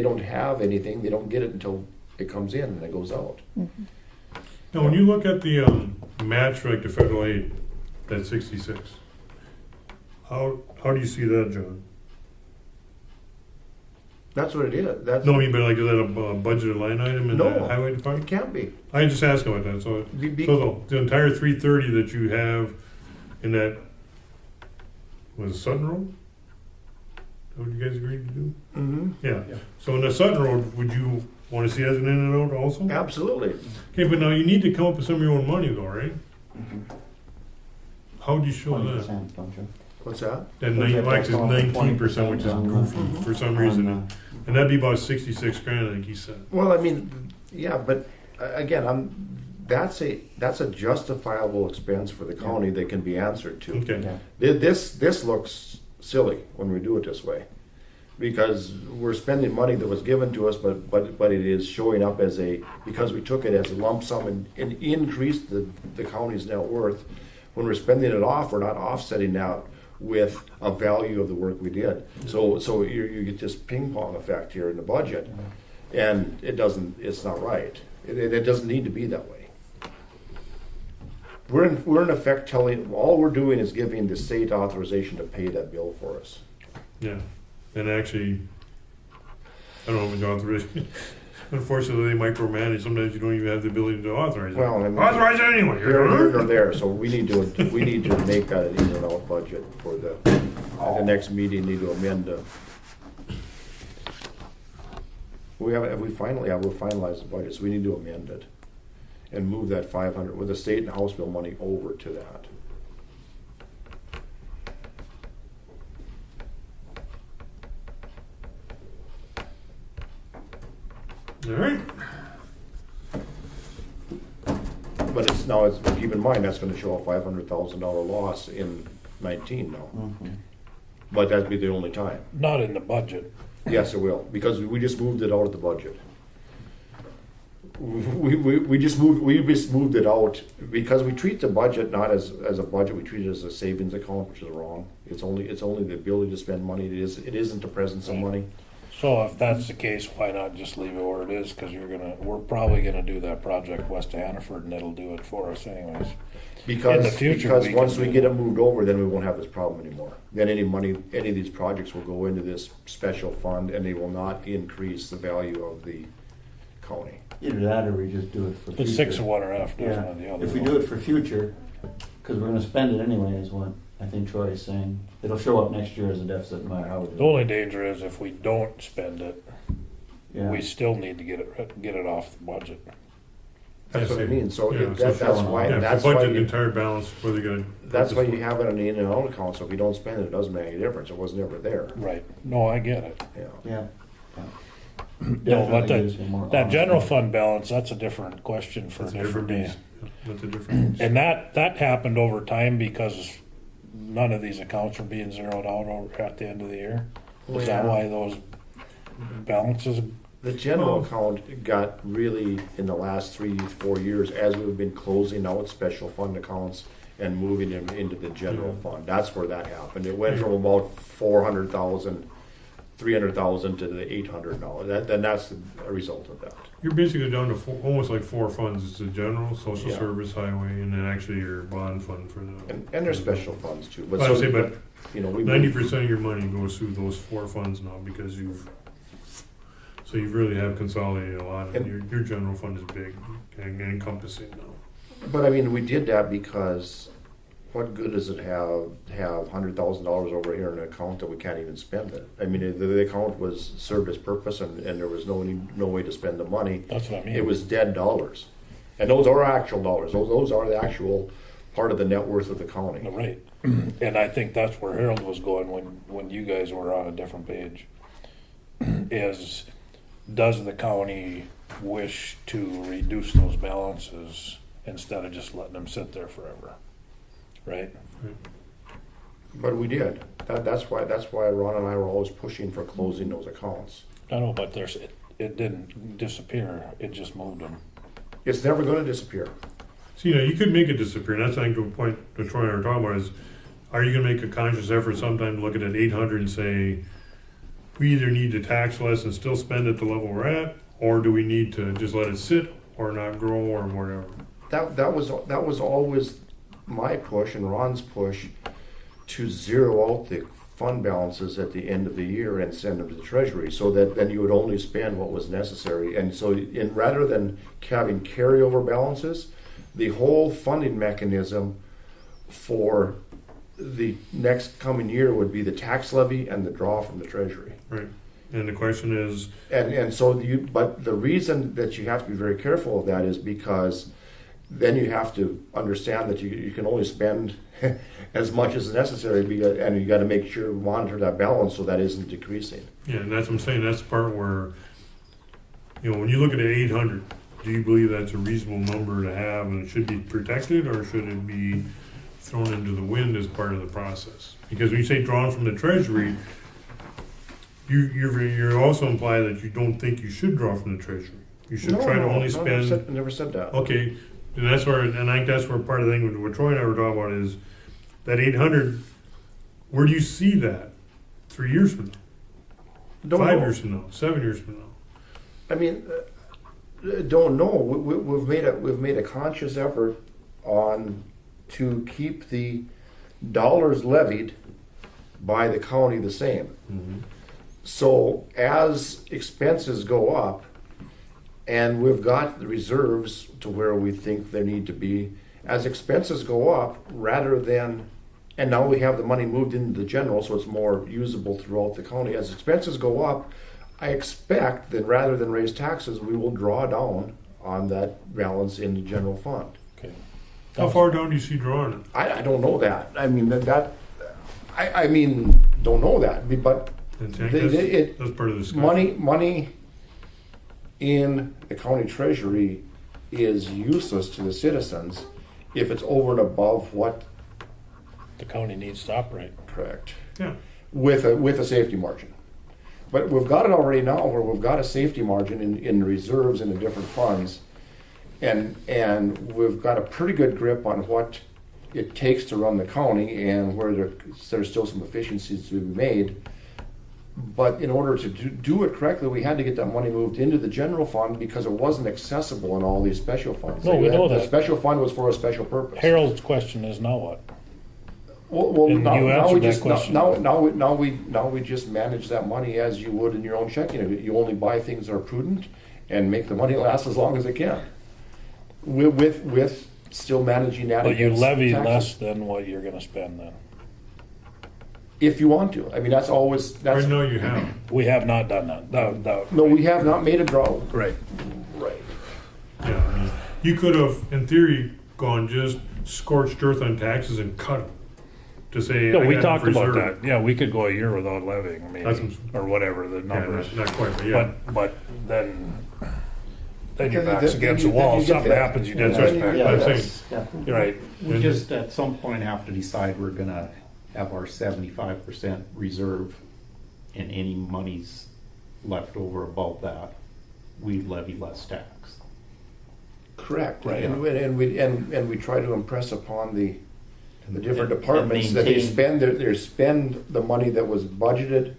don't have anything. They don't get it until it comes in and it goes out. Mhm. Now, when you look at the match for like the federal aid, that 66, how do you see that, John? That's what it is. That's, No, I mean, but like, is that a budgeted line item in the No. highway it department? can't be. I just asked about that, so, Be- so the entire 330 that you have in that, was it Sutton Road? Is that what you guys agreed to do? Mm-hmm. Yeah. Yeah. So in the Sutton Road, would you want to see as an in and out also? Absolutely. Okay, but now you need to come up with some of your own money though, right? How would you show that? 20%, don't you? What's that? Then Don't you have to Mike's is call 19%, which is 20% goofy for some reason, on, and that'd be about 66 grand, I think he said. Well, I mean, yeah, but again, that's a justifiable expense for the county that can be answered to. Okay. yeah. This looks silly when we do it this way, because we're spending money that was given to us, but it is showing up as because we took it as a lump sum and increased the county's net worth. When we're spending it off, we're not offsetting that with a value of the work we did. So you get this ping pong effect here in the budget, and it's not right. It doesn't need to be that way. We're in effect all we're doing is giving the state authorization to pay that bill for us. Yeah, and actually, I don't know if it's authorized. Unfortunately, they micromanage. Sometimes you don't even have the ability to authorize it. Well, I mean, Authorize it anyway. Here or there, so we need to make that an in and out budget for at the next meeting, need to amend we'll finalize the budget, so we need to amend it and move that 500 with the state and House bill money over to that. All right. But keep in mind, that's gonna show a $500,000 loss in 19 now. Mhm. But that'd be the only time. Not in the budget. Yes, it will, because we just moved it out of the budget. We just moved it out because we treat the budget not as a budget, we treat it as a savings account, which is wrong. It's only the ability to spend money, it isn't the presence of money. So if that's the case, why not just leave it where it is? Because we're probably gonna do that project west of Hannaford, and it'll do it for us anyways. Because In the future, because we once can we do get that. it moved over, then we won't have this problem anymore. Then any of these projects will go into this special fund, and they will not increase the value of the county. Either that or we just do it for future. It's 6 of one or half dozen Yeah, of the other. if we do it for future, because we're gonna spend it anyway, is what I think Troy is saying. It'll show up next year as a deficit no matter how we do it. The only danger is if we don't spend it, Yeah. we still need to get it off the budget. That's what I mean, so Yeah, that's why, Yeah, that's if you why budget the you, entire balance, whether you're gonna. that's why you have it on the in and out account, so if you don't spend it, it doesn't make any difference, it was never there, Right. No, I get it. yeah. Yeah. No, but Definitely gives you more that general honest- fund balance, that's a different question for a That's a different different day. beast. That's a different. And that happened over time because none of these accounts were being zeroed out at the end of the year. Is that why those balances? The general account got really, in the last 3-4 years, as we've been closing out special fund accounts and moving them into the general fund, that's where that happened. It went from about 400,000, 300,000 to the 800 now. That's a result of that. You're basically down to almost like 4 funds. It's the general, social Yeah. service, highway, and then actually your bond fund for the. And there's special funds too. But I say, but you know, we 90% of your money goes through those 4 funds now because you really have consolidated a lot. And your general fund is big and encompassing now. But I mean, we did that because what good does it have $100,000 over here in an account that we can't even spend it? I mean, the account was served its purpose, and there was no way to spend the money. That's what I mean. It was dead dollars, and those are actual dollars. Those are the actual part of the net worth of the county. Right. And I think that's where Harold was going when you guys were on a different page. Is does the county wish to reduce those balances instead of just letting them sit there forever? Right? But we did. That's why Ron and I were always pushing for closing those accounts. I know, but it didn't disappear. It just moved them. It's never going to disappear. So, you could make it disappear. And that's, I think, the point that Troy and I were talking about is, are you going to make a conscious effort sometime to look at that 800 and say, we either need to tax less and still spend at the level we're at, or do we need to just let it sit or not grow or whatever? That was always my push and Ron's push to zero out the fund balances at the end of the year and send them to the treasury, so that then you would only spend what was necessary. And so rather than having carryover balances, the whole funding mechanism for the next coming year would be the tax levy and the draw from the treasury. Right. And the question is, And so but the reason that you have to be very careful of that is because then you have to understand that you can only spend as much as necessary, and you got to make sure, monitor that balance so that isn't decreasing. yeah, and that's what I'm saying, that's the part where, when you look at the 800, do you believe that's a reasonable number to have and it should be protected, or should it be thrown into the wind as part of the process? Because when you say drawn from the treasury, you're also imply that you don't think you should draw from the treasury. You should try to only spend. I never said that. Okay, and I think that's where part of the thing what Troy and I were talking about is that 800. Where do you see that 3 years from now, 5 years from now, 7 years from now? I mean, don't know. We've made a conscious effort to keep the dollars levied by the county the same. Mm-hmm. So as expenses go up, and we've got the reserves to where we think they need to be, as expenses go up, and now we have the money moved into the general, so it's more usable throughout the county. As expenses go up, I expect that rather than raise taxes, we will draw down on that balance in the general fund. Okay. How far down do you see drawing it? I don't know that. I mean, don't know that, but And that's part of the discussion. money in the county treasury is useless to the citizens if it's over and above what. The county needs to operate. Correct. Yeah. With a safety margin. But we've got it already now where we've got a safety margin in reserves in the different funds, and we've got a pretty good grip on what it takes to run the county and where there's still some efficiencies to be made. But in order to do it correctly, we had to get that money moved into the general fund because it wasn't accessible in all these special funds. No, we know The that. special fund was for a special purpose. Harold's question is now what? Well, And now you we answered that just question. now we just manage that money as you would in your own checking. You only buy things that are prudent and make the money last as long as it can. With still managing that. But you against levy taxes. less than what you're gonna spend then. If you want to. I mean, that's Right now you have. We have not done that. no, we have not made a draw. Right. Right. Yeah, I mean, you could have, in theory, gone just scorched earth on taxes and cut them to say. No, I we got talked enough about reserve. that. Yeah, we could go a year without levying, That's- maybe, or whatever the Yeah, number is. not quite, but yeah. But then your Because back's then against you- the wall. then you If get something that. happens, you Yeah, disrespect. that's- Yeah, I'm that's- yeah. You're right. We just at some point have to decide we're gonna have our 75% reserve, and any monies left over above that, we levy less tax. Correct. Right. And we try to impress upon the different And departments that they maintain- spend the money that was budgeted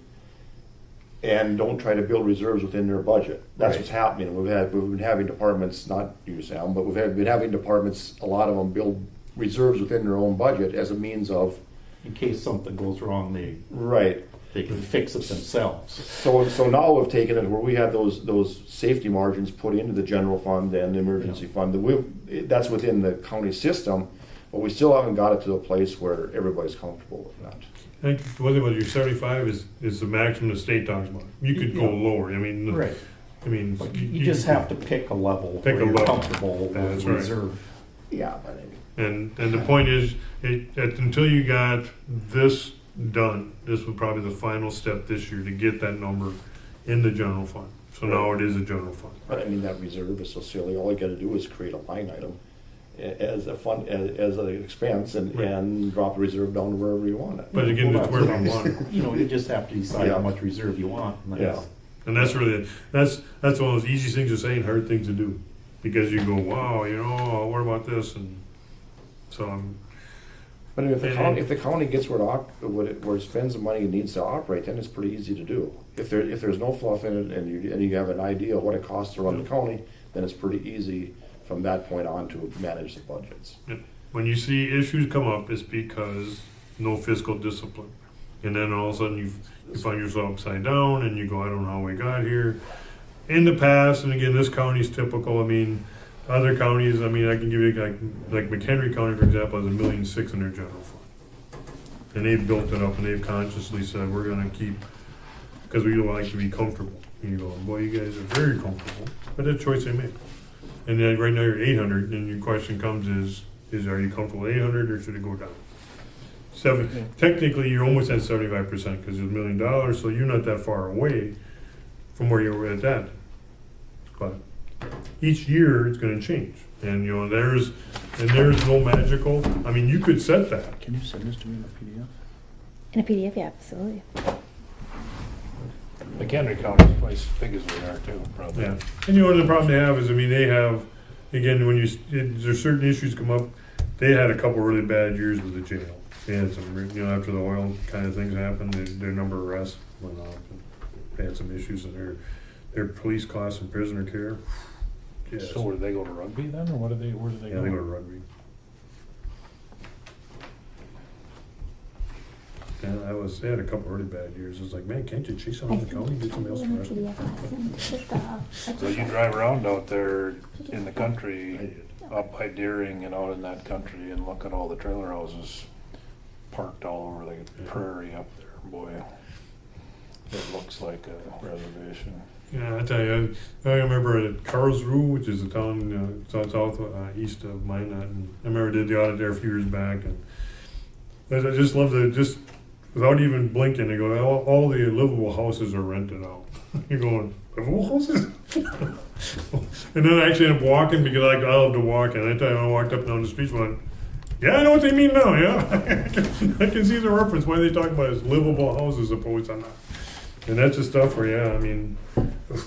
and don't try to build reserves within their budget. That's Right. what's happening. We've been having departments, not you, Sam, but been having departments, a lot of them build reserves within their own budget as a means of. In case something goes wrong, Right. they can fix it themselves. So now we've taken it where we have those safety margins put into the general fund and the emergency fund. That's within the county system, but we still haven't got it to a place where everybody's comfortable with that. I think whether your 75 is the maximum the state talks about. You could go lower. I mean, I mean, But you just have to pick a level Pick where a you're level. comfortable That's with right. reserve. Yeah, but and the point is, until you got this done, this was probably the final step this year to get that number in the general fund. So now it is a general fund. I mean, that reserve is so silly. All you gotta do is create a line item as a fund, as an expense and drop the reserve down to wherever you want it. But again, Well, that's where I'm on. You just have to decide Yeah. how much reserve you want. And Yeah. that's- And that's really, that's one of those easy things to say and hard things to do. Because you go, wow, what about this? And so But if the county gets where it spends the money it needs to operate, then it's pretty easy to do. If there's no fluff in it and you have an idea of what it costs to run the county, then it's pretty easy from that point on to manage the budgets. when you see issues come up, it's because no fiscal discipline. And then all of a sudden you find yourself upside down and you go, I don't know how we got here. In the past, and again, this county's typical. I mean, other counties, I mean, I can give you like McHenry County, for example, has $1.6 million in their general fund. And they've built it up and they've consciously said, we're gonna keep, because we like to be comfortable. And you go, boy, you guys are very comfortable. But that's a choice they make. And then right now you're at 800, and your question comes is are you comfortable at 800 or should it go down? Technically, you're almost at 75% because it's $1 million, so you're not that far away from where you were at that. But each year it's going to change, and you know there's no magical. I mean, you could set that. Can you send this to me in a PDF? In a PDF, yeah, absolutely. McHenry County's twice as big as we are too, probably. Yeah, and you know the problem they have is, I mean, they have, again, when there's certain issues come up, they had a couple really bad years with the jail. They had some, you know, after the oil kind of things happened, their number of arrests went up. And they had some issues in their police costs and prisoner care. Yes. So where do they go to rugby then, or where do they go? Yeah, they go to rugby. Yeah, they had a couple really bad years. It was like, man, can't you chase them in the county, get somebody else In a arrested? PDF. So you drive around out there in the country, up by Deering and out in that country, and look at all the trailer houses parked all over the prairie up there. Boy, it looks like a reservation. Yeah, I tell you, I remember at Karlsruhe, which is a town east of Minot, and I remember I did the audit there a few years back, and I just love just without even blinking, they go, all the livable houses are rented out. You're going, livable houses? And then I actually ended up walking because I love to walk, and I tell you, when I walked up and down the streets, went, yeah, I know what they mean now, yeah. I can see the reference, why they talk about it as livable houses opposed to not. And that's the stuff where, yeah, I mean, do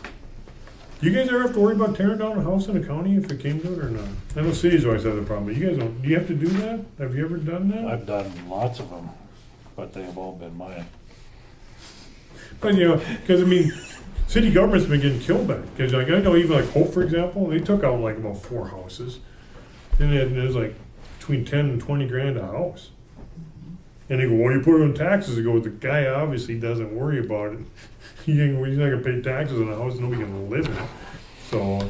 you guys ever have to worry about tearing down a house in the county if it came to it or not? I know cities always have the problem, but you guys don't, do you have to do that? Have you ever done that? I've done lots of them, but they have all been mine. But, you know, because, I mean, city government's been getting killed back. Because, like, I know even, like, Hope, for example, they took out, like, about 4 houses. And it was, like, between 10 and 20 grand a house. And they go, well, you put it on taxes. They go, the guy obviously doesn't worry about it. He's not going to pay taxes on a house nobody can live in. So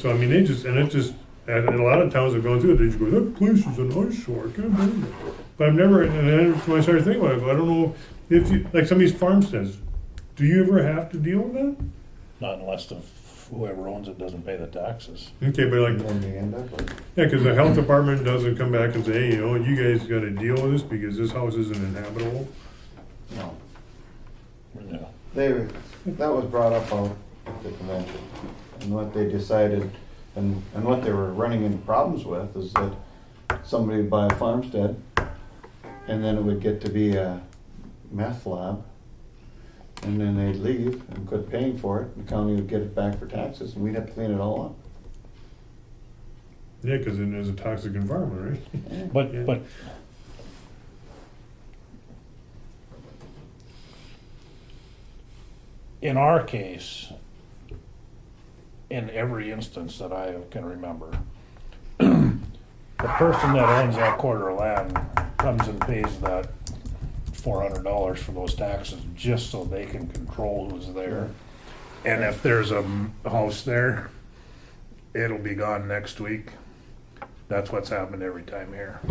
I mean, and a lot of towns have gone through it. They just go, that place is an eyesore. I can't believe it. But I've never, and then when I started thinking about it, I don't know if you, like some of these farmsteads, do you ever have to deal with that? Not unless whoever owns it doesn't pay the taxes. Okay, but like, When they end up like, yeah, because the health department doesn't come back and say, hey, you know, you guys got to deal with this because this house isn't inhabitable. no. Yeah. That was brought up out at the convention. And what they decided, and what they were running into problems with is that somebody would buy a farmstead and then it would get to be a meth lab. And then they'd leave and quit paying for it. And the county would get it back for taxes and we'd have to clean it all up. Yeah, because then there's a toxic environment, right? But Yeah. but in our case, in every instance that I can remember, the person that owns that quarter of land comes and pays that $400 for those taxes just so they can control who's there. And if there's a house there, it'll be gone next week. That's what's happened every time here.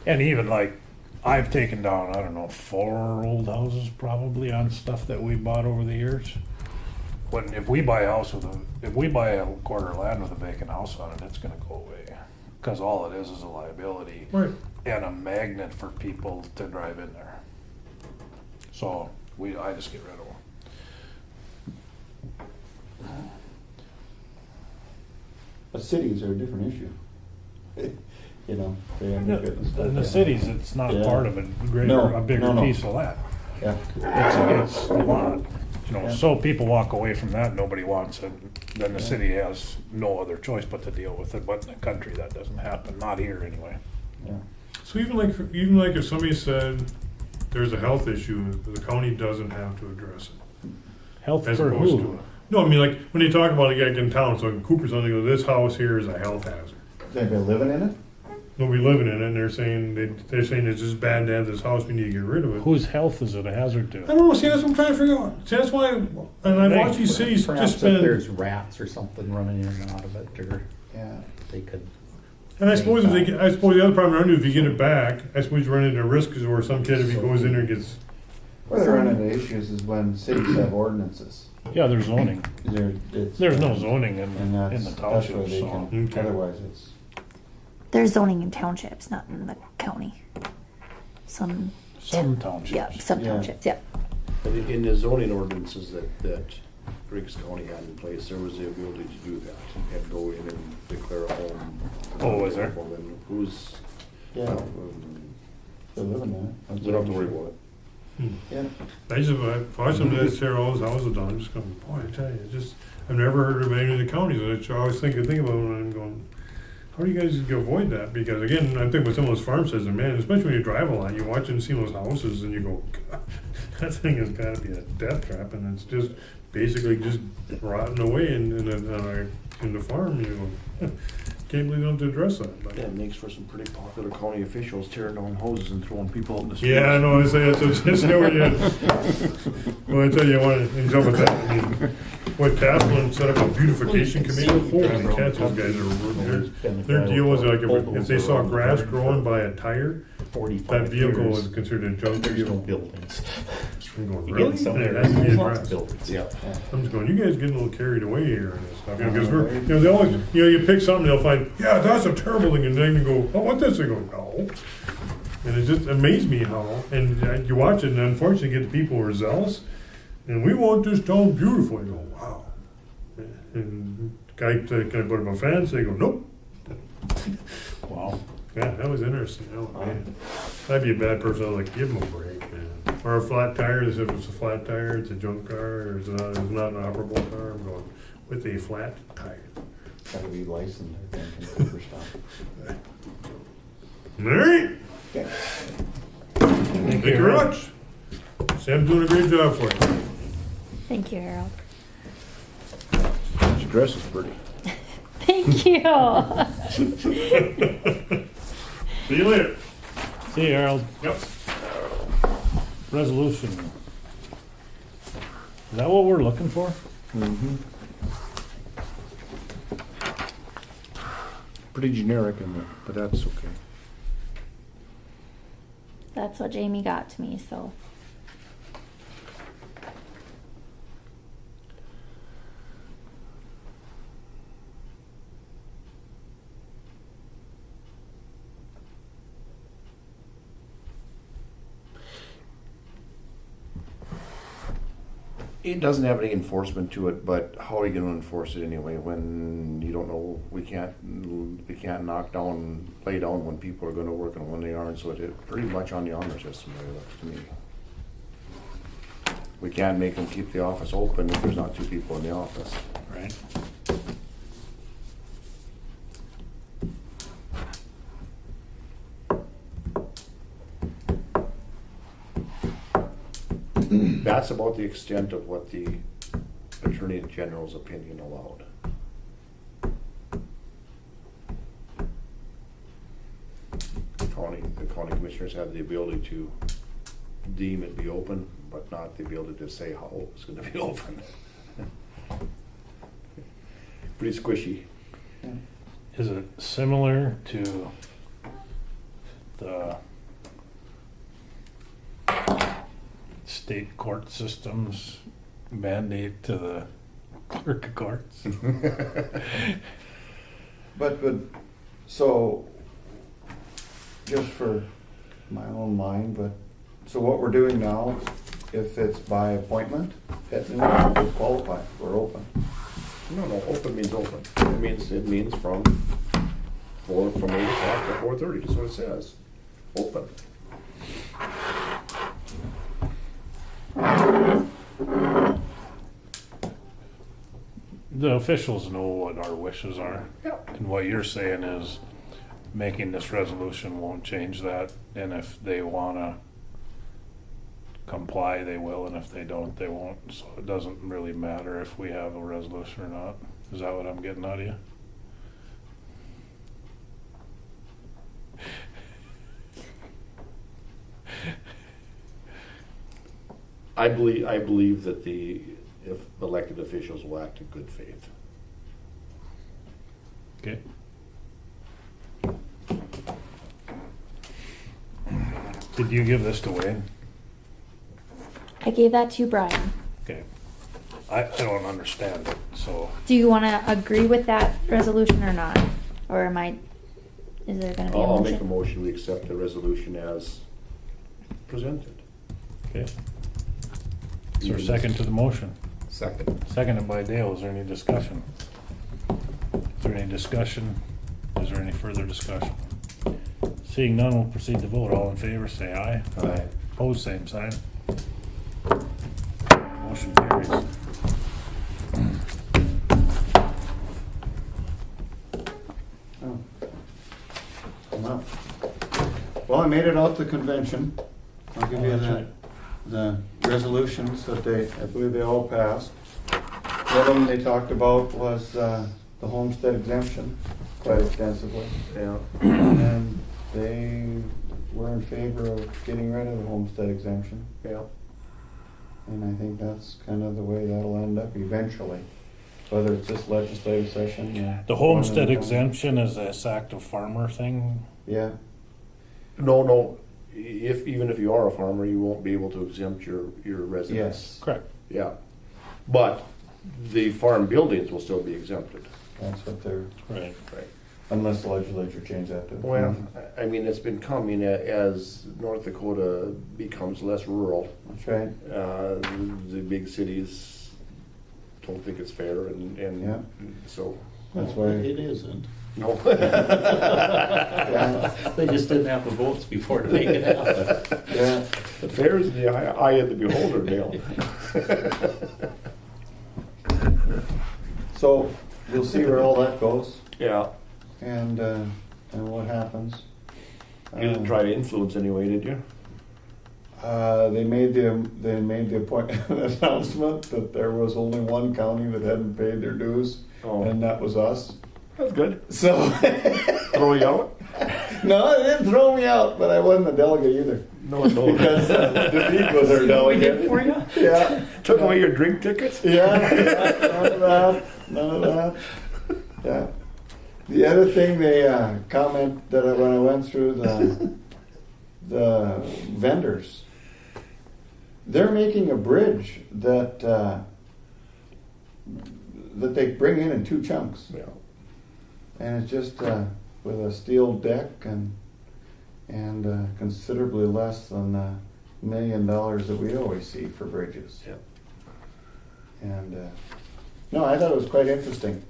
And even like, I've taken down, I don't know, 4 old houses probably on stuff that we bought over the years. If we buy a quarter of land with a vacant house on it, it's gonna go away. Cause all it is a liability. Right. And a magnet for people to drive in there. So I just get rid of them. But cities are a different issue. You know, they end up getting stuff. In the yeah. cities, it's not Yeah. part of a No, bigger no. piece of that. Yeah. It's a lot. You know, Yeah. so people walk away from that, nobody wants it, then the city has no other choice but to deal with it, but in the country, that doesn't happen, not here anyway. Yeah. So even like if somebody said there's a health issue, the county doesn't have to address it. Health As for opposed who? to, no, I mean like when they talk about it like in town, so in Cooper's, they go, this house here is a health hazard. Is anybody living in it? nobody living in it, and they're saying it's just bad to have this house. We need to get rid of it. Whose health is it a hazard I to? don't know. See, that's what I'm trying to figure out. See, that's why, and I've watched these cities Perhaps just if spend. there's rats or something running in and out of it, or Yeah. they could. And I suppose I suppose the other problem around you, if you get it back, I suppose you run into risks where some kid, if he goes in there, gets. Where they run into issues is when cities have ordinances. Yeah, there's zoning. It's- There's no zoning And in that's, the that's where township, they so. can, Okay. otherwise it's, There's zoning in townships, not in the county. Some townships. yeah, some Yeah. townships, yeah. In the zoning ordinances that Griggs County had in place, there was the ability to do that and go in and declare a home. Oh, was there? And who's, yeah, they're living in it. we don't have to worry about it. Yeah. I watch them guys tear all those houses down. I'm just going, boy, I tell you, I've never heard of any of the counties. I always think about it when I'm going, how do you guys avoid that? Because again, I think with some of those farmsteads, and man, especially when you drive a lot, you watch and see those houses, and you go, God, that thing has got to be a death trap, and it's just basically just rotting away in the farm. You go, can't believe they don't address that. But. Yeah, it makes for some pretty popular county officials tearing down houses and throwing people out in the streets. Yeah, I know. I say it's nowhere yet. Well, I tell you what, in some of that, I mean, what Taslin set up a beautification committee. Holy cats, those guys are. Their deal was like if they saw grass growing by a tire, 45 that vehicle years, was considered a junk there's no vehicle. buildings. I'm going, You really? get some It there, has to be there's lots of addressed. buildings. Yeah. I'm just going, you guys getting a little carried away here and stuff. Because they always, you pick something, they'll find, yeah, that's a terrible thing, and then you go, oh, what's this? They go, no. And it just amazed me how, and you watch it, and unfortunately, you get the people who are zealous, and we want this town beautiful. You go, wow. And guy said, can I put up a fence? They go, nope. Wow. Yeah, that was interesting. Oh, man. I'd be a bad person. I was like, give them a break, man. Or a flat tire. If it's a flat tire, it's a junk car, or it's not an operable car. I'm going with a flat tire. Gotta be licensed, I think, in Cooperstown. All right. Okay. Thank you very much. Sam's doing a great job for you. Thank you, Harold. Your dress is pretty. Thank you. See you later. See you, Harold. Yep. Resolution. Is that what we're looking for? Mm-hmm. Pretty generic in there, but that's okay. That's what Jamie got to me, so. It doesn't have any enforcement to it, but how are you gonna enforce it anyway when you don't know, we can't knock down, lay down when people are gonna work and when they aren't, so it's pretty much on the honor system, it looks to me. We can't make them keep the office open if there's not two people in the office. Right. That's about the extent of what the Attorney General's opinion allowed. The county commissioners have the ability to deem it be open, but not the ability to say how it's gonna be open. Pretty squishy. Is it similar to the state court system's mandate to the clerk of courts? But, so, just for my own mind, but, so what we're doing now, if it's by appointment, at noon, we qualify, we're open. No, open means open. It means from 8 o'clock to 4:30, that's what it says. Open. The officials know what our wishes are. Yeah. And what you're saying is making this resolution won't change that, and if they wanna comply, they will, and if they don't, they won't. So it doesn't really matter if we have a resolution or not. Is that what I'm getting out of you? I believe that if elected officials will act in good faith. Okay. Did you give this to Wayne? I gave that to Brian. Okay. I don't understand it, so. Do you want to agree with that resolution or not? Or is there going to be a I'll motion? make a motion, we accept the resolution as presented. Okay. Is there a second to the motion? Second. Seconded by Dale. Is there any discussion? Is there any discussion? Is there any further discussion? Seeing none, we'll proceed to vote. All in favor, say aye. Aye. Opposed, same sign. Motion carries. Oh. Well, well, I made it out to convention. I'll give you the resolutions that I believe they all passed. One of them they talked about was the homestead exemption quite extensively. Yeah. And they were in favor of getting rid of the homestead exemption. Yeah. And I think that's kind of the way that'll end up eventually, whether it's this legislative session or. The homestead exemption is this active farmer thing. Yeah, No, even if you are a farmer, you won't be able to exempt your residence. yes, Correct. Yeah. But the farm buildings will still be exempted. that's what they're, Right. Right. unless the legislature changed that to. Well, I mean, it's been coming as North Dakota becomes less rural. That's right, The big cities don't think it's fair, and Yeah. so. that's why. It isn't. No. Yeah, They just didn't have the votes before to make it happen. yeah, The fair is in the eye of the beholder, Dale. so we'll see where all that goes Yeah. and what happens. You didn't try to influence anyway, did you? They made the announcement that there was only one county that hadn't paid their dues, Oh, and that was us. that's good. So, Throw you out? no, it didn't throw me out, but I wasn't a delegate either. No. Because Defeat was our delegate. For you? Yeah. Took away your drink tickets? Yeah, none of that. Yeah. The other thing they comment that when I went through the vendors, they're making a bridge that they bring in 2 chunks, Yeah. and it's just with a steel deck and considerably less than $1 million that we always see for bridges. Yeah. And no, I thought it was quite interesting.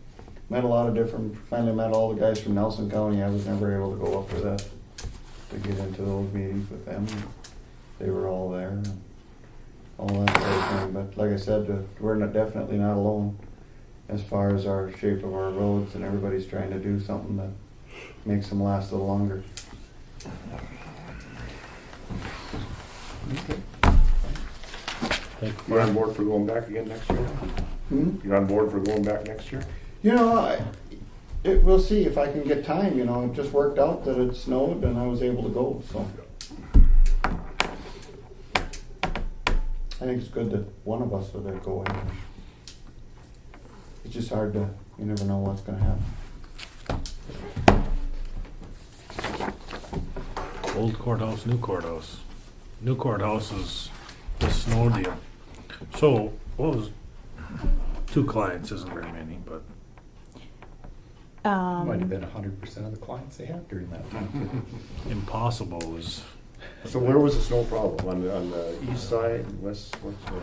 Met a lot of finally met all the guys from Nelson County. I was never able to go up for that, to get into those meetings with them. They were all there and all that sort of thing. But like I said, we're definitely not alone as far as our shape of our roads, and everybody's trying to do something that makes them last a little longer. You're on board for going back again next year? You're on board for going back next year? You know, we'll see if I can get time. You know, it just worked out that it snowed and I was able to go. So I think it's good that one of us would go anyway. It's just hard to, you never know what's going to happen. Old courthouse, new courthouse. New courthouse is the snow deal. So, what was 2 clients? Isn't very many, but Might have been 100% of the clients they had during that time. impossible is. So where was the snow problem? On the east side, west?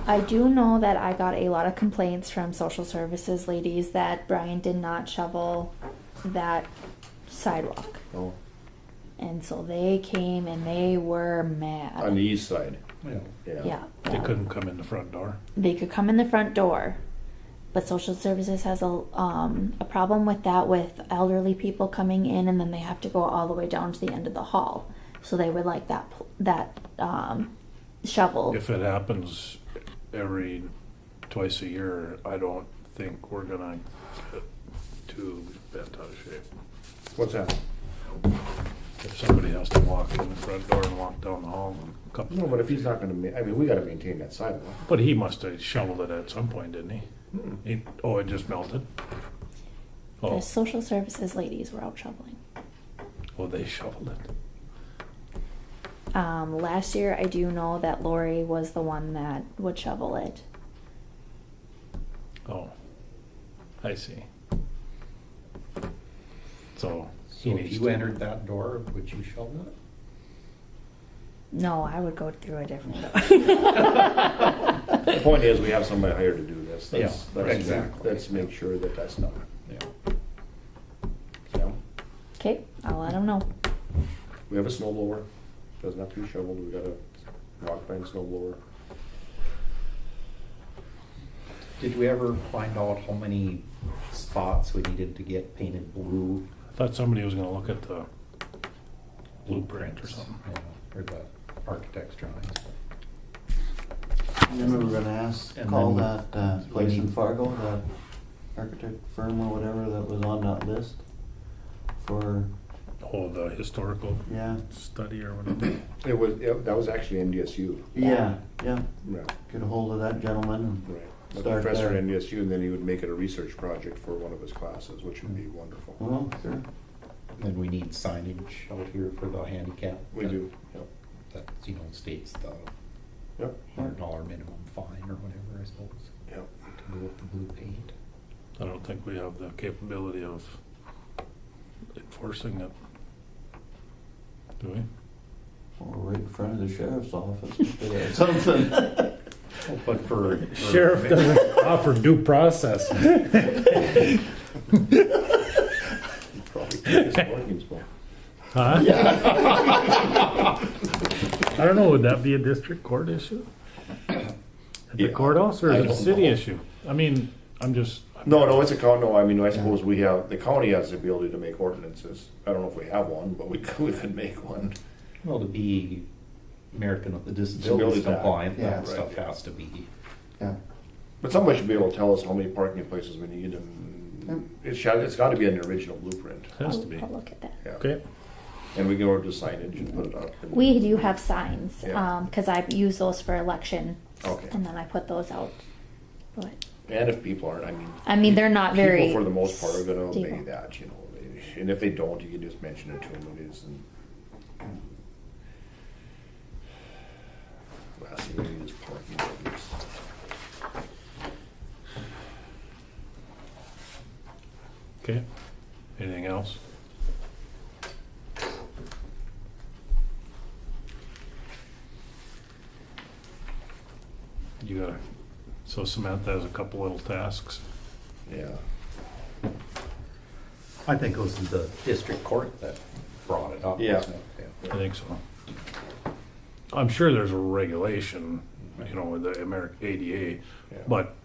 I do know that I got a lot of complaints from social services ladies that Brian did not shovel that sidewalk. Oh, And so they came and they were mad. on the east side. Yeah. Yeah. They couldn't come in the front door. They could come in the front door, but social services has a problem with that, with elderly people coming in and then they have to go all the way down to the end of the hall. So they would like that shovel. If it happens twice a year, I don't think we're gonna get too bent out of shape. What's that? if somebody has to walk in the front door and walk down the hall and a couple. No, but if he's not gonna I mean, we gotta maintain that sidewalk. But he must have shoveled it at some point, didn't he? Oh, it just melted? The Oh, social services ladies were out shoveling. well, they shoveled it. Last year, I do know that Lori was the one that would shovel it. Oh, I see. So. So if you entered that door, would you shovel it? No, I would go through a different door. The point is, we have somebody hired to do this. Let's- Yeah, let's- exactly. Let's make sure that that's done. Yeah. Yeah. Okay, I'll let them know. We have a snow blower, doesn't have to be shoveled, we got a rock bind snow blower. Did we ever find out how many spots we needed to get painted blue? I thought somebody was gonna look at the blueprint or something. Yeah, or the architect's drawings. And then we were gonna And call then that place we in need- Fargo, that architect firm or whatever that was on that list for, Oh, the historical yeah, study or whatever. That was actually NDSU. yeah. Yeah. Get a hold of that gentleman Right. A Start professor there. at NDSU, and then he would make it a research project for one of his classes, which would be wonderful. and, well, sure. Then we need signage out here for the handicap. We do, yep. That, states the Yep. $100 minimum fine or whatever, I suppose, Yep. to go with the blue paint. I don't think we have the capability of enforcing it. Do we? Or right in front of the sheriff's office, or something. But for. Sheriff doesn't offer due process. He'd probably take his parking spot. Huh? I don't know, would that be a district court issue? At the Yeah, courthouse, or I is it a don't city know. issue? I mean, I'm just. No, it's a county, no, I mean, I suppose we have, the county has the ability to make ordinances. I don't know if we have one, but we could make one. Well, to be American with the Disabilities Disabilities Act. compliant, Yeah. that Right. stuff has to be. Yeah. But somebody should be able to tell us how many parking places we need, and it's gotta be in the original blueprint. Has to be. I'll look at that. Yeah. Okay, And we can order signage and put it up. and- We do have signs, Yeah. cause I use those for election. Okay. And then I put those out. But, And if people aren't, I mean, they're not very. People for the most part are gonna obey stable. that, and if they don't, you can just mention it to them, it is, and. Last thing we need is parking ordinance. okay. Anything else? You gotta, so Samantha has a couple little tasks. Yeah. I think it was the district court that brought it up. Yeah. wasn't it? I think so. I'm sure there's a regulation, with the ADA, Yeah. but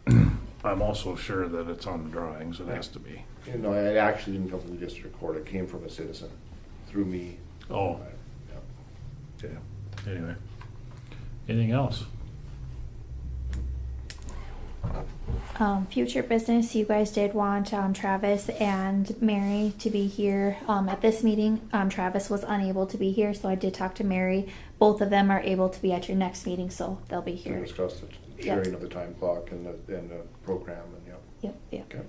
I'm also sure that it's on the drawings, it has to be. It actually didn't come from the district court, it came from a citizen, through me. Oh, Yeah. okay, anyway. Anything else? Future business, you guys did want Travis and Mary to be here at this meeting. Travis was unable to be here, so I did talk to Mary. Both of them are able to be at your next meeting, so they'll be To here. discuss the sharing of the time clock and the program, and yeah. Yep. Okay.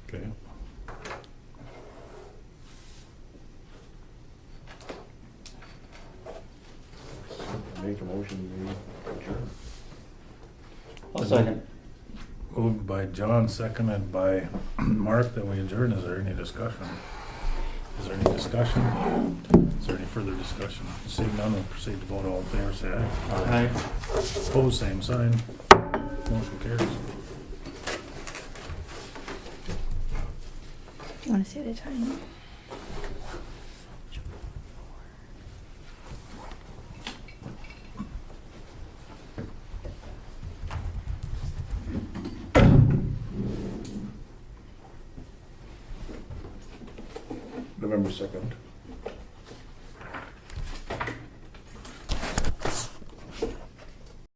Okay. Make a motion, we adjourn. I'll second. Moved by John, seconded by Mark, that we adjourn. Is there any discussion? Is there any discussion? Is there any further discussion? Seeing none, we'll proceed to vote. All in favor, say aye. Aye. Opposed, same sign. Motion carries. Do you want to say the time? November 2nd.